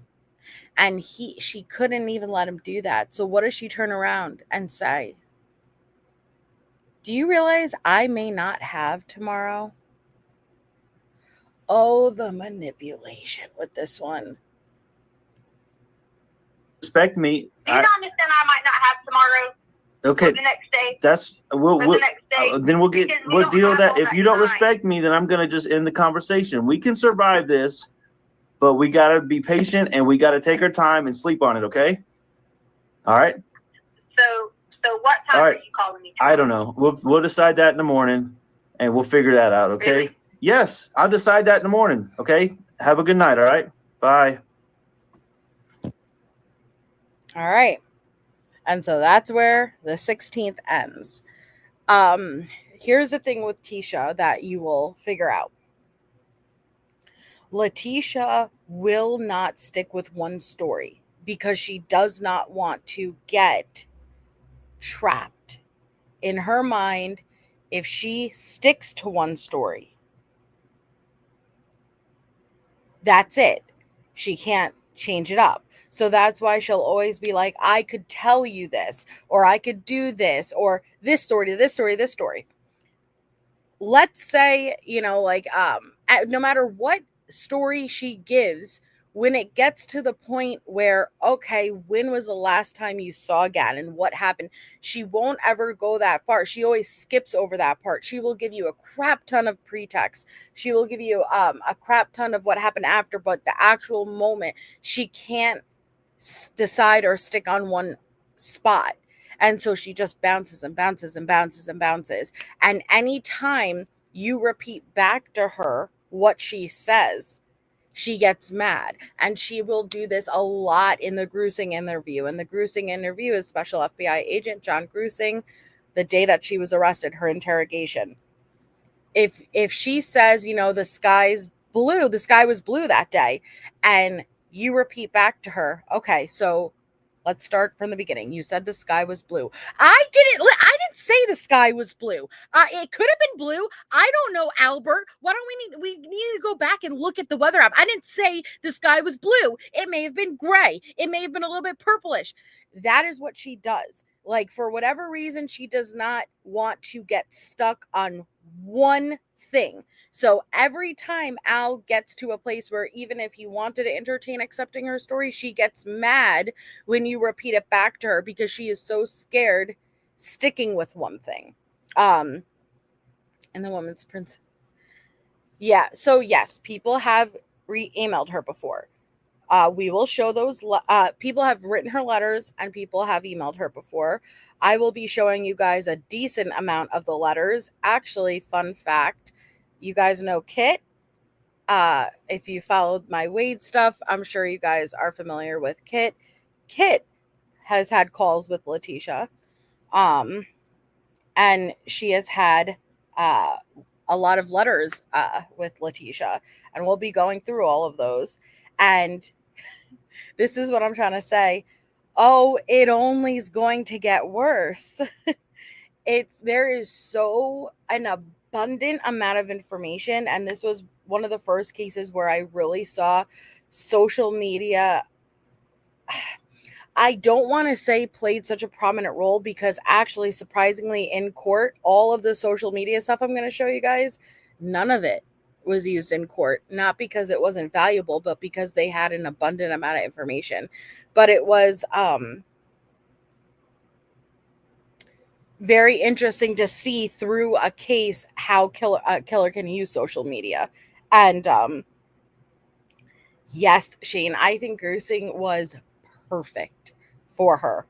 And she couldn't even let him do that. So what does she turn around and say? Do you realize I may not have tomorrow? Oh, the manipulation with this one. respect me. Do you not understand I might not have tomorrow Okay, or the next day? that's Or the next day? then we'll Because we we'll don't deal have that. all If that you don't time. respect me, then I'm gonna just end the conversation. We can survive this, but we gotta be patient and we gotta take our time and sleep on it. Okay. All right. So what time All are right. you calling me? I don't know. We'll decide that in the morning, and we'll figure that out. Okay. Really? Yes, I'll decide that in the morning. Okay. Have a good night. All right. Bye. All right. And so that's where the 16th ends. Here's the thing with Tisha that you will figure out. Leticia will not stick with one story because she does not want to get trapped. In her mind, if she sticks to one story, that's it. She can't change it up. So that's why she'll always be like, I could tell you this, or I could do this, or this story, this story, this story. Let's say, no matter what story she gives, when it gets to the point where, okay, when was the last time you saw Gannon? What happened? She won't ever go that far. She always skips over that part. She will give you a crap ton of pretext. She will give you a crap ton of what happened after, but the actual moment, she can't decide or stick on one spot. And so she just bounces and bounces and bounces and bounces. And anytime you repeat back to her what she says, she gets mad. And she will do this a lot in the Grusing interview. And the Grusing interview is Special FBI Agent John Grusing, the day that she was arrested, her interrogation. If she says, the sky's blue, the sky was blue that day, and you repeat back to her, okay, so let's start from the beginning. You said the sky was blue. I didn't say the sky was blue. It could have been blue. I don't know, Albert. Why don't we need to go back and look at the weather app. I didn't say the sky was blue. It may have been gray. It may have been a little bit purplish. That is what she does. Like, for whatever reason, she does not want to get stuck on one thing. So every time Al gets to a place where even if he wanted to entertain accepting her story, she gets mad when you repeat it back to her because she is so scared sticking with one thing. And the woman's prince. Yeah. So yes, people have emailed her before. We will show those. People have written her letters and people have emailed her before. I will be showing you guys a decent amount of the letters. Actually, fun fact, you guys know Kit. If you followed my Wade stuff, I'm sure you guys are familiar with Kit. Kit has had calls with Leticia. And she has had a lot of letters with Leticia. And we'll be going through all of those. And This is what I'm trying to say. Oh, it only is going to get worse. There is so an abundant amount of information, and this was one of the first cases where I really saw social media. I don't want to say played such a prominent role, because actually, surprisingly, in court, all of the social media stuff I'm going to show you guys, none of it was used in court. Not because it wasn't valuable, but because they had an abundant amount of information. But it was very interesting to see through a case how killer can use social media. And yes, Shane, I think Gruesing was perfect for her.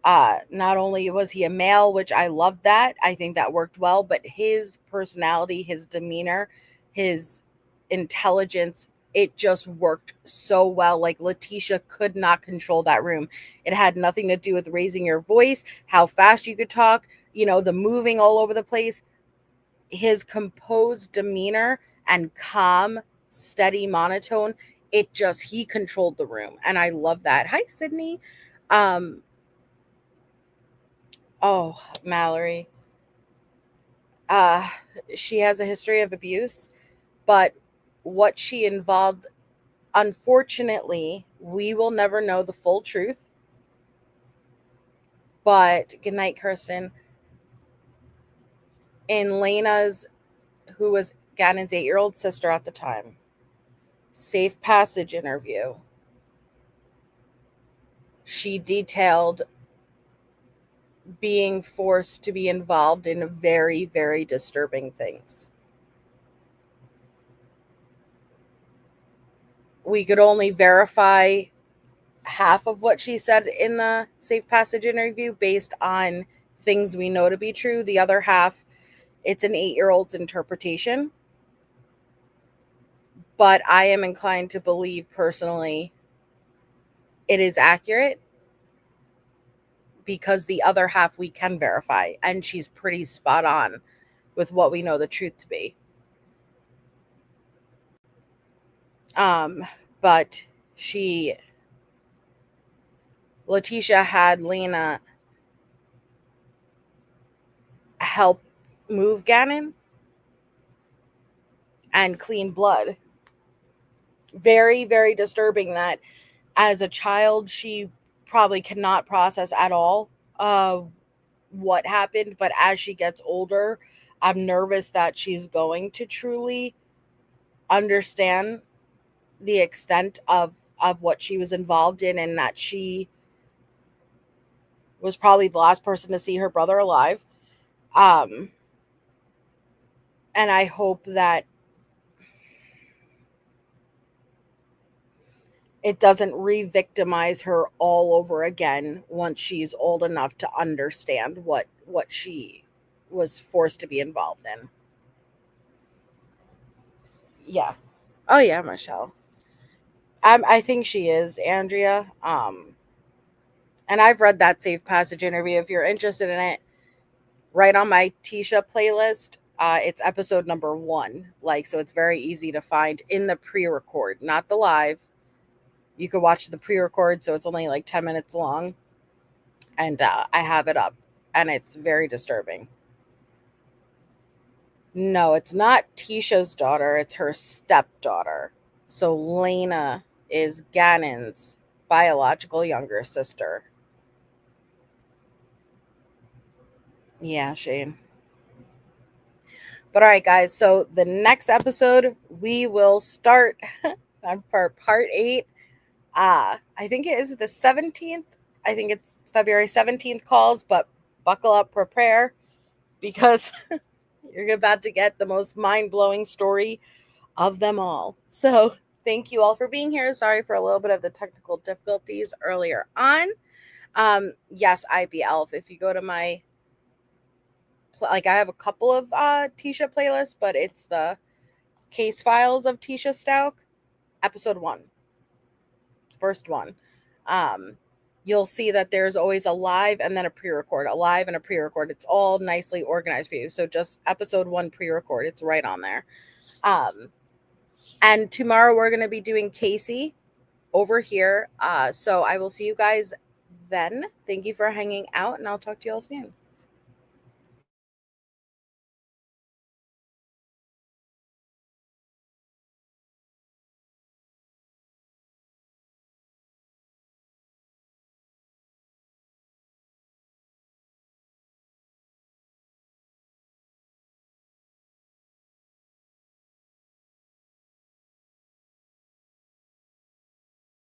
Not only was he a male, which I loved that, I think that worked well, but his personality, his demeanor, his intelligence, it just worked so well. Like, Leticia could not control that room. It had nothing to do with raising your voice, how fast you could talk, the moving all over the place. His composed demeanor and calm, steady monotone, he controlled the room. And I love that. Hi, Sydney. Oh, Mallory. She has a history of abuse, but what she involved, unfortunately, we will never know the full truth. But good night, Kirsten. In Lena's, who was Gannon's 8-year-old sister at the time, safe passage interview, she detailed being forced to be involved in very, very disturbing things. We could only verify half of what she said in the safe passage interview based on things we know to be true. The other half, it's an 8-year-old's interpretation. But I am inclined to believe personally it is accurate, because the other half we can verify, and she's pretty spot on with what we know the truth to be. But Leticia had Lena help move Gannon and clean blood. Very, very disturbing that as a child, she probably cannot process at all what happened. But as she gets older, I'm nervous that she's going to truly understand the extent of what she was involved in, and that she was probably the last person to see her brother alive. And I hope that it doesn't re-victimize her all over again once she's old enough to understand what she was forced to be involved in. Yeah. Oh yeah, Michelle. I think she is, Andrea. And I've read that safe passage interview. If you're interested in it, right on my Tisha playlist. It's episode number 1. So it's very easy to find in the pre-record, not the live. You could watch the pre-record, so it's only 10 minutes long. And I have it up, and it's very disturbing. No, it's not Tisha's daughter. It's her stepdaughter. So Lena is Gannon's biological younger sister. Yeah, Shane. But all right, guys. So the next episode, we will start on part 8. I think it is the 17th. I think it's February 17th calls, but buckle up, prepare, because you're about to get the most mind-blowing story of them all. So thank you all for being here. Sorry for a little bit of the technical difficulties earlier on. Yes, IB Elf. If you go to my, I have a couple of Tisha playlists, but it's the case files of Letecia Stauch, episode 1. First one. You'll see that there's always a live and then a pre-record, a live and a pre-record. It's all nicely organized for you. So just episode 1 pre-record. It's right on there. And tomorrow we're going to be doing Casey, over here. So I will see you guys then. Thank you for hanging out, and I'll talk to you all soon.